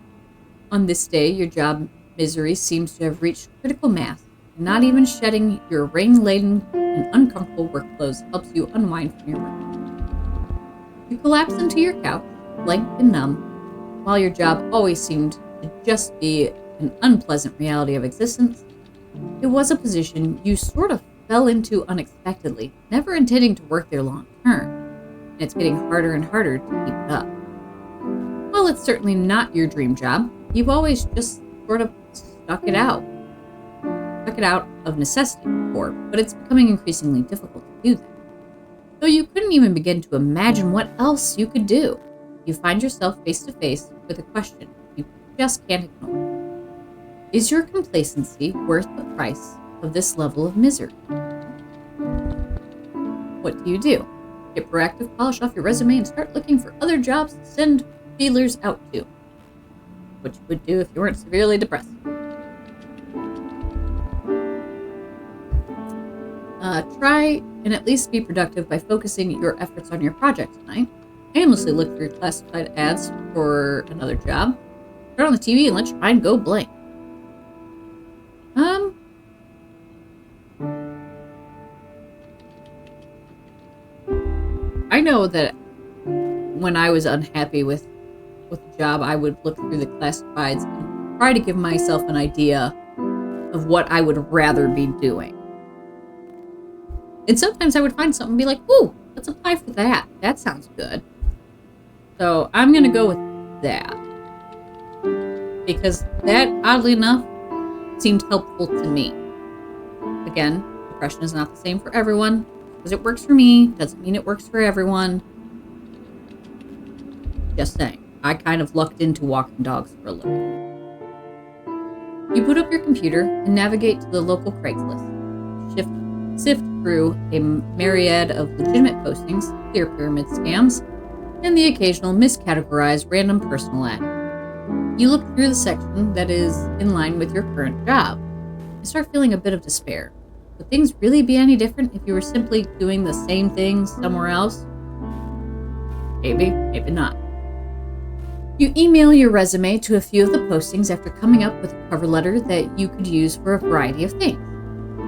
On this day, your job misery seems to have reached critical mass, and not even shedding your rain-laden and uncomfortable work clothes helps you unwind from your work. You collapse into your couch, blank and numb, while your job always seemed to just be an unpleasant reality of existence. It was a position you sort of fell into unexpectedly, never intending to work there long term, and it's getting harder and harder to keep it up. While it's certainly not your dream job, you've always just sort of stuck it out. Stuck it out of necessity before, but it's becoming increasingly difficult to do that. Though you couldn't even begin to imagine what else you could do, you find yourself face to face with a question you just can't ignore. Is your complacency worth the price of this level of misery? What do? Get proactive, polish off your resume, and start looking for other jobs to send feelers out to. What you would do if you weren't severely depressed. Try and at least be productive by focusing your efforts on your project tonight. Aimlessly look through classified ads for another job. Turn on the TV and let your mind go blank. I know that when I was unhappy with the job, I would look through the classifieds and try to give myself an idea of what I would rather be doing. And sometimes I would find something and be like, ooh, let's apply for that. That sounds good. So I'm going to go with that. Because that, oddly enough, seemed helpful to me. Again, depression is not the same for everyone. Because it works for me doesn't mean it works for everyone. Just saying. I kind of lucked into walking dogs for a living. You boot up your computer and navigate to the local Craigslist. Sift through a myriad of legitimate postings, clear pyramid scams, and the occasional miscategorized random personal ad. You look through the section that is in line with your current job. You start feeling a bit of despair. Would things really be any different if you were simply doing the same thing somewhere else? Maybe, maybe not. You email your resume to a few of the postings after coming up with a cover letter that you could use for a variety of things.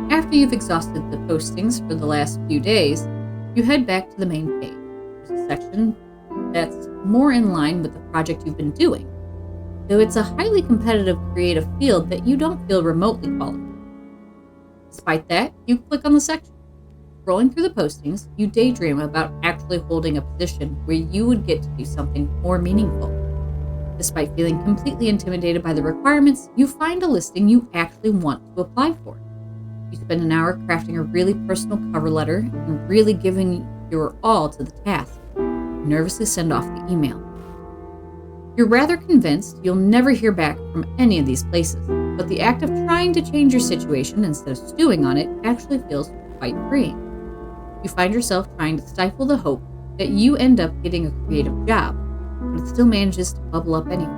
After you've exhausted the postings for the last few days, you head back to the main page. There's a section that's more in line with the project you've been doing, though it's a highly competitive creative field that you don't feel remotely qualified. Despite that, you click on the section. Scrolling through the postings, you daydream about actually holding a position where you would get to do something more meaningful. Despite feeling completely intimidated by the requirements, you find a listing you actually want to apply for. You spend an hour crafting a really personal cover letter and really giving your all to the task. You nervously send off the email. You're rather convinced you'll never hear back from any of these places, but the act of trying to change your situation instead of stewing on it actually feels quite freeing. You find yourself trying to stifle the hope that you end up getting a creative job, but it still manages to bubble up anyway.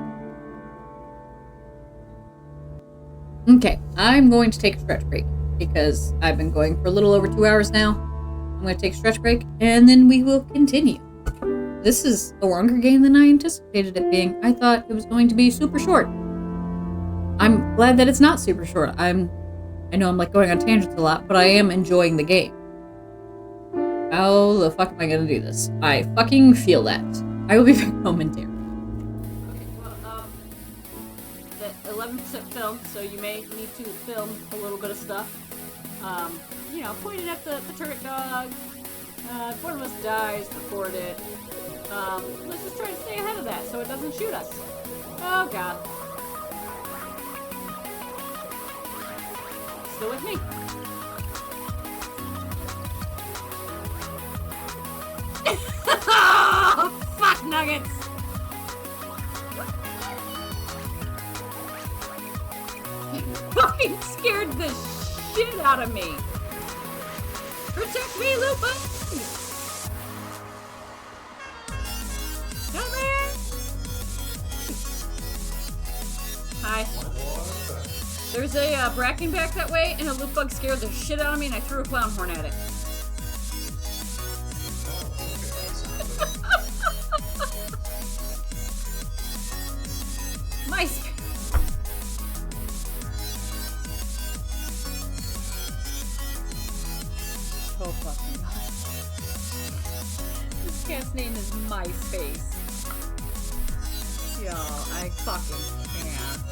Okay, I'm going to take a stretch break because I've been going for a little over 2 hours now. I'm going to take a stretch break and then we will continue. This is a longer game than I anticipated it being. I thought it was going to be super short. I'm glad that it's not super short. I know I'm like going on tangents a lot, but I am enjoying the game. How the fuck am I going to do this? I fucking feel that. I will be back momentarily. Okay, well, the 11% film, so you may need to film a little bit of stuff. Pointed at the turret dog. If one of us dies, record it. Let's just try to stay ahead of that so it doesn't shoot us. Oh god. Still with me. Oh, fuck nuggets! You fucking scared the shit out of me. Protect me, Lupin! Come here! Hi. There's a bracken back that way, and a loop bug scared the shit out of me, and I threw a clown horn at it. Mice! Oh fucking god. This cat's name is MySpace. Yo, I fucking can't.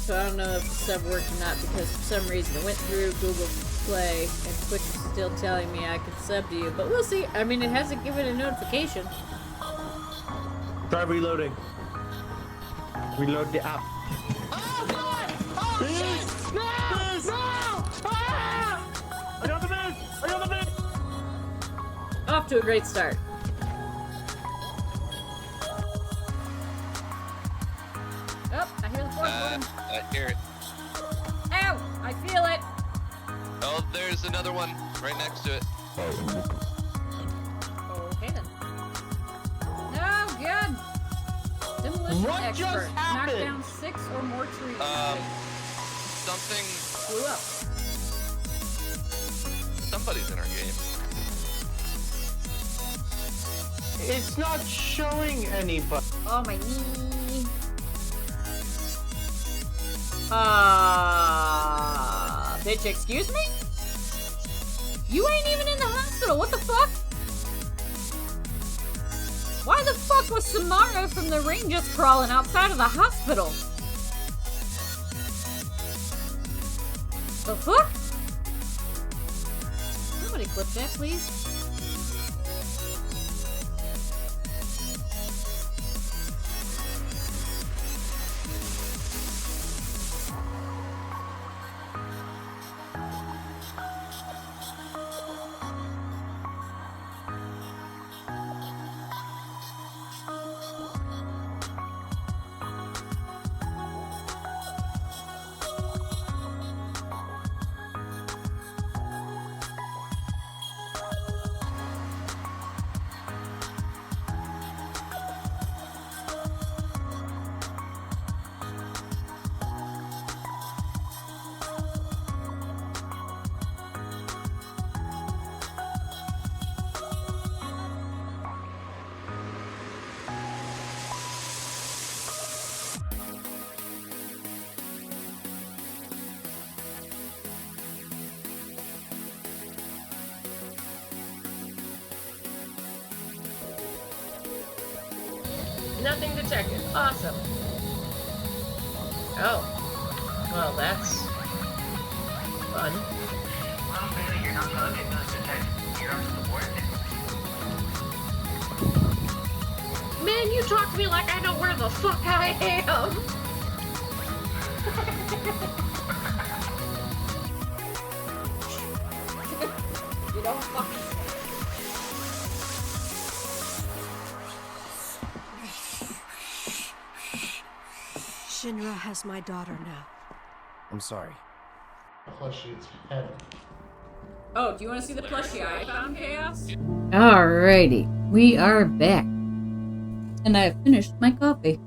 So I don't know if the sub worked or not because for some reason it went through Google Play and Twitch is still telling me I could sub to you, but we'll see. I mean, it hasn't given a notification. Try reloading. Reload the app. Oh god! Oh shit! No! No! Ah! Are you on the move? Are you on the move? Off to a great start. Oh, I hear the fourth one. I hear it. Ow! I feel it! Oh, there's another one right next to it. Okay then. Oh, good! Demolition What expert. just happened? Knock down 6 or more trees. Something. Blew up. Somebody's in our game. It's not showing anybody. Oh, my knee. Bitch, excuse me? You ain't even in the hospital. What the fuck? Why the fuck was Samara from the ring just crawling outside of the hospital? The fuck? Somebody clip that, please. Nothing detected. Awesome. Oh. Well, that's fun. Well, clearly you're not bugged. It does detect you're up to the board. Man, you talk to me like I know where the fuck I am. You don't fucking. Shinra has my daughter now. I'm sorry. Plushie's head. Oh, do you want to see the plushie I found, Chaos? Alrighty, we are back. And I have finished my coffee.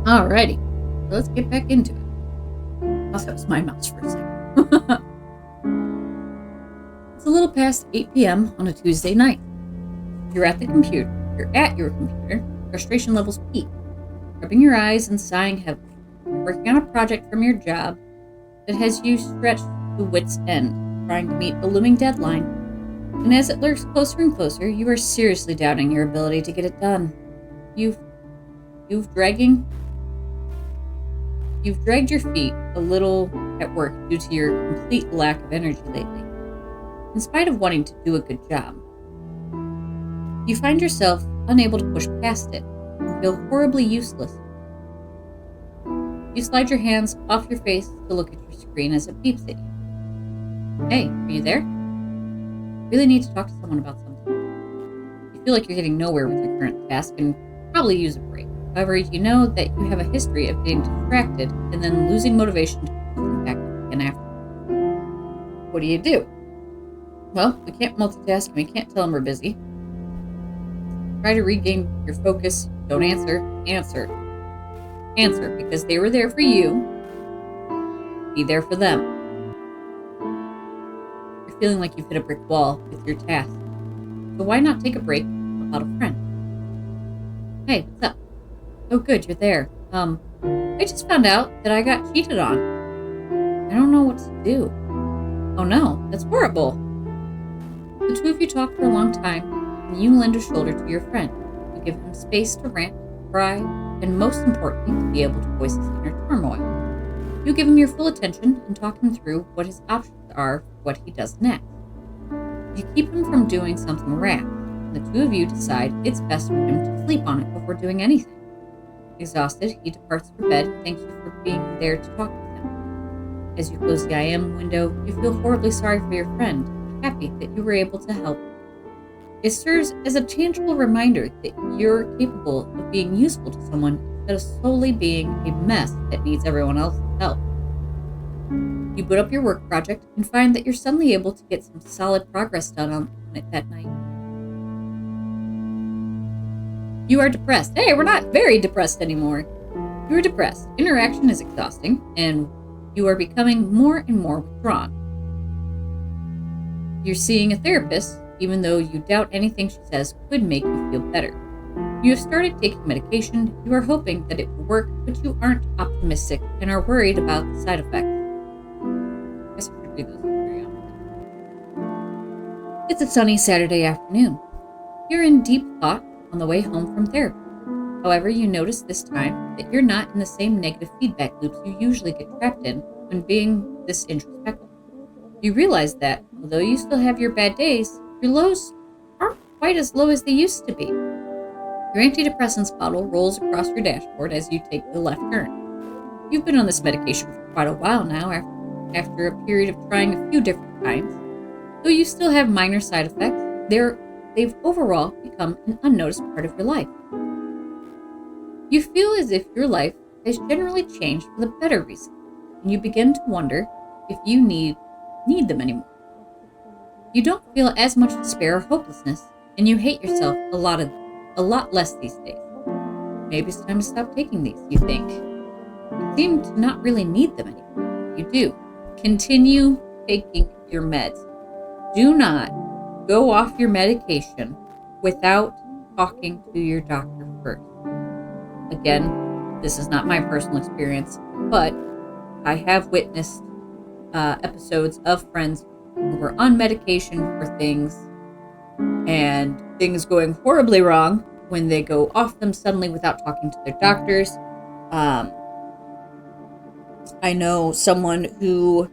Alrighty, so let's get back into it. Also, that was my mouse for a second. It's a little past 8 p.m. on a Tuesday night. You're at your computer, frustration levels peak. Rubbing your eyes and sighing heavily. You're working on a project from your job that has you stretched to wit's end, trying to meet a looming deadline. And as it lurks closer and closer, you are seriously doubting your ability to get it done. You've dragged your feet a little at work due to your complete lack of energy lately. In spite of wanting to do a good job, you find yourself unable to push past it and feel horribly useless. You slide your hands off your face to look at your screen as it beeps at you. Hey, are you there? Really need to talk to someone about something. You feel like you're getting nowhere with your current task and probably use a break. However, you know that you have a history of getting distracted and then losing motivation to pick something back up again after. What do? Well, we can't multitask and we can't tell them we're busy. Try to regain your focus. Don't answer. Answer, because they were there for you. Be there for them. You're feeling like you've hit a brick wall with your task. So why not take a break and help out a friend? Hey, what's up? Oh, good, you're there. I just found out that I got cheated on. I don't know what to do. Oh no, that's horrible. The two of you talk for a long time, and you lend a shoulder to your friend. You give him space to rant, cry, and most importantly, to be able to voice his inner turmoil. You give him your full attention and talk him through what his options are for what he does next. You keep him from doing something rash, and the two of you decide it's best for him to sleep on it before doing anything. Exhausted, he departs for bed and thanks you for being there to talk with him. As you close the I am window, you feel horribly sorry for your friend, but happy that you were able to help. It serves as a tangible reminder that you're capable of being useful to someone instead of solely being a mess that needs everyone else's help. You boot up your work project and find that you're suddenly able to get some solid progress done on it that night. You are depressed. Hey, we're not very depressed anymore. You are depressed. Interaction is exhausting, and you are becoming more and more withdrawn. You're seeing a therapist, even though you doubt anything she says could make you feel better. You have started taking medication. You are hoping that it will work, but you aren't optimistic and are worried about the side effects. I guess I should read those very often. It's a sunny Saturday afternoon. You're in deep thought on the way home from therapy. However, you notice this time that you're not in the same negative feedback loops you usually get trapped in when being this introspective. You realize that, although you still have your bad days, your lows aren't quite as low as they used to be. Your antidepressants bottle rolls across your dashboard as you take the left turn. You've been on this medication for quite a while now, after a period of trying a few different kinds. Though you still have minor side effects, they've overall become an unnoticed part of your life. You feel as if your life has generally changed for the better recently, and you begin to wonder if you need them anymore. You don't feel as much despair or hopelessness, and you hate yourself a lot less these days. Maybe it's time to stop taking these, you think. You seem to not really need them anymore. You do. Continue taking your meds. Do not go off your medication without talking to your doctor first. Again, this is not my personal experience, but I have witnessed episodes of friends who were on medication for things and things going horribly wrong when they go off them suddenly without talking to their doctors. I know someone who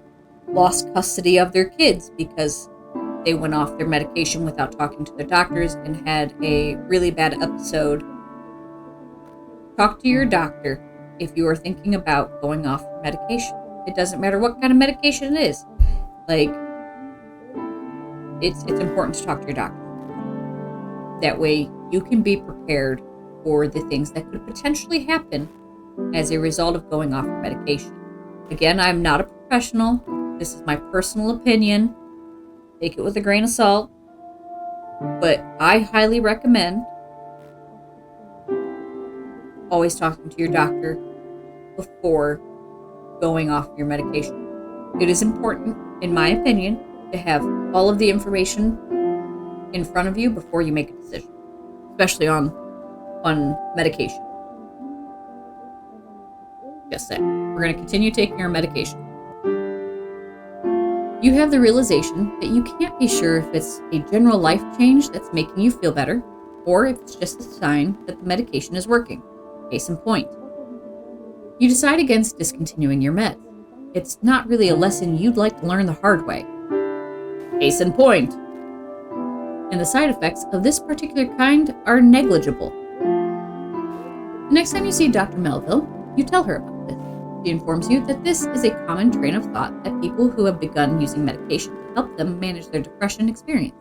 lost custody of their kids because they went off their medication without talking to their doctors and had a really bad episode. Talk to your doctor if you are thinking about going off medication. It doesn't matter what kind of medication it is. Like, it's important to talk to your doctor. That way you can be prepared for the things that could potentially happen as a result of going off medication. Again, I'm not a professional. This is my personal opinion. Take it with a grain of salt. But I highly recommend always talking to your doctor before going off your medication. It is important, in my opinion, to have all of the information in front of you before you make a decision, especially on medication. Just saying. We're going to continue taking our medication. You have the realization that you can't be sure if it's a general life change that's making you feel better, or if it's just a sign that the medication is working. Case in point. You decide against discontinuing your meds. It's not really a lesson you'd like to learn the hard way. Case in point. And the side effects of this particular kind are negligible. The next time you see Dr. Melville, you tell her about this. She informs you that this is a common train of thought that people who have begun using medication to help them manage their depression experience,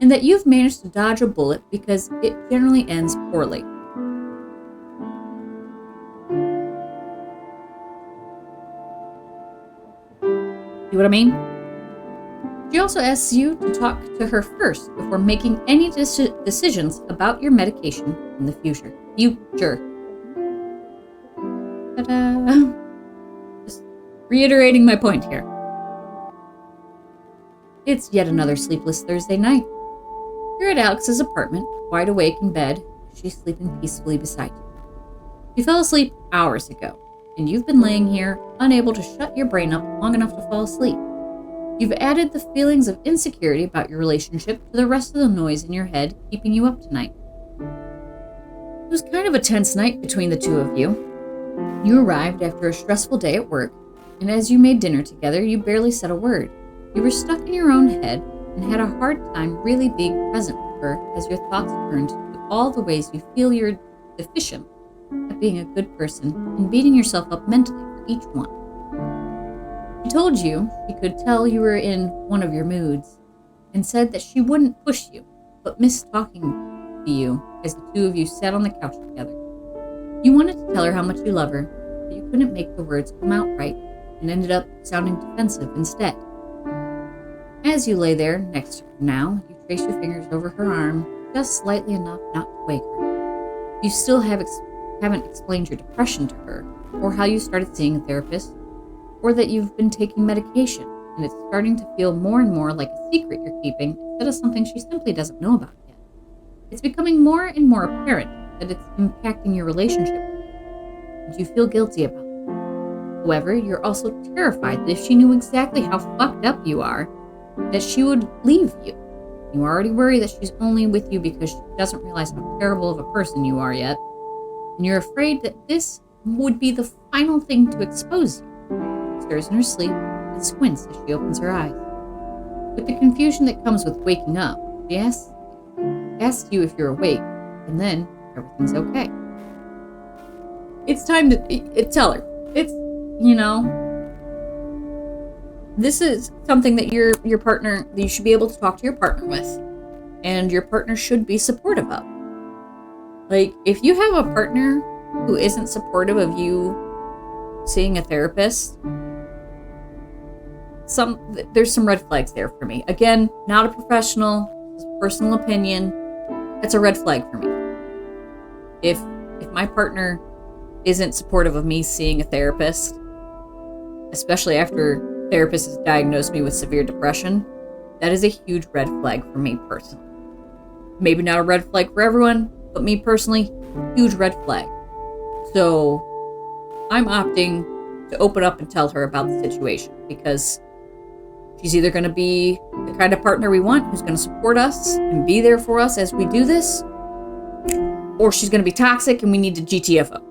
and that you've managed to dodge a bullet because it generally ends poorly. See what I mean? She also asks you to talk to her first before making any decisions about your medication in the future. Ta-da! Just reiterating my point here. It's yet another sleepless Thursday night. You're at Alex's apartment, wide awake in bed. She's sleeping peacefully beside you. You fell asleep hours ago, and you've been laying here, unable to shut your brain up long enough to fall asleep. You've added the feelings of insecurity about your relationship to the rest of the noise in your head keeping you up tonight. It was kind of a tense night between the two of you. You arrived after a stressful day at work, and as you made dinner together, you barely said a word. You were stuck in your own head and had a hard time really being present with her as your thoughts turned to all the ways you feel you're deficient at being a good person and beating yourself up mentally for each one. She told you she could tell you were in one of your moods and said that she wouldn't push you, but missed talking to you as the two of you sat on the couch together. You wanted to tell her how much you love her, but you couldn't make the words come out right and ended up sounding defensive instead. As you lay there next to her now, you trace your fingers over her arm just slightly enough not to wake her. You still haven't explained your depression to her, or how you started seeing a therapist, or that you've been taking medication and it's starting to feel more and more like a secret you're keeping instead of something she simply doesn't know about yet. It's becoming more and more apparent that it's impacting your relationship with her, and you feel guilty about it. However, you're also terrified that if she knew exactly how fucked up you are, that she would leave you. You already worry that she's only with you because she doesn't realize how terrible of a person you are yet, and you're afraid that this would be the final thing to expose you. She stirs in her sleep and squints as she opens her eyes. With the confusion that comes with waking up, she asks you if you're awake, and then everything's okay. It's time to tell her. It's, this is something that your partner, that you should be able to talk to your partner with, and your partner should be supportive of. Like, if you have a partner who isn't supportive of you seeing a therapist, there's some red flags there for me. Again, not a professional, just personal opinion. That's a red flag for me. If my partner isn't supportive of me seeing a therapist, especially after a therapist has diagnosed me with severe depression, that is a huge red flag for me personally. Maybe not a red flag for everyone, but me personally, huge red flag. So I'm opting to open up and tell her about the situation, because She's either going to be the kind of partner we want, who's going to support us and be there for us as we do this, or she's going to be toxic and we need to GTFO.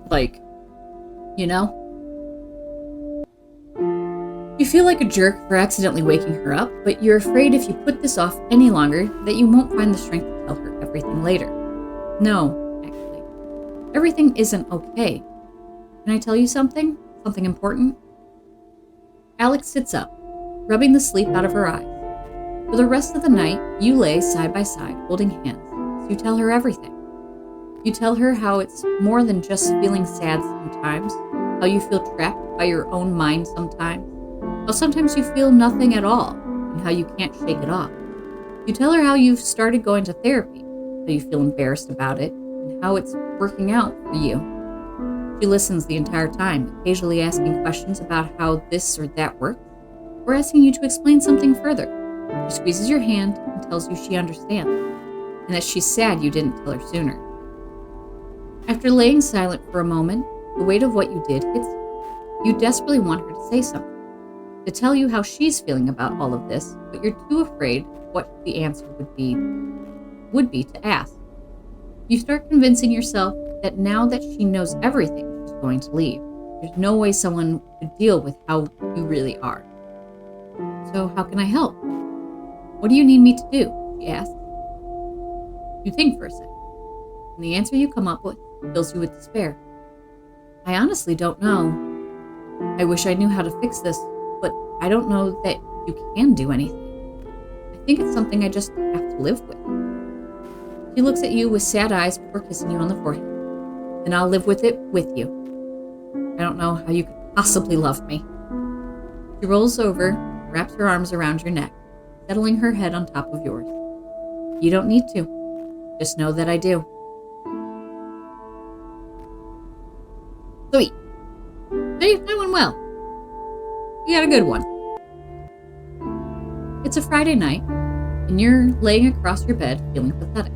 Like, you know? You feel like a jerk for accidentally waking her up, but you're afraid if you put this off any longer that you won't find the strength to tell her everything later. No, actually. Everything isn't okay. Can I tell you something? Something important? Alex sits up, rubbing the sleep out of her eyes. For the rest of the night, you lay side by side, holding hands. So you tell her everything. You tell her how it's more than just feeling sad sometimes, how you feel trapped by your own mind sometimes, how sometimes you feel nothing at all, and how you can't shake it off. You tell her how you've started going to therapy, how you feel embarrassed about it, and how it's working out for you. She listens the entire time, occasionally asking questions about how this or that works, or asking you to explain something further. She squeezes your hand and tells you she understands, and that she's sad you didn't tell her sooner. After laying silent for a moment, the weight of what you did hits you. You desperately want her to say something, to tell you how she's feeling about all of this, but you're too afraid what the answer would be to ask. You start convincing yourself that now that she knows everything, she's going to leave. There's no way someone could deal with how you really are. So how can I help? What do you need me to do? She asks. You think for a second, and the answer you come up with fills you with despair. I honestly don't know. I wish I knew how to fix this, but I don't know that you can do anything. I think it's something I just have to live with. She looks at you with sad eyes before kissing you on the forehead. Then I'll live with it with you. I don't know how you could possibly love me. She rolls over, wraps her arms around your neck, settling her head on top of yours. You don't need to. Just know that I do. Sweet. See, that went well. We got a good one. It's a Friday night, and you're laying across your bed feeling pathetic.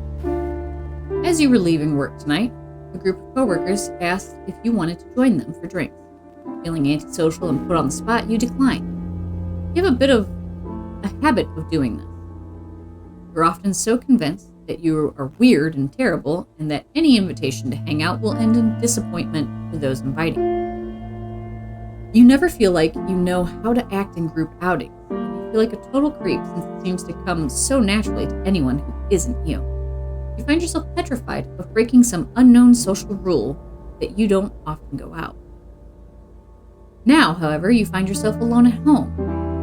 As you were leaving work tonight, a group of coworkers asked if you wanted to join them for drinks. Feeling antisocial and put on the spot, you declined. You have a bit of a habit of doing this. You're often so convinced that you are weird and terrible, and that any invitation to hang out will end in disappointment for those inviting you. You never feel like you know how to act in group outings. You feel like a total creep since it seems to come so naturally to anyone who isn't you. You find yourself petrified of breaking some unknown social rule that you don't often go out. Now, however, you find yourself alone at home.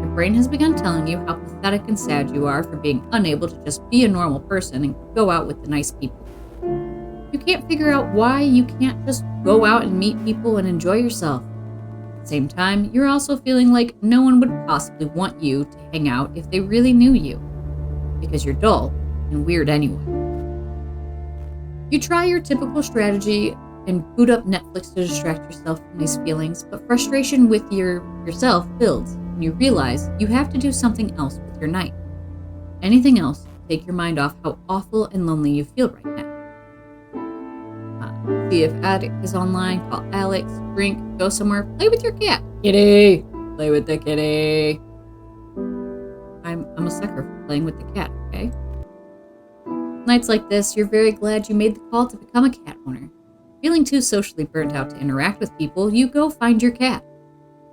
Your brain has begun telling you how pathetic and sad you are for being unable to just be a normal person and go out with the nice people. You can't figure out why you can't just go out and meet people and enjoy yourself. At the same time, you're also feeling like no one would possibly want you to hang out if they really knew you, because you're dull and weird anyway. You try your typical strategy and boot up Netflix to distract yourself from these feelings, but frustration with yourself builds, and you realize you have to do something else with your night. Anything else to take your mind off how awful and lonely you feel right now. See if Attic is online, call Alex, drink, go somewhere, play with your cat. Kitty! Play with the kitty. I'm a sucker for playing with the cat, okay? Nights like this, you're very glad you made the call to become a cat owner. Feeling too socially burnt out to interact with people, you go find your cat.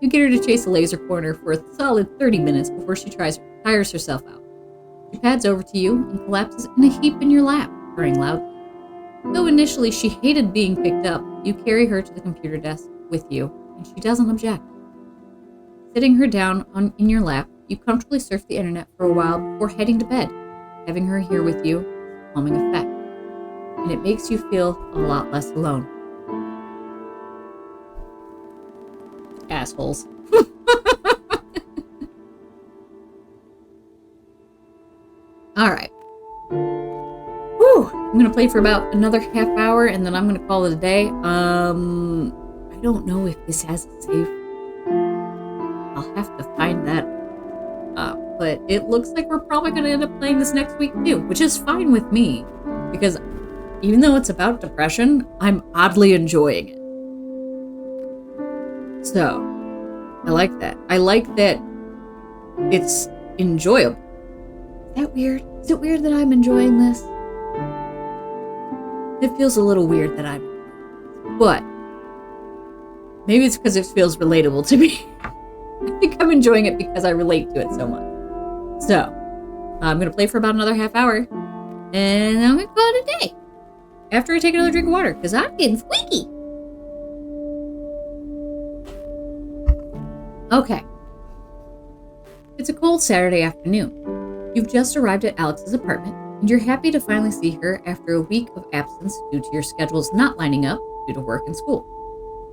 You get her to chase a laser pointer for a solid 30 minutes before she tires herself out. She pads over to you and collapses in a heap in your lap, purring loudly. Though initially she hated being picked up, you carry her to the computer desk with you, and she doesn't object. Sitting her down in your lap, you comfortably surf the internet for a while before heading to bed. Having her here with you is a calming effect, and it makes you feel a lot less alone. Assholes. Alright. Whew. I'm going to play for about another half hour, and then I'm going to call it a day. I don't know if this has a save. I'll have to find that up. But it looks like we're probably going to end up playing this next week too, which is fine with me. Because even though it's about depression, I'm oddly enjoying it. So, I like that. I like that it's enjoyable. Is that weird? Is it weird that I'm enjoying this? It feels a little weird that I'm... But maybe it's because it feels relatable to me. I think I'm enjoying it because I relate to it so much. So, I'm going to play for about another half hour. And I'm going to call it a day. After I take another drink of water. Because I'm getting squeaky. Okay. It's a cold Saturday afternoon. You've just arrived at Alex's apartment, and you're happy to finally see her after a week of absence due to your schedules not lining up due to work and school.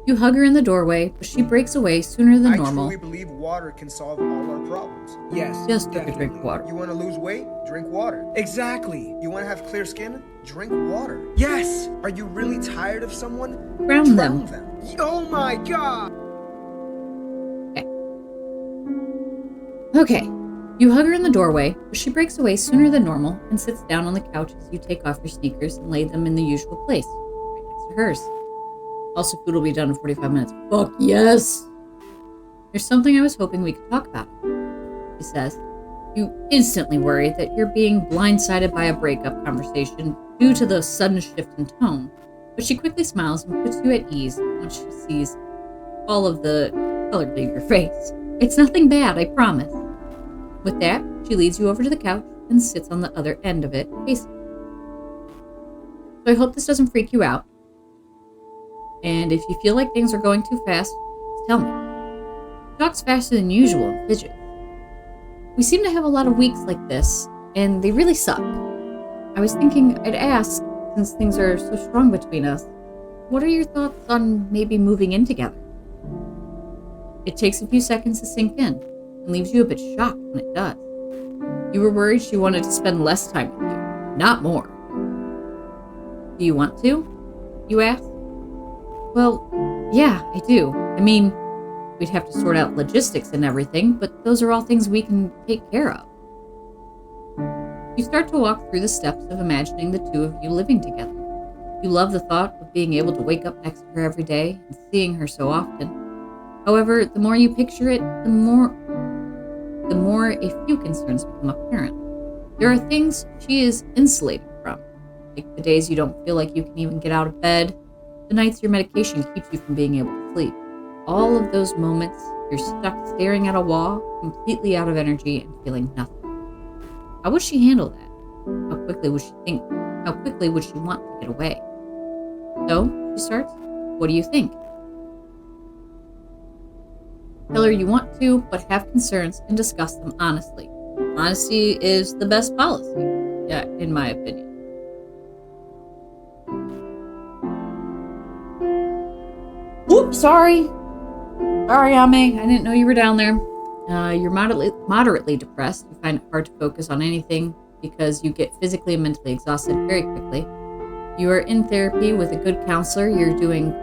You hug her in the doorway, but she breaks away sooner than normal. I truly believe water can solve all our problems. Yes, Just took a drink of water. You want to lose weight? Drink water. Exactly. You want to have clear skin? Drink water. Yes. Are you really tired of someone? Drown them. Oh my God. Okay. You hug her in the doorway, but she breaks away sooner than normal and sits down on the couch as you take off your sneakers and lay them in the usual place, right next to hers. Also, food will be done in 45 minutes. Fuck yes! There's something I was hoping we could talk about, she says. You instantly worry that you're being blindsided by a breakup conversation due to the sudden shift in tone, but she quickly smiles and puts you at ease once she sees all of the color leave your face. It's nothing bad, I promise. With that, she leads you over to the couch and sits on the other end of it, facing you. So I hope this doesn't freak you out. And if you feel like things are going too fast, just tell me. She talks faster than usual and fidgets. We seem to have a lot of weeks like this, and they really suck. I was thinking I'd ask, since things are so strong between us, what are your thoughts on maybe moving in together? It takes a few seconds to sink in, and leaves you a bit shocked when it does. You were worried she wanted to spend less time with you, not more. Do you want to? You ask. Well, yeah, I do. I mean, we'd have to sort out logistics and everything, but those are all things we can take care of. You start to walk through the steps of imagining the two of you living together. You love the thought of being able to wake up next to her every day and seeing her so often. However, the more you picture it, the more a few concerns become apparent. There are things she is insulated from, like the days you don't feel like you can even get out of bed, the nights your medication keeps you from being able to sleep. All of those moments, you're stuck staring at a wall, completely out of energy and feeling nothing. How would she handle that? How quickly would she think? How quickly would she want to get away? So, she starts, what do you think? Tell her you want to, but have concerns and discuss them honestly. Honesty is the best policy, yeah, in my opinion. Oops, sorry. Sorry, Ame. I didn't know you were down there. You're moderately depressed. You find it hard to focus on anything because you get physically and mentally exhausted very quickly. You are in therapy with a good counselor. You're doing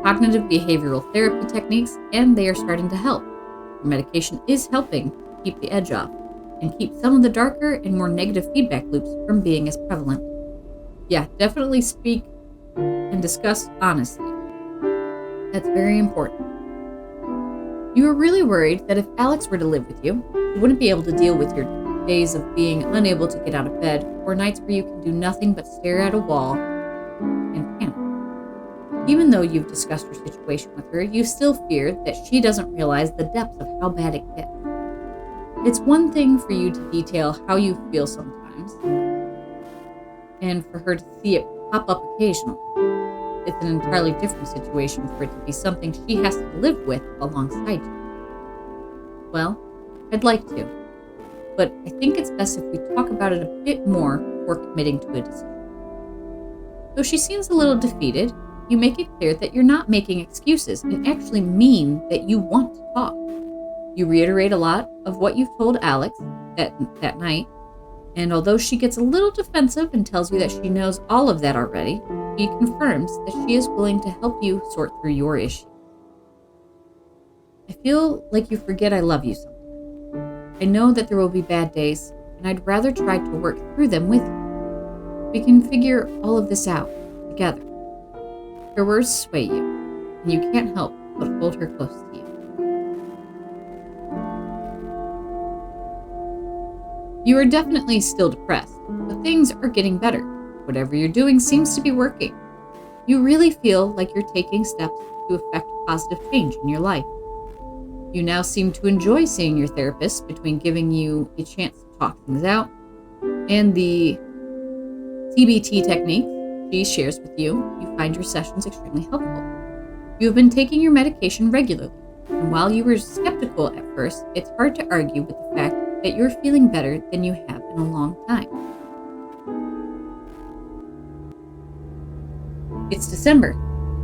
cognitive behavioral therapy techniques, and they are starting to help. Your medication is helping keep the edge off and keep some of the darker and more negative feedback loops from being as prevalent. Yeah, definitely speak and discuss honestly. That's very important. You were really worried that if Alex were to live with you, you wouldn't be able to deal with your days of being unable to get out of bed, or nights where you can do nothing but stare at a wall and panic. Even though you've discussed your situation with her, you still fear that she doesn't realize the depth of how bad it gets. It's one thing for you to detail how you feel sometimes, and for her to see it pop up occasionally. It's an entirely different situation for it to be something she has to live with alongside you. Well, I'd like to, but I think it's best if we talk about it a bit more before committing to a decision. Though she seems a little defeated, you make it clear that you're not making excuses and actually mean that you want to talk. You reiterate a lot of what you've told Alex that night, and although she gets a little defensive and tells you that she knows all of that already, she confirms that she is willing to help you sort through your issues. I feel like you forget I love you sometimes. I know that there will be bad days, and I'd rather try to work through them with you. We can figure all of this out together. Her words sway you, and you can't help but hold her close to you. You are definitely still depressed, but things are getting better. Whatever you're doing seems to be working. You really feel like you're taking steps to affect positive change in your life. You now seem to enjoy seeing your therapist between giving you a chance to talk things out and the CBT technique she shares with you. You find your sessions extremely helpful. You have been taking your medication regularly, and while you were skeptical at first, it's hard to argue with the fact that you're feeling better than you have in a long time. It's December,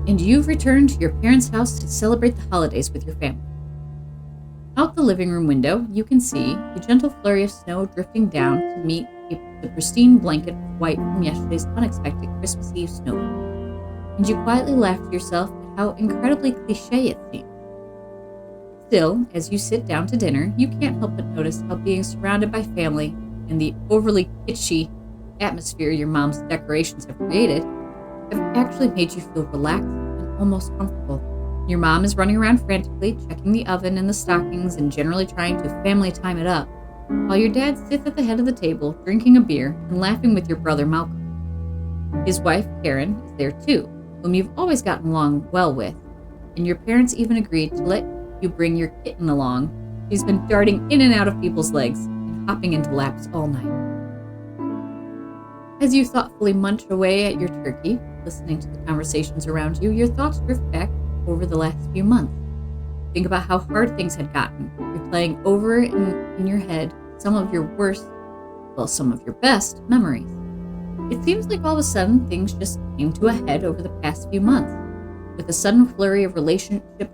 and you've returned to your parents' house to celebrate the holidays with your family. Out the living room window, you can see the gentle flurry of snow drifting down to meet the pristine blanket of white from yesterday's unexpected Christmas Eve snowfall. And you quietly laugh to yourself at how incredibly cliché it seems. Still, as you sit down to dinner, you can't help but notice how being surrounded by family and the overly kitschy atmosphere your mom's decorations have created have actually made you feel relaxed and almost comfortable. Your mom is running around frantically, checking the oven and the stockings and generally trying to family time it up, while your dad sits at the head of the table, drinking a beer and laughing with your brother Malcolm. His wife, Karen, is there too, whom you've always gotten along well with, and your parents even agreed to let you bring your kitten along. She's been darting in and out of people's legs and hopping into laps all night. As you thoughtfully munch away at your turkey, listening to the conversations around you, your thoughts drift back over the last few months. Think about how hard things had gotten, replaying over in your head some of your some of your best memories. It seems like all of a sudden things just came to a head over the past few months, with a sudden flurry of relationship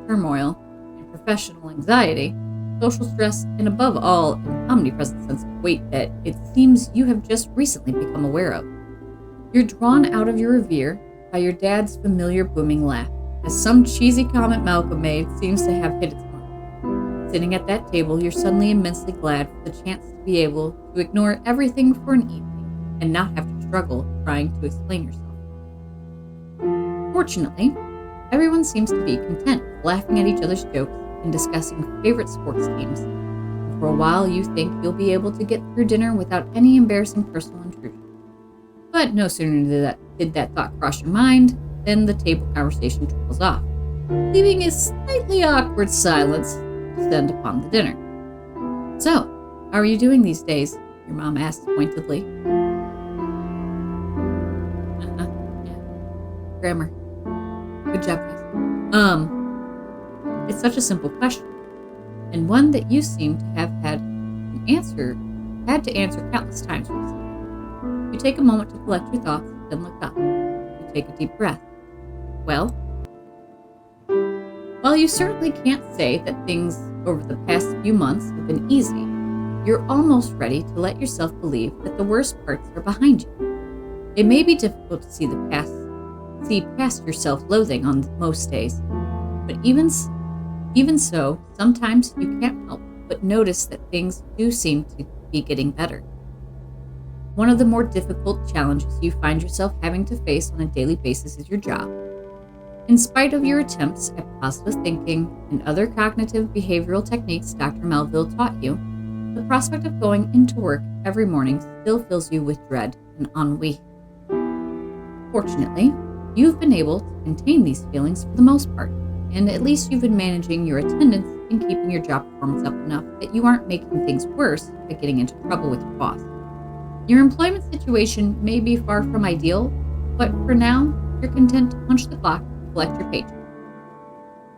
turmoil and professional anxiety, social stress, and above all, an omnipresent sense of weight that it seems you have just recently become aware of. You're drawn out of your revere by your dad's familiar booming laugh, as some cheesy comment Malcolm made seems to have hit its mark. Sitting at that table, you're suddenly immensely glad for the chance to be able to ignore everything for an evening and not have to struggle trying to explain yourself. Fortunately, everyone seems to be content laughing at each other's jokes and discussing favorite sports teams. And for a while, you think you'll be able to get through dinner without any embarrassing personal intrusion. But no sooner did that thought cross your mind than the table conversation trails off, leaving a slightly awkward silence descend upon the dinner. So, how are you doing these days? Your mom asked pointedly. Yeah. Grammar. Good job, guys. It's such a simple question, and one that you seem to have had to answer countless times recently. You take a moment to collect your thoughts, then look up. You take a deep breath. Well, while you certainly can't say that things over the past few months have been easy, you're almost ready to let yourself believe that the worst parts are behind you. It may be difficult to see past your self-loathing on most days, but even so, sometimes you can't help but notice that things do seem to be getting better. One of the more difficult challenges you find yourself having to face on a daily basis is your job. In spite of your attempts at positive thinking and other cognitive behavioral techniques Dr. Melville taught you, the prospect of going into work every morning still fills you with dread and ennui. Fortunately, you've been able to contain these feelings for the most part, and at least you've been managing your attendance and keeping your job performance up enough that you aren't making things worse by getting into trouble with your boss. Your employment situation may be far from ideal, but for now, you're content to punch the clock and collect your paycheck.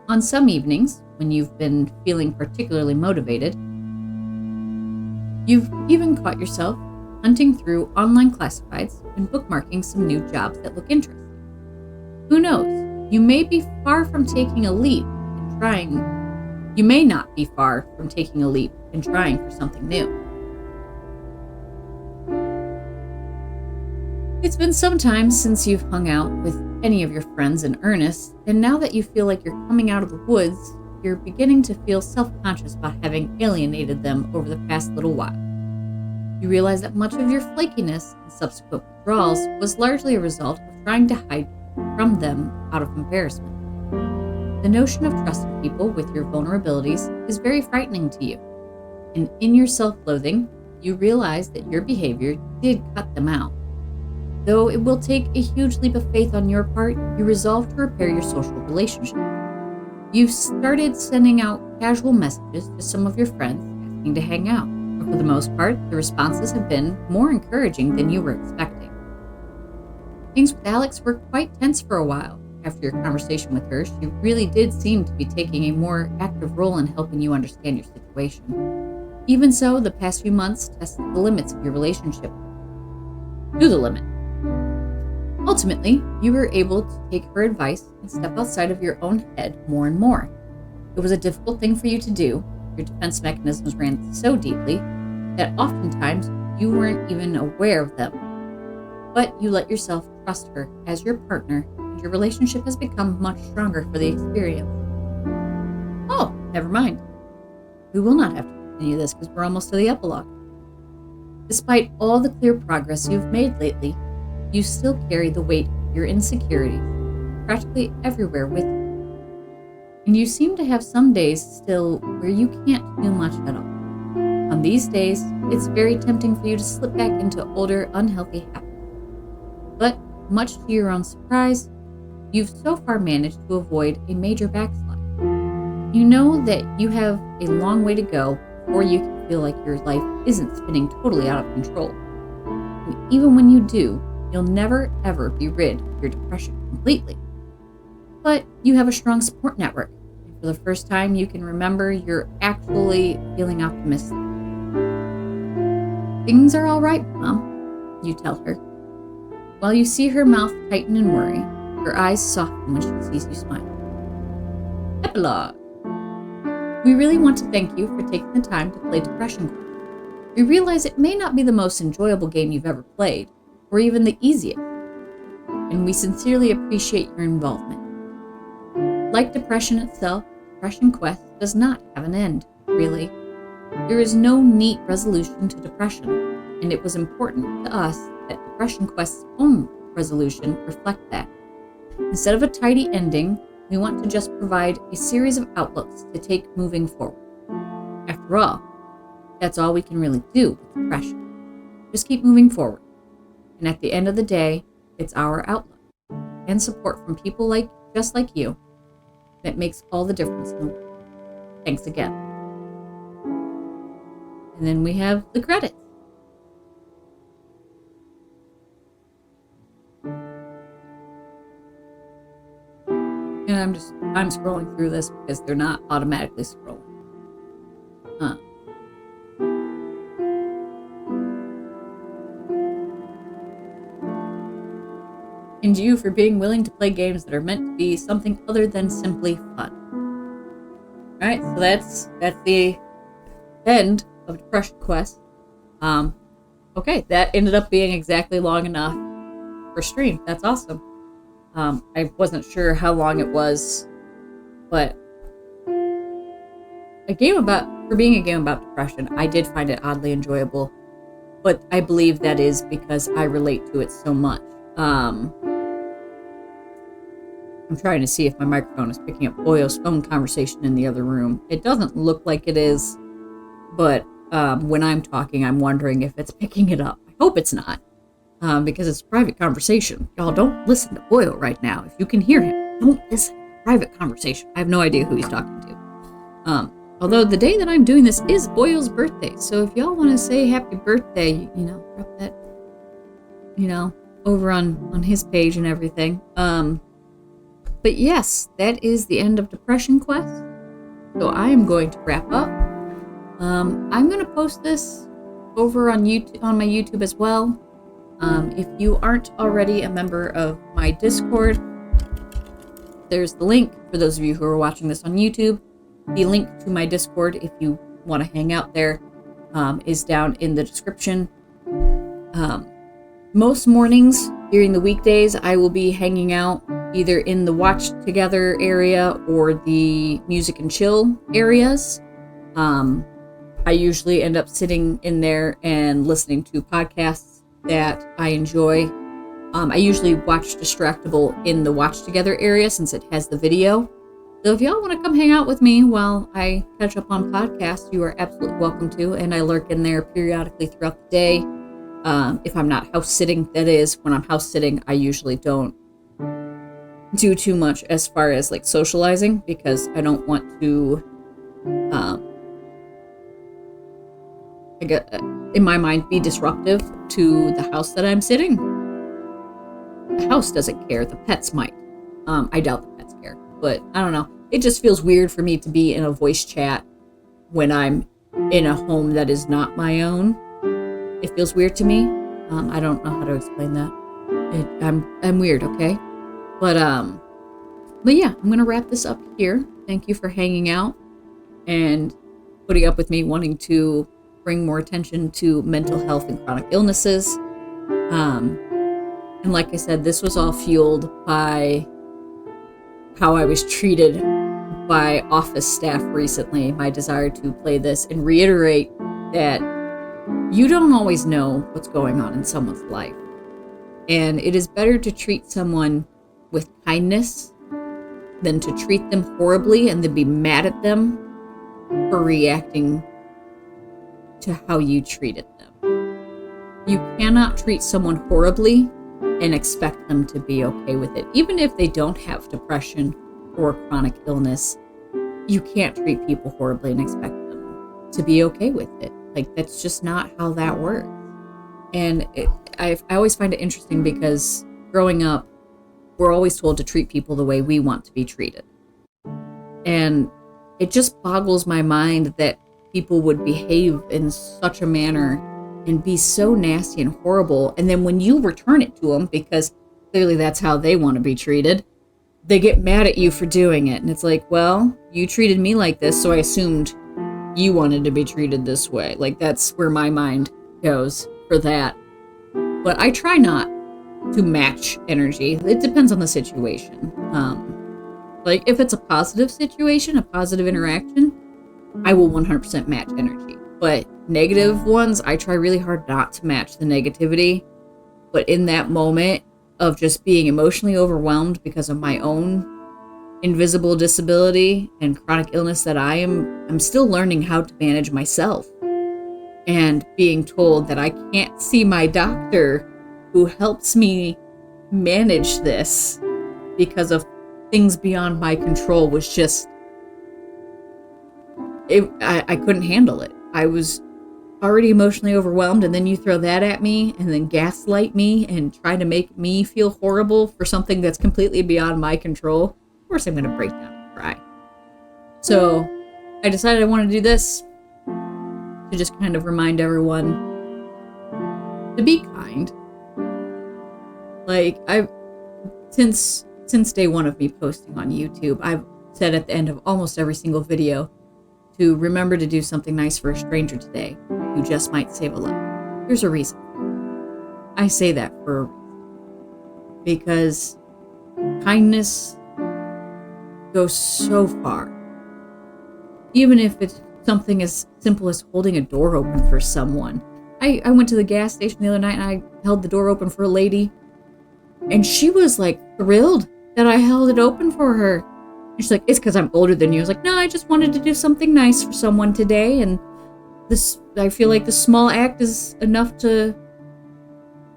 On some evenings, when you've been feeling particularly motivated, you've even caught yourself hunting through online classifieds and bookmarking some new jobs that look interesting. Who knows? You may be far from taking a leap and trying. You may not be far from taking a leap and trying for something new. It's been some time since you've hung out with any of your friends in earnest, and now that you feel like you're coming out of the woods, you're beginning to feel self-conscious about having alienated them over the past little while. You realize that much of your flakiness and subsequent withdrawals was largely a result of trying to hide from them out of embarrassment. The notion of trusting people with your vulnerabilities is very frightening to you, and in your self-loathing, you realize that your behavior did cut them out. Though it will take a huge leap of faith on your part, you resolve to repair your social relationship. You've started sending out casual messages to some of your friends asking to hang out, but for the most part, the responses have been more encouraging than you were expecting. Things with Alex were quite tense for a while. After your conversation with her, she really did seem to be taking a more active role in helping you understand your situation. Even so, the past few months tested the limits of your relationship. To the limit. Ultimately, you were able to take her advice and step outside of your own head more and more. It was a difficult thing for you to do. Your defense mechanisms ran so deeply that oftentimes you weren't even aware of them. But you let yourself trust her as your partner, and your relationship has become much stronger for the experience. Oh, never mind. We will not have to continue this because we're almost to the epilogue. Despite all the clear progress you've made lately, you still carry the weight of your insecurities practically everywhere with you. And you seem to have some days still where you can't do much at all. On these days, it's very tempting for you to slip back into older, unhealthy habits. But, much to your own surprise, you've so far managed to avoid a major backslide. You know that you have a long way to go before you can feel like your life isn't spinning totally out of control. And even when you do, you'll never ever be rid of your depression completely. But you have a strong support network, and for the first time you can remember you're actually feeling optimistic. Things are all right, Mom, you tell her. While you see her mouth tighten in worry, her eyes soften when she sees you smile. Epilogue. We really want to thank you for taking the time to play Depression Quest. We realize it may not be the most enjoyable game you've ever played, or even the easiest, and we sincerely appreciate your involvement. Like depression itself, Depression Quest does not have an end, really. There is no neat resolution to depression, and it was important to us that Depression Quest's own resolution reflect that. Instead of a tidy ending, we want to just provide a series of outlooks to take moving forward. After all, that's all we can really do with depression. Just keep moving forward. And at the end of the day, it's our outlook and support from people just like you that makes all the difference in the world. Thanks again. And then we have the credits. And I'm scrolling through this because they're not automatically scrolling. And you for being willing to play games that are meant to be something other than simply fun. Alright, so that's the end of Depression Quest. Okay, that ended up being exactly long enough for stream. That's awesome. I wasn't sure how long it was, but for being a game about depression, I did find it oddly enjoyable, but I believe that is because I relate to it so much. I'm trying to see if my microphone is picking up Boyo's phone conversation in the other room. It doesn't look like it is, but when I'm talking, I'm wondering if it's picking it up. I hope it's not. Because it's a private conversation. Y'all don't listen to Boyle right now. If you can hear him, don't listen. Private conversation. I have no idea who he's talking to. Although the day that I'm doing this is Boyle's birthday. So if y'all want to say happy birthday, drop that, over on his page and everything. But yes, that is the end of Depression Quest. So I am going to wrap up. I'm going to post this over on YouTube, on my YouTube as well. If you aren't already a member of my Discord, there's the link for those of you who are watching this on YouTube. The link to my Discord, if you want to hang out there, is down in the description. Most mornings during the weekdays, I will be hanging out either in the Watch Together area or the Music and Chill areas. I usually end up sitting in there and listening to podcasts that I enjoy. I usually watch Distractable in the Watch Together area since it has the video. So if y'all want to come hang out with me while I catch up on podcasts, you are absolutely welcome to. And I lurk in there periodically throughout the day. If I'm not house sitting, that is, when I'm house sitting, I usually don't do too much as far as like socializing because I don't want to, I get, in my mind, be disruptive to the house that I'm sitting. The house doesn't care. The pets might. I doubt the pets care. But I don't know. It just feels weird for me to be in a voice chat when I'm in a home that is not my own. It feels weird to me. I don't know how to explain that. I'm weird, okay? But yeah, I'm gonna wrap this up here. Thank you for hanging out and putting up with me wanting to bring more attention to mental health and chronic illnesses. And like I said, this was all fueled by how I was treated by office staff recently, my desire to play this and reiterate that you don't always know what's going on in someone's life. And it is better to treat someone with kindness than to treat them horribly and then be mad at them for reacting to how you treated them. You cannot treat someone horribly and expect them to be okay with it. Even if they don't have depression or chronic illness, you can't treat people horribly and expect them to be okay with it. Like, that's just not how that works. And I always find it interesting because growing up, we're always told to treat people the way we want to be treated. And it just boggles my mind that people would behave in such a manner and be so nasty and horrible. And then when you return it to them, because clearly that's how they want to be treated, they get mad at you for doing it. And it's like, well, you treated me like this, so I assumed you wanted to be treated this way. Like, that's where my mind goes for that. But I try not to match energy. It depends on the situation. Like, if it's a positive situation, a positive interaction, I will 100% match energy. But negative ones, I try really hard not to match the negativity. But in that moment of just being emotionally overwhelmed because of my own invisible disability and chronic illness that I'm still learning how to manage myself. And being told that I can't see my doctor who helps me manage this because of things beyond my control was just, I couldn't handle it. I was already emotionally overwhelmed, and then you throw that at me and then gaslight me and try to make me feel horrible for something that's completely beyond my control. Of course I'm going to break down and cry. So I decided I want to do this to just kind of remind everyone to be kind. Like, since day one of me posting on YouTube, I've said at the end of almost every single video to remember to do something nice for a stranger today who just might save a life. Here's a reason. I say that for a reason. Because kindness goes so far. Even if it's something as simple as holding a door open for someone. I went to the gas station the other night and I held the door open for a lady. And she was like thrilled that I held it open for her. And she's like, it's because I'm older than you. I was like, no, I just wanted to do something nice for someone today. And I feel like the small act is enough to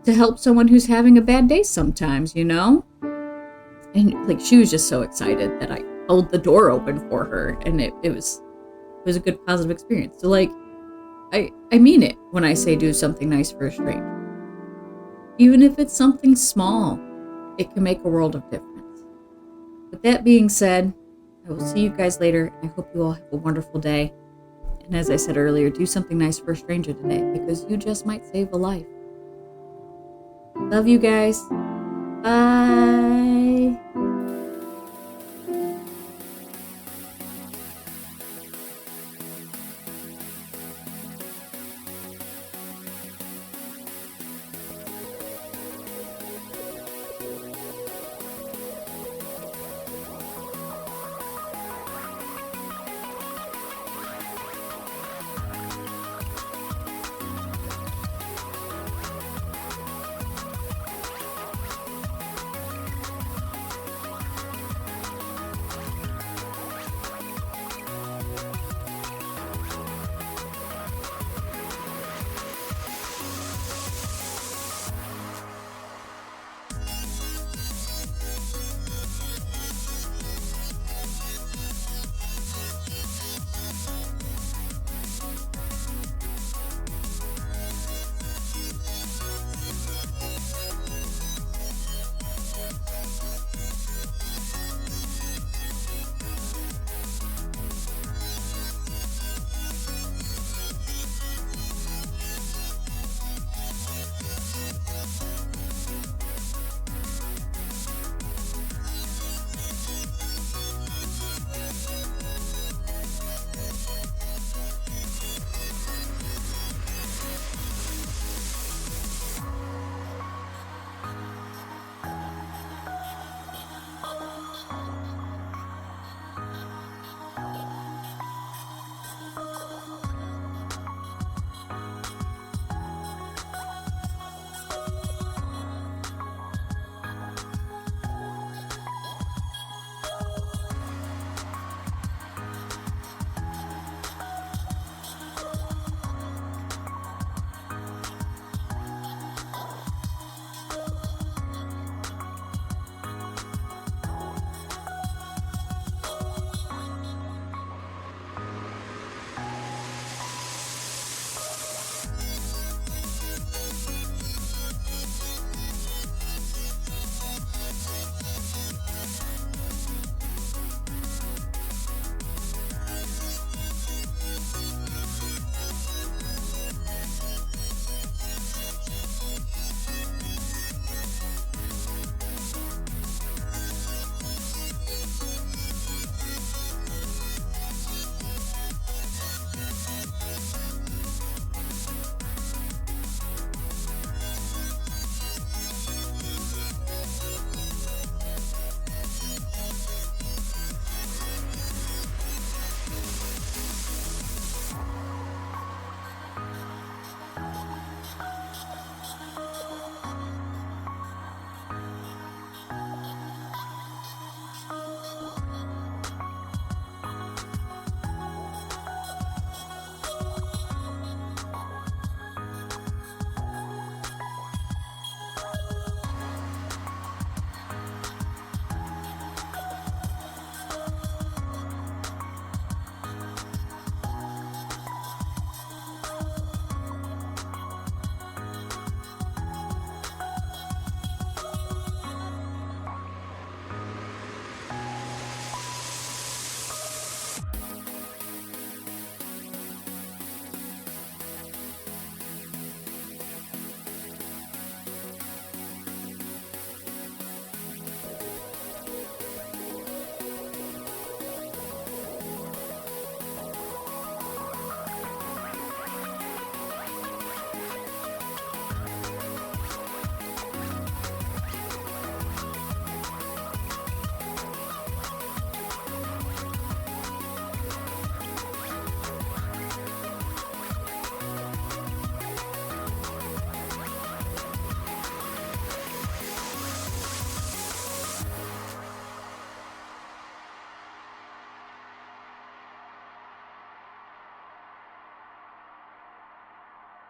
help someone who's having a bad day sometimes, you know? And like, she was just so excited that I held the door open for her. And it was a good positive experience. So like, I mean it when I say do something nice for a stranger. Even if it's something small, it can make a world of difference. With that being said, I will see you guys later. I hope you all have a wonderful day. And as I said earlier, do something nice for a stranger today because you just might save a life. Love you guys. Bye.